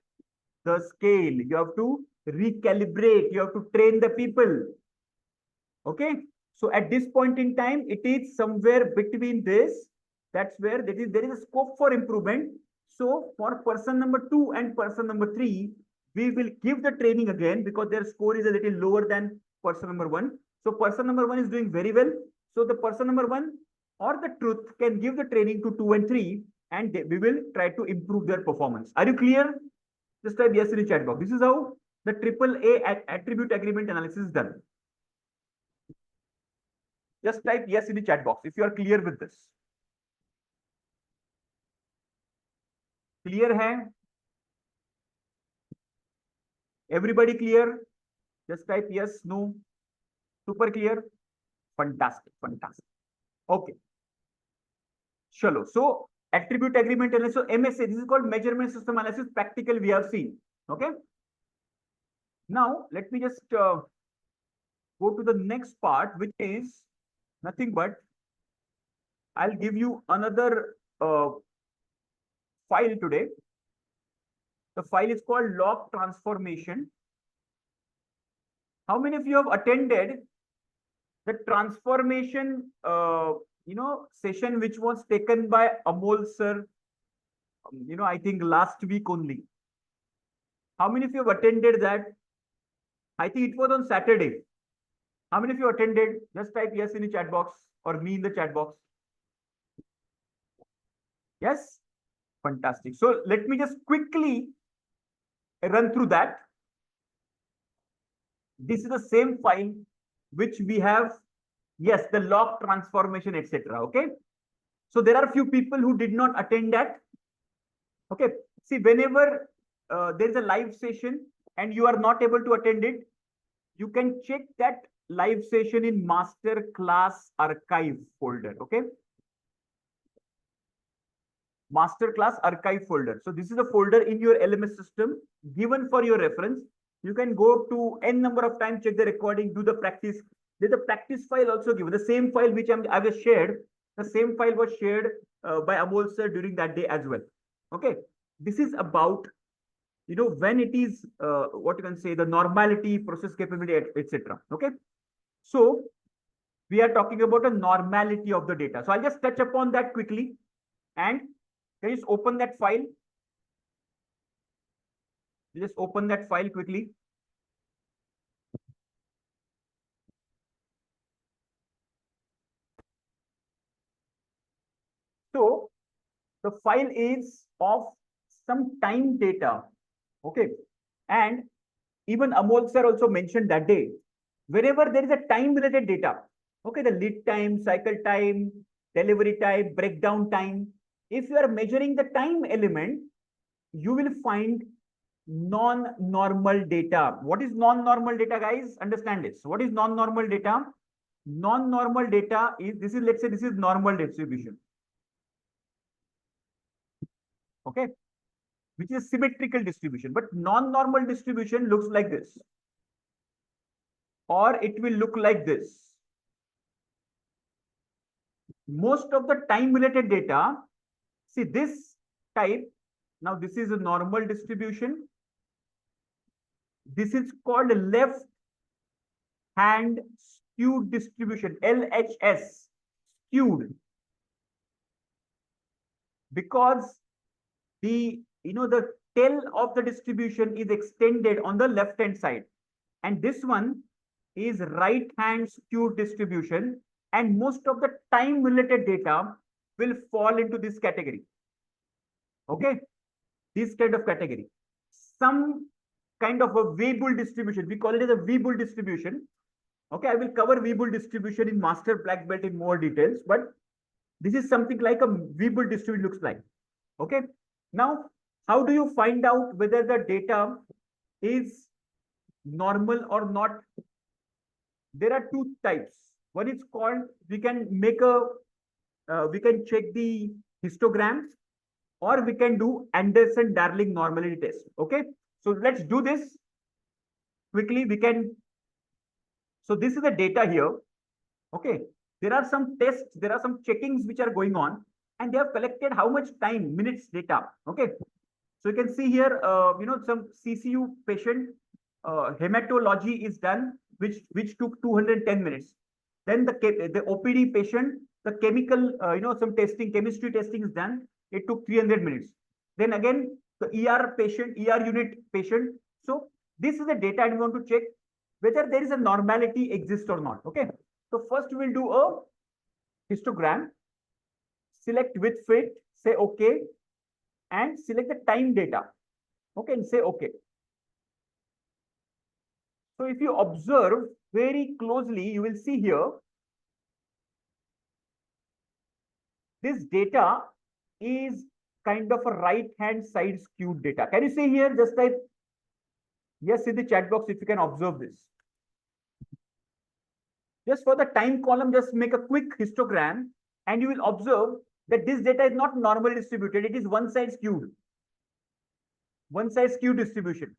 the scale. You have to recalibrate. You have to train the people. Okay. So at this point in time, it is somewhere between this. That's where there is a scope for improvement. So for person number 2 and person number 3, we will give the training again because their score is a little lower than person number 1. So person number 1 is doing very well. So the person number 1 or the truth can give the training to 2 and 3, and we will try to improve their performance. Are you clear? Just type yes in the chat box. This is how the AAA attribute agreement analysis is done. Just type yes in the chat box if you are clear with this. Clear hai? Everybody clear? Just type yes, no. Super clear? Fantastic, fantastic. Okay. Chalo. So attribute agreement analysis. So MSA, this is called measurement system analysis. Practical we have seen. Okay. Now let me just go to the next part, which is nothing but I'll give you another file today. The file is called log transformation. How many of you have attended the transformation session which was taken by Amol sir, I think last week only? How many of you have attended that? I think it was on Saturday. How many of you attended? Just type yes in the chat box or me in the chat box. Yes? Fantastic. So let me just quickly run through that. This is the same file which we have, yes, the log transformation, etc. Okay. So there are a few people who did not attend that. Okay. See, whenever there is a live session and you are not able to attend it, you can check that live session in master class archive folder. Okay. Master class archive folder. So this is a folder in your LMS system given for your reference. You can go to n number of times, check the recording, do the practice. There's a practice file also given. The same file which I was shared, the same file was shared by Amol sir during that day as well. Okay. This is about, when it is, what you can say, the normality, process capability, etc. Okay. So we are talking about a normality of the data. So I'll just touch upon that quickly. And can you just open that file? Just open that file quickly. So the file is of some time data. Okay. And even Amol sir also mentioned that day, wherever there is a time related data, okay, the lead time, cycle time, delivery time, breakdown time, if you are measuring the time element, you will find non-normal data. What is non-normal data, guys? Understand this. What is non-normal data? Non-normal data is, this is, let's say this is normal distribution. Okay. Which is symmetrical distribution, but non-normal distribution looks like this. Or it will look like this. Most of the time related data, see this type, now this is a normal distribution. This is called left hand skewed distribution, LHS, skewed, because the the tail of the distribution is extended on the left hand side, and this one is right hand skewed distribution, and most of the time related data will fall into this category. Okay, this kind of category. Some kind of a Weibull distribution, we call it as a Weibull distribution. Okay, I will cover Weibull distribution in master black belt in more details, but this is something like a Weibull distribution looks like. Okay, now how do you find out whether the data is normal or not? There are two types. One is called, we can check the histograms, or we can do Anderson-Darling normality test. Okay, so let's do this quickly. So this is the data here. Okay, there are some tests, there are some checkings which are going on, and they have collected how much time, minutes data. Okay, so you can see here, some CCU patient hematology is done, which took 210 minutes. Then the OPD patient, the chemical, some testing, chemistry testing is done. It took 300 minutes. Then again, the ER patient, ER unit patient. So this is the data, and we want to check whether there is a normality exists or not. Okay. So first we will do a histogram, select with fit, say okay, and select the time data. Okay, and say okay. So if you observe very closely, you will see here, this data is kind of a right hand side skewed data. Can you see here? Just type yes in the chat box if you can observe this. Just for the time column, just make a quick histogram, and you will observe that this data is not normally distributed. It is one side skewed. One side skewed distribution.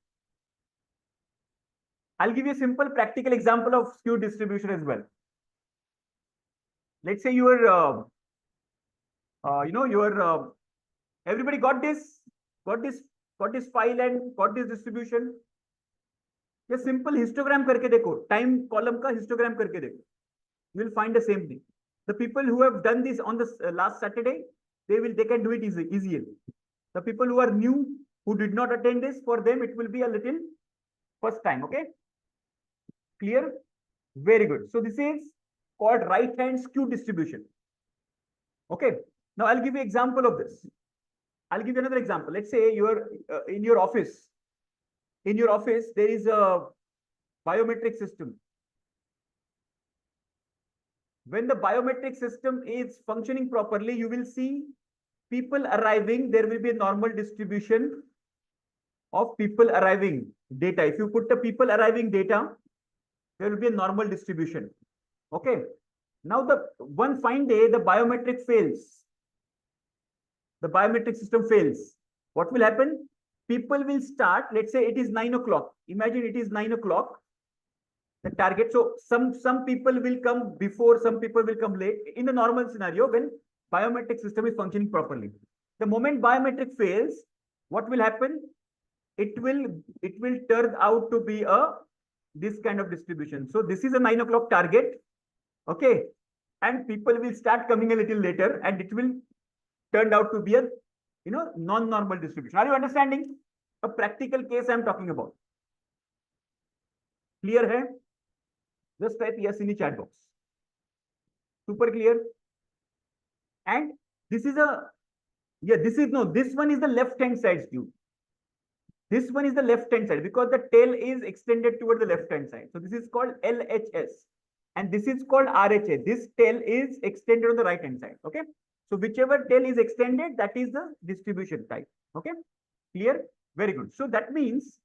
I'll give you a simple practical example of skewed distribution as well. Let's say your everybody got this file and got this distribution. ये simple histogram करके देखो, time column का histogram करके देखो. You will find the same thing. The people who have done this on the last Saturday, they can do it easily. The people who are new, who did not attend this, for them it will be a little first time. Okay, clear? Very good. So this is called right hand skew distribution. Okay. Now I'll give you an example of this. I'll give you another example. Let's say you are in your office. In your office, there is a biometric system. When the biometric system is functioning properly, you will see people arriving. There will be a normal distribution of people arriving data. If you put the people arriving data, there will be a normal distribution. Okay. Now the one fine day, the biometric fails. The biometric system fails. What will happen? People will start, let's say it is 9 o'clock. Imagine it is 9 o'clock, the target. So some people will come before, some people will come late in the normal scenario when biometric system is functioning properly. The moment biometric fails, what will happen? It will turn out to be this kind of distribution. So this is a 9 o'clock target. Okay. And people will start coming a little later, and it will turn out to be a non-normal distribution. Are you understanding? A practical case I'm talking about. Clear hai? Just type yes in the chat box. Super clear. And this is this one is the left hand side skew. This one is the left hand side because the tail is extended toward the left hand side. So this is called LHS, and this is called RHA. This tail is extended on the right hand side. Okay. So whichever tail is extended, that is the distribution type. Okay, clear? Very good. So that means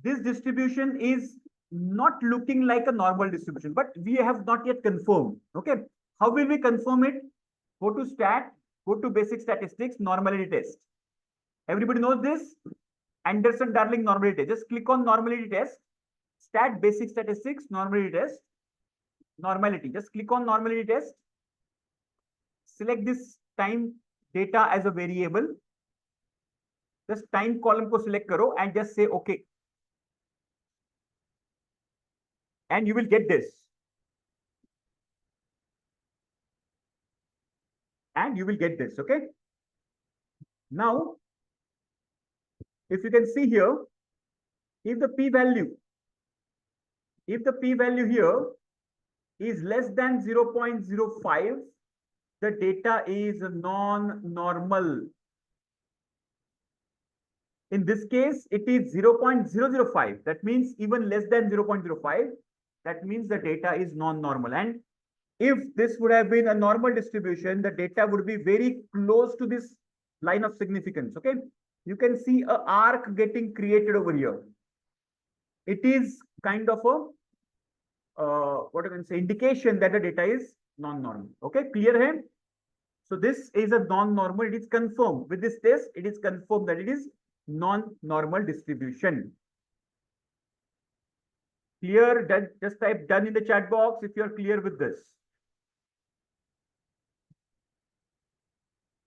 this distribution is not looking like a normal distribution, but we have not yet confirmed. Okay, how will we confirm it? Go to stat, go to basic statistics, normality test. Everybody knows this? Anderson-Darling normality test. Just click on normality test, stat, basic statistics, normality test, normality. Just click on normality test. Select this time data as a variable. Just time column ko select karo and just say okay. and you will get this. And you will get this, okay? Now, if you can see here, if the p-value here is less than 0.05, the data is non-normal. In this case, it is 0.005. That means even less than 0.05, that means the data is non-normal. And if this would have been a normal distribution, the data would be very close to this line of significance, okay? You can see an arc getting created over here. It is kind of a, what I can say, indication that the data is non-normal, okay? Clear here? So this is a non-normal, it is confirmed. With this test, it is confirmed that it is non-normal distribution. Clear? Just type done in the chat box if you are clear with this.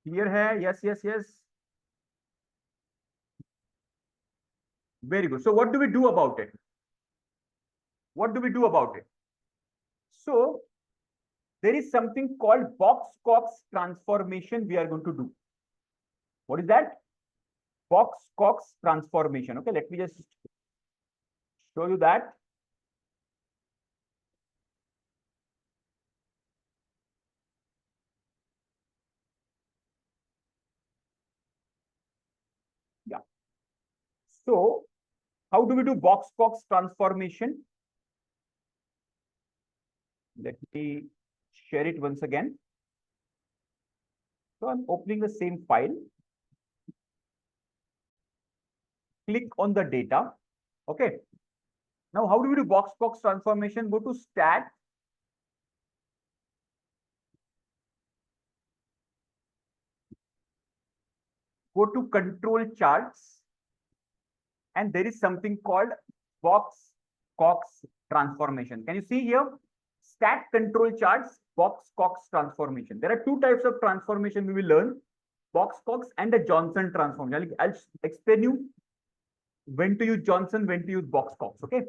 Clear hai? Yes, yes, yes. Very good. So what do we do about it? What do we do about it? So there is something called Box-Cox transformation we are going to do. What is that? Box-Cox transformation. Okay, let me just show you that. Yeah. So how do we do Box-Cox transformation? Let me share it once again. So I'm opening the same file. Click on the data. Okay. Now, how do we do Box-Cox transformation? Go to Stat. Go to Control Charts. And there is something called Box-Cox transformation. Can you see here? Stat Control Charts, Box-Cox transformation. There are two types of transformation we will learn. Box-Cox and the Johnson transformation. I'll explain you when to use Johnson, when to use Box-Cox. Okay.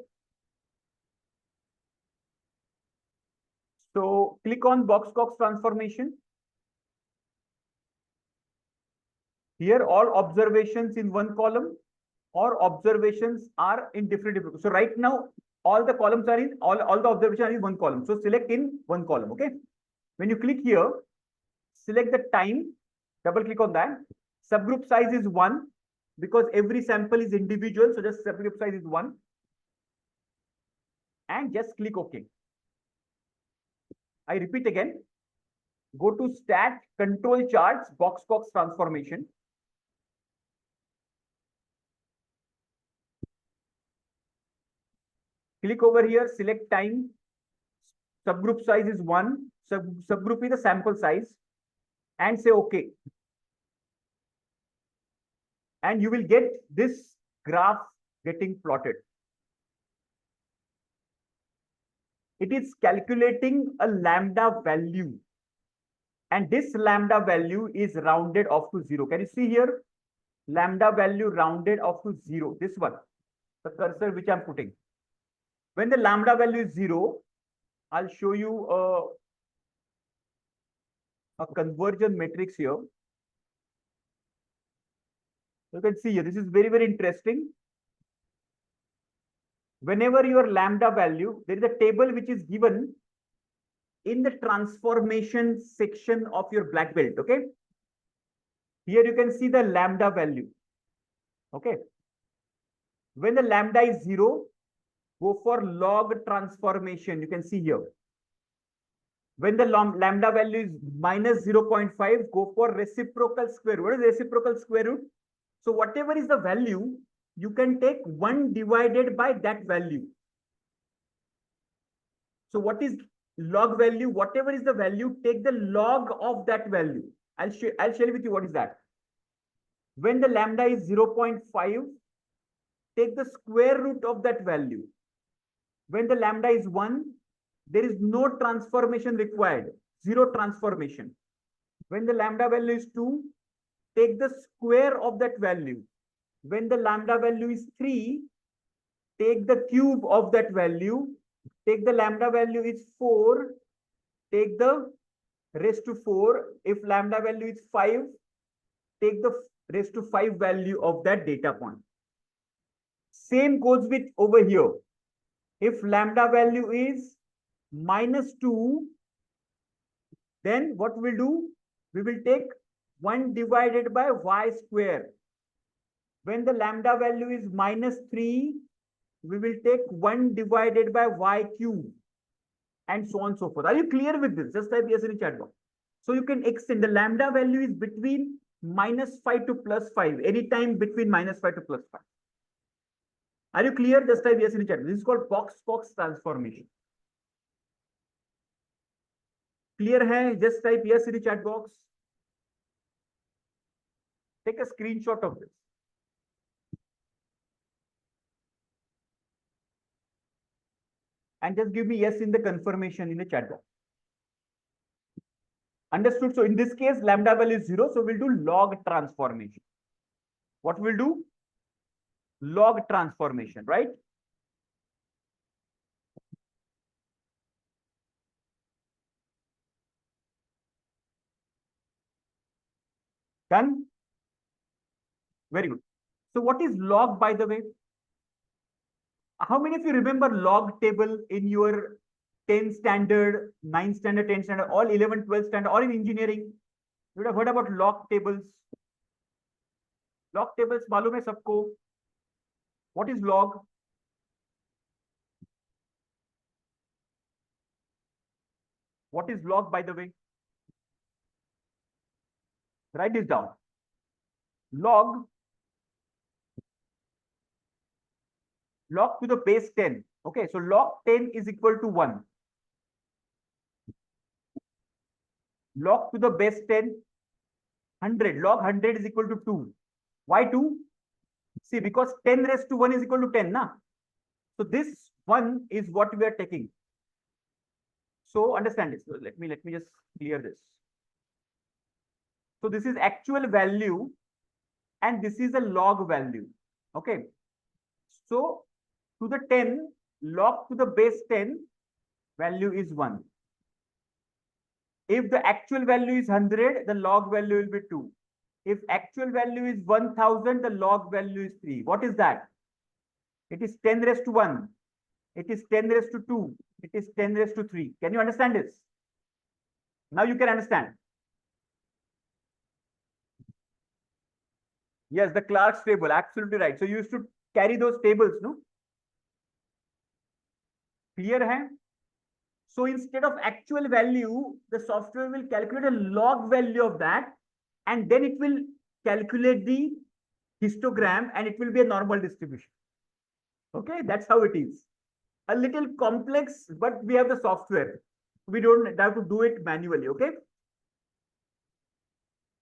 So click on Box-Cox transformation. Here, all observations in one column or observations are in different. So right now, all the columns are in, all the observations are in one column. So select in one column. Okay. When you click here, select the time, double click on that. Subgroup size is 1 because every sample is individual. So just subgroup size is 1. And just click OK. I repeat again. Go to Stat Control Charts, Box-Cox transformation. Click over here, select time. Subgroup size is 1. Subgroup is the sample size. And say OK. And you will get this graph getting plotted. It is calculating a lambda value. And this lambda value is rounded off to 0. Can you see here? Lambda value rounded off to 0. This one, the cursor which I'm putting. When the lambda value is 0, I'll show you a conversion matrix here. You can see here, this is very, very interesting. Whenever your lambda value, there is a table which is given in the transformation section of your black belt. Okay. Here you can see the lambda value. Okay. When the lambda is 0, go for log transformation. You can see here. When the lambda value is minus 0.5, go for reciprocal square root. What is reciprocal square root? So whatever is the value, you can take 1 divided by that value. So what is log value? Whatever is the value, take the log of that value. I'll share with you what is that. When the lambda is 0.5, take the square root of that value. When the lambda is 1, there is no transformation required. 0 transformation. When the lambda value is 2, take the square of that value. When the lambda value is 3, take the cube of that value. take the lambda value is 4, take the raised to 4. If lambda value is 5, take the raised to 5 value of that data point. Same goes with over here. If lambda value is -2, then what we'll do, we will take 1 divided by y square. When the lambda value is -3, we will take 1 divided by y cube, and so on and so forth. Are you clear with this? Just type yes in the chat box. So you can extend the lambda value is between -5 to +5, anytime between -5 to +5. Are you clear? Just type yes in the chat. This is called box transformation. Clear hai? Just type yes in the chat box. Take a screenshot of this. And just give me yes in the confirmation in the chat box. Understood? So in this case, lambda value is 0. So we'll do log transformation. What we'll do? Log transformation, right? Done? Very good. So what is log, by the way? How many of you remember log table in your 10 standard, 9 standard, 10 standard, all 11, 12 standard, or in engineering? You would have heard about log tables. Log tables, मालूम है सबको? What is log? What is log, by the way? Write this down. Log to the base 10. Okay, so log 10 is equal to 1. Log to the base 10, 100. Log 100 is equal to 2. Why 2? See, because 10 raised to 1 is equal to 10, na? So this 1 is what we are taking. So understand this. So let me just clear this. So this is actual value and this is a log value. Okay. So to the 10, log to the base 10 value is 1. If the actual value is 100, the log value will be 2. If actual value is 1000, the log value is 3. What is that? It is 10 raised to 1. It is 10 raised to 2. It is 10 raised to 3. Can you understand this? Now you can understand. Yes, the Clark's table. Absolutely right. So you used to carry those tables, no? Clear hai? So instead of actual value, the software will calculate a log value of that, and then it will calculate the histogram, and it will be a normal distribution. Okay, that's how it is. A little complex, but we have the software. We don't have to do it manually. Okay.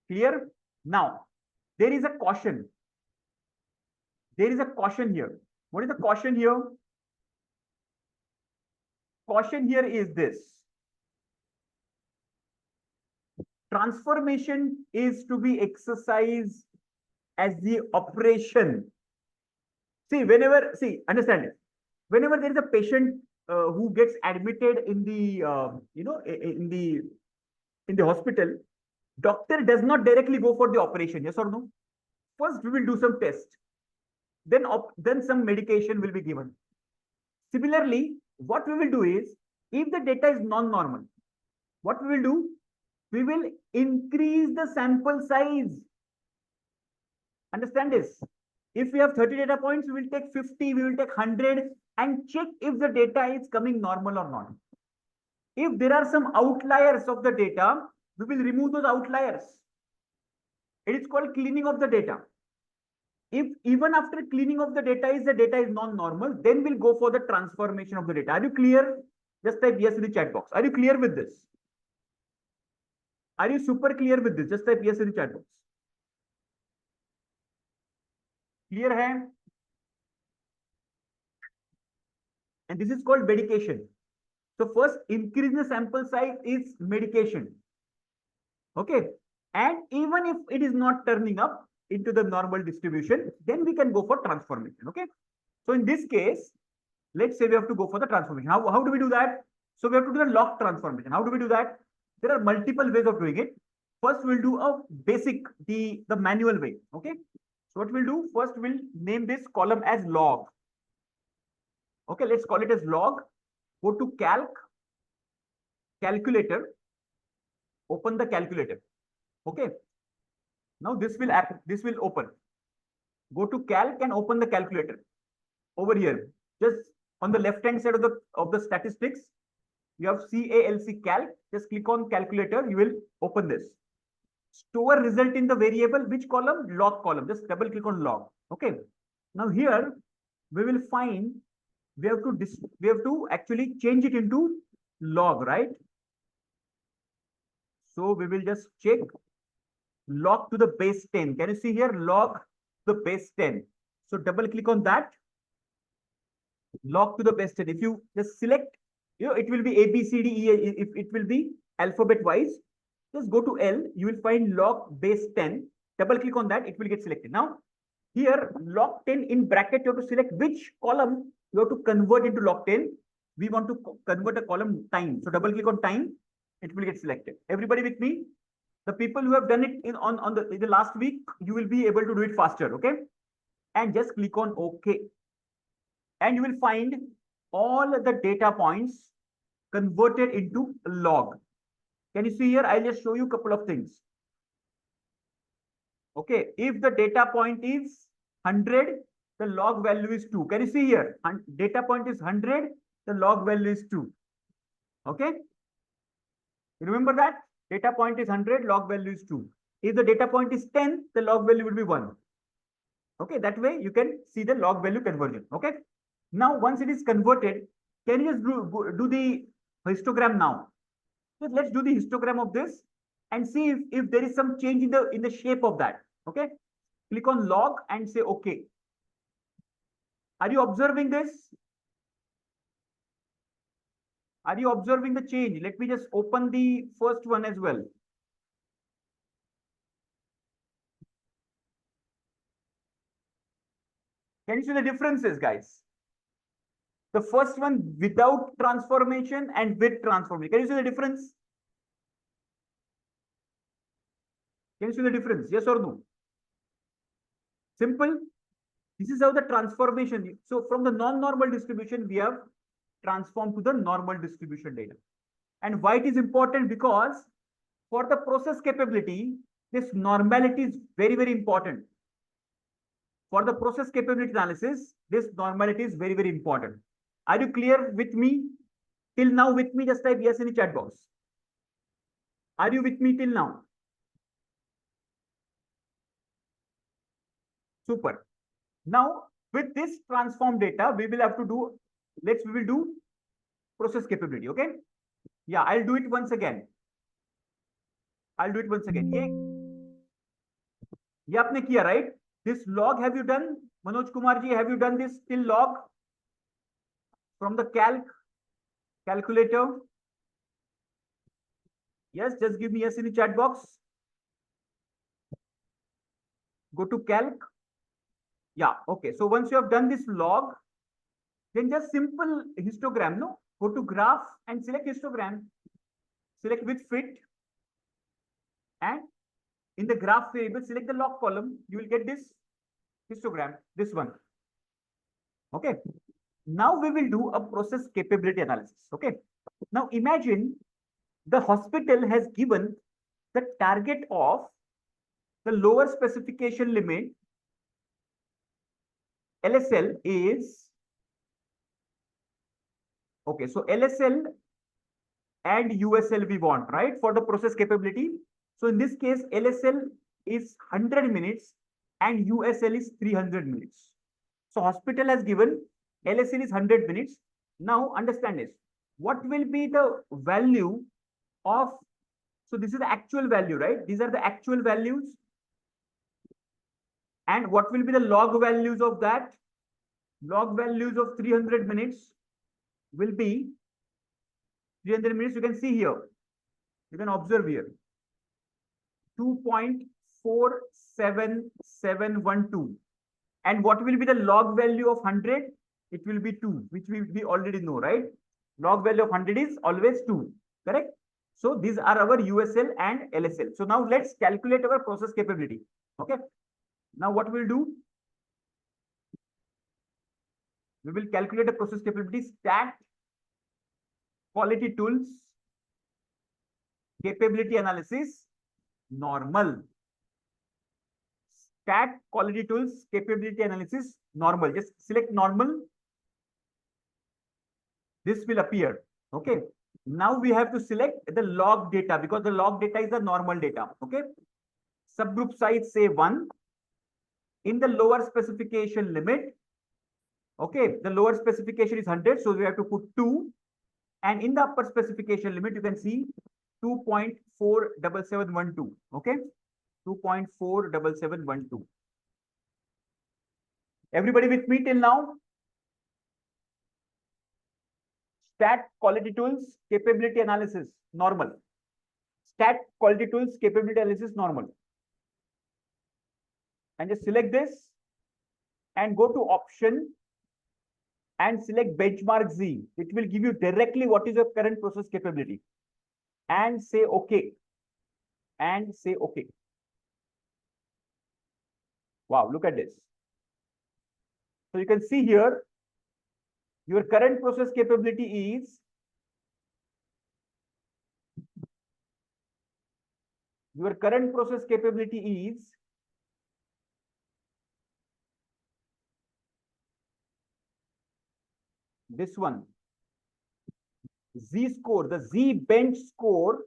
Clear? Now, there is a caution. There is a caution here. What is the caution here? Caution here is this. Transformation is to be exercised as the operation. See, understand it. Whenever there is a patient who gets admitted in the, in the hospital, doctor does not directly go for the operation. Yes or no? First, we will do some test. Then some medication will be given. Similarly, what we will do is, if the data is non-normal, what we will do? We will increase the sample size. Understand this? If we have 30 data points, we will take 50, we will take 100 and check if the data is coming normal or not. If there are some outliers of the data, we will remove those outliers. It is called cleaning of the data. If even after cleaning of the data is non-normal, then we'll go for the transformation of the data. Are you clear? Just type yes in the chat box. Are you clear with this? Are you super clear with this? Just type yes in the chat box. Clear hai? And this is called medication. So first, increase the sample size is medication. Okay. And even if it is not turning up into the normal distribution, then we can go for transformation. Okay. So in this case, let's say we have to go for the transformation. How do we do that? So we have to do the log transformation. How do we do that? There are multiple ways of doing it. First, we'll do a basic, the manual way. Okay. So what we'll do first, we'll name this column as log. Okay, let's call it as log. Go to calculator, open the calculator. Okay. Now this will open. Go to calc and open the calculator. Over here, just on the left hand side of the statistics, you have calc. Just click on calculator. You will open this. Store result in the variable, which column? Log column. Just double click on log. Okay. Now here we will find we have to actually change it into log, right? So we will just check log to the base 10. Can you see here? Log to the base 10. So double click on that. Log to the base 10. If you just select, it will be A, B, C, D, E. If it will be alphabet wise, just go to L. You will find log base 10. Double click on that. It will get selected. Now, here log 10 in bracket, you have to select which column you have to convert into log 10. We want to convert a column time. So double click on time. It will get selected. Everybody with me? The people who have done it in the last week, you will be able to do it faster. Okay. And just click on OK. And you will find all the data points converted into log. Can you see here? I'll just show you a couple of things. Okay, if the data point is 100, the log value is 2. Can you see here? Data point is 100, the log value is 2. Okay, you remember that? Data point is 100, log value is 2. If the data point is 10, the log value will be 1. Okay, that way you can see the log value conversion. Okay, now once it is converted, can you just do the histogram now? So let's do the histogram of this and see if there is some change in the shape of that. Okay, click on log and say OK. Are you observing this? Are you observing the change? Let me just open the first one as well. Can you see the differences, guys? The first one without transformation and with transformation. Can you see the difference? Can you see the difference? Yes or no? Simple. This is how the transformation. So from the non-normal distribution, we have transformed to the normal distribution data. And why it is important? Because for the process capability, this normality is very, very important. For the process capability analysis, this normality is very, very important. Are you clear with me? Till now with me, just type yes in the chat box. Are you with me till now? Super. Now, with this transform data, we will have to do, we will do process capability. Okay. Yeah, I'll do it once again. I'll do it once again. ये आपने किया, right? This log have you done? Manoj Kumar ji, have you done this till log? From the calculator? Yes, just give me yes in the chat box. Go to calc. Yeah, okay. So once you have done this log, then just simple histogram, no? Go to graph and select histogram. Select with fit. And in the graph variable, select the log column. You will get this histogram, this one. Okay. Now we will do a process capability analysis. Okay. Now imagine the hospital has given the target of the lower specification limit LSL is, okay, so LSL and USL we want, right, for the process capability. So in this case, LSL is 100 minutes and USL is 300 minutes. So hospital has given LSL is 100 minutes. Now understand this. What will be the value of, so this is the actual value, right? These are the actual values. And what will be the log values of that? Log values of 300 minutes will be 300 minutes. You can see here. You can observe here. 2.47712. And what will be the log value of 100? it will be 2, which we already know, right? Log value of 100 is always 2, correct? So these are our USL and LSL. So now let's calculate our process capability. Okay. Now what we'll do, we will calculate the process capability. Stat quality tools capability analysis normal. Stat quality tools capability analysis normal. Just select normal. This will appear. Okay. Now we have to select the log data because the log data is the normal data. Okay. Subgroup size say 1. In the lower specification limit, okay, the lower specification is 100, so we have to put 2. And in the upper specification limit, you can see 2.47712. Okay, 2.47712. Everybody with me till now? Stat quality tools capability analysis normal. Stat quality tools capability analysis normal. And just select this and go to option and select benchmark Z. It will give you directly what is your current process capability. And say OK. And say OK. Wow, look at this. So you can see here, your current process capability is this one. Z score, the Z bench score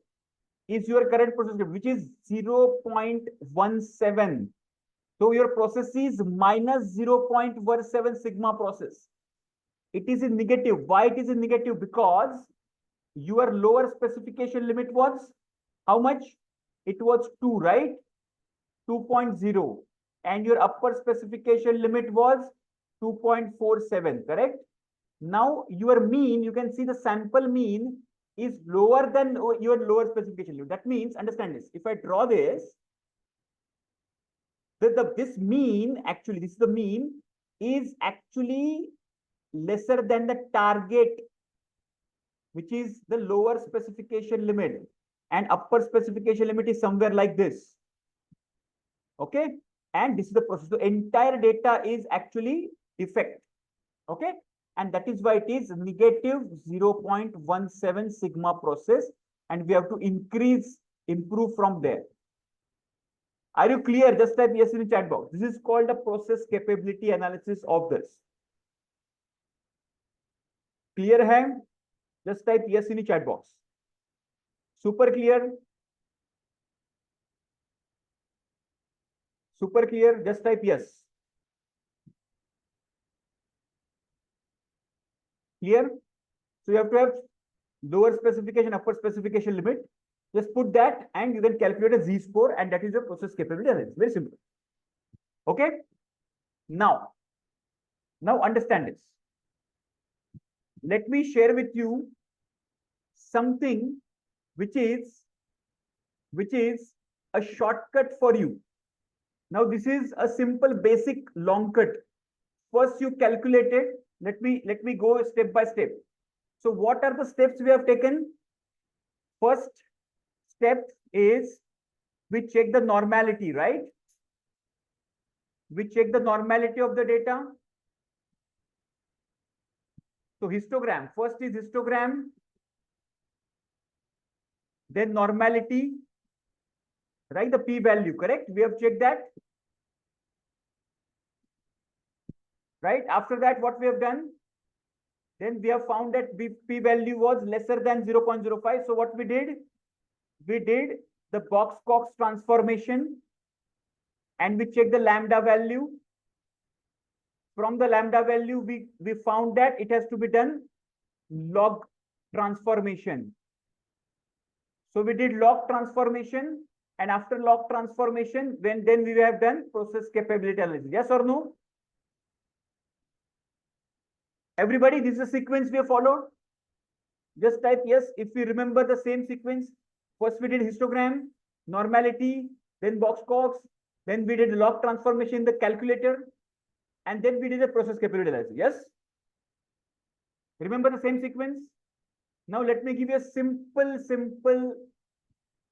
is your current process, which is 0.17. So your process is minus 0.17 sigma process. It is in negative. Why it is in negative? Because your lower specification limit was how much? It was 2, right? 2.0. And your upper specification limit was 2.47, correct? Now your mean, you can see the sample mean is lower than your lower specification limit. That means, understand this, if I draw this, this mean, actually, this is the mean, is actually lesser than the target, which is the lower specification limit, and upper specification limit is somewhere like this. Okay, and this is the process. The entire data is actually defect. Okay, and that is why it is negative 0.17 sigma process, and we have to improve from there. Are you clear? Just type yes in the chat box. This is called the process capability analysis of this. Clear hai? Just type yes in the chat box. Super clear? Super clear? Just type yes. Clear? So you have to have lower specification, upper specification limit. Just put that and you can calculate a Z score, and that is your process capability analysis. Very simple. Okay. Now understand this. Let me share with you something which is a shortcut for you. Now this is a simple basic long cut. First you calculate it. Let me go step by step. So what are the steps we have taken? First step is we check the normality, right? We check the normality of the data. So histogram, first is histogram, then normality, right? The p-value, correct? We have checked that. Right? After that, what we have done? Then we have found that p-value was lesser than 0.05. So what we did? We did the Box-Cox transformation and we checked the lambda value. From the lambda value, we found that it has to be done log transformation. So we did log transformation, and after log transformation, then we have done process capability analysis. Yes or no? Everybody, this is a sequence we have followed. Just type yes if we remember the same sequence. First we did histogram, normality, then Box-Cox, then we did log transformation in the calculator, and then we did the process capability analysis. Yes? Remember the same sequence? Now let me give you a simple,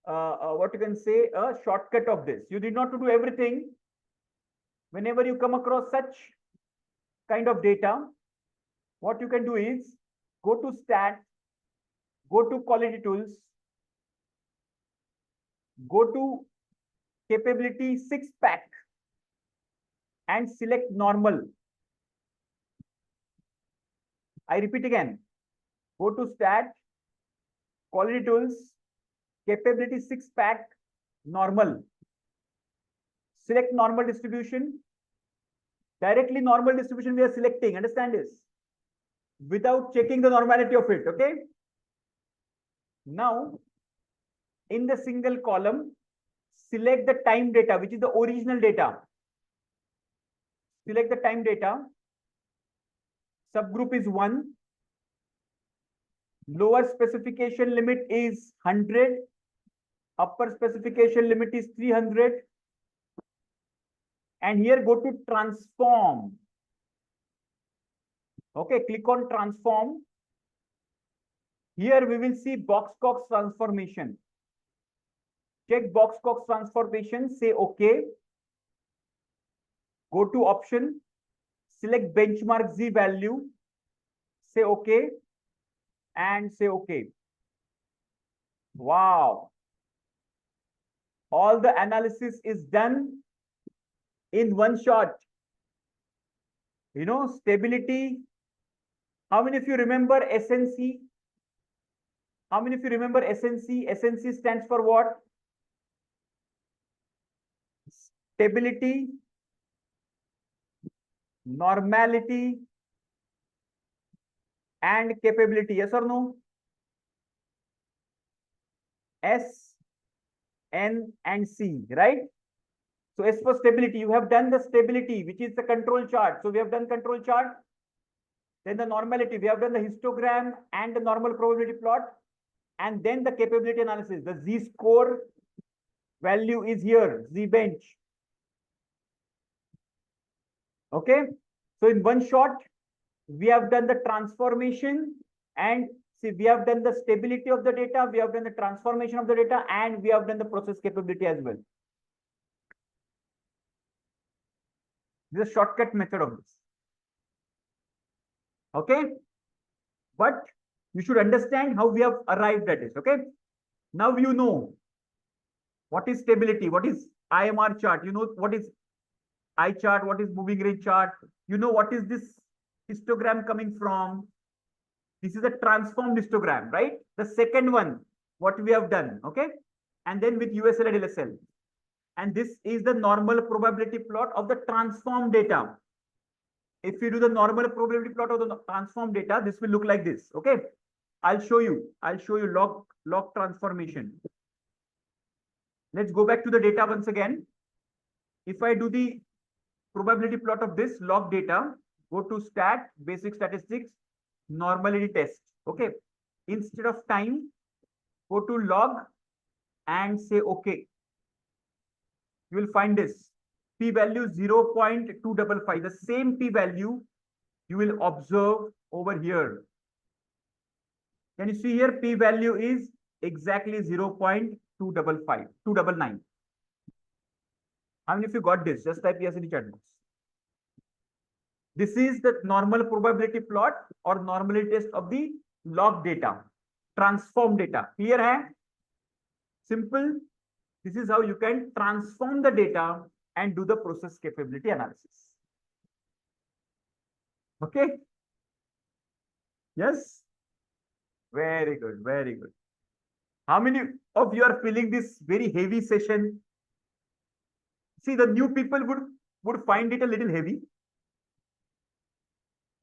what you can say, a shortcut of this. You did not to do everything. Whenever you come across such kind of data, what you can do is go to stat, go to quality tools, go to capability 6-pack and select normal. I repeat again, go to stat, quality tools, capability 6-pack, normal. Select normal distribution. Directly normal distribution we are selecting, understand this, without checking the normality of it, okay? Now, in the single column, select the time data, which is the original data. Select the time data. Subgroup is 1. Lower specification limit is 100. Upper specification limit is 300. And here go to transform. Okay, click on transform. Here we will see Box-Cox transformation. Check Box-Cox transformation, say OK. Go to option, select benchmark Z value, say OK, and say OK. Wow. All the analysis is done in one shot. You know, stability. How many of you remember SNC? How many of you remember SNC? SNC stands for what? Stability, normality, and capability. Yes or no? S, N, and C, right? So as for stability, you have done the stability, which is the control chart. So we have done control chart. Then the normality, we have done the histogram and the normal probability plot. And then the capability analysis. The Z-score value is here, Z-bench. Okay. So in one shot, we have done the transformation, and see, we have done the stability of the data, we have done the transformation of the data, and we have done the process capability as well. This is a shortcut method of this. Okay. But you should understand how we have arrived at it. Okay. Now you know what is stability, what is IMR chart, you know what is I chart, what is moving range chart, you know what is this histogram coming from. This is a transformed histogram, right? The second one, what we have done, okay? And then with USL and LSL. And this is the normal probability plot of the transformed data. If you do the normal probability plot of the transformed data, this will look like this, okay? I'll show you log transformation. Let's go back to the data once again. If I do the probability plot of this log data, go to stat, basic statistics, normality test. Okay. Instead of time, go to log and say OK. You will find this p-value 0.255. The same p-value you will observe over here. Can you see here? P-value is exactly 0.299. How many of you got this? Just type yes in the chat box. This is the normal probability plot or normality test of the log data, transform data. Clear hai? Simple. This is how you can transform the data and do the process capability analysis. Okay. Yes. Very good. Very good. How many of you are feeling this very heavy session? See, the new people would find it a little heavy.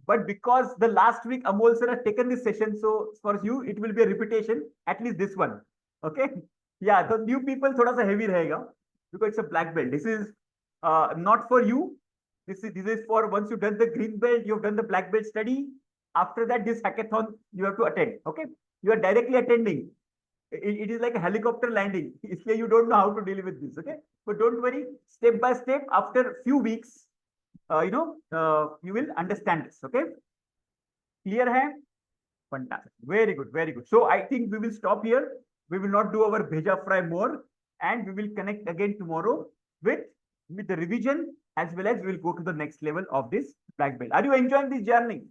But because the last week Amol sir has taken this session, so for you it will be a repetition, at least this one. Okay. Yeah, the new people thoda sa heavy rahega because it's a black belt. This is not for you. This is for once you've done the green belt, you've done the black belt study. After that, this hackathon you have to attend. Okay. You are directly attending. It is like a helicopter landing. Isliye you don't know how to deal with this. Okay. But don't worry, step by step, after few weeks, you will understand this. Okay. Clear hai? Fantastic. Very good. Very good. So I think we will stop here. We will not do our Bheja Fry more, and we will connect again tomorrow with, with the revision, as well as we will go to the next level of this black belt. Are you enjoying this journey?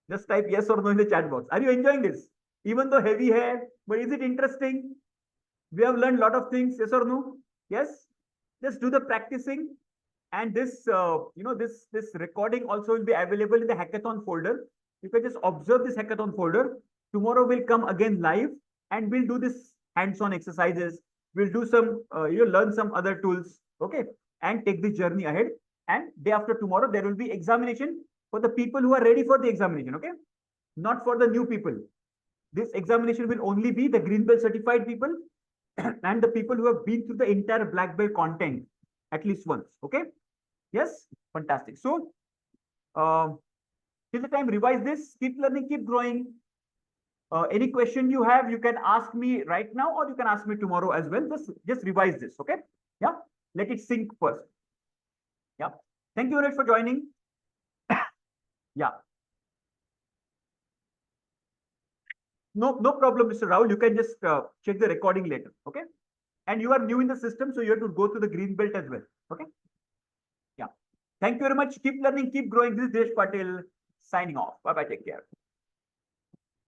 Just type yes or no in the chat box. Are you enjoying this? Even though heavy hair, but is it interesting? We have learned a lot of things. Yes or no? Yes. Just do the practicing, and this this recording also will be available in the hackathon folder. You can just observe this hackathon folder. Tomorrow we'll come again live, and we'll do this hands-on exercises. We'll do some learn some other tools, okay, and take the journey ahead. And day after tomorrow there will be examination for the people who are ready for the examination, okay, not for the new people. This examination will only be the green belt certified people and the people who have been through the entire black belt content at least once. Okay. Yes. Fantastic. So, till the time, revise this, keep learning, keep growing. Any question you have, you can ask me right now, or you can ask me tomorrow as well. Just revise this. Okay. Yeah. Let it sink first. Yeah. Thank you very much for joining. Yeah. No problem, Mr. Rahul. You can just check the recording later. Okay. And you are new in the system, so you have to go to the green belt as well. Okay. Yeah. Thank you very much. Keep learning, keep growing. This is Desh Patil signing off. Bye bye. Take care.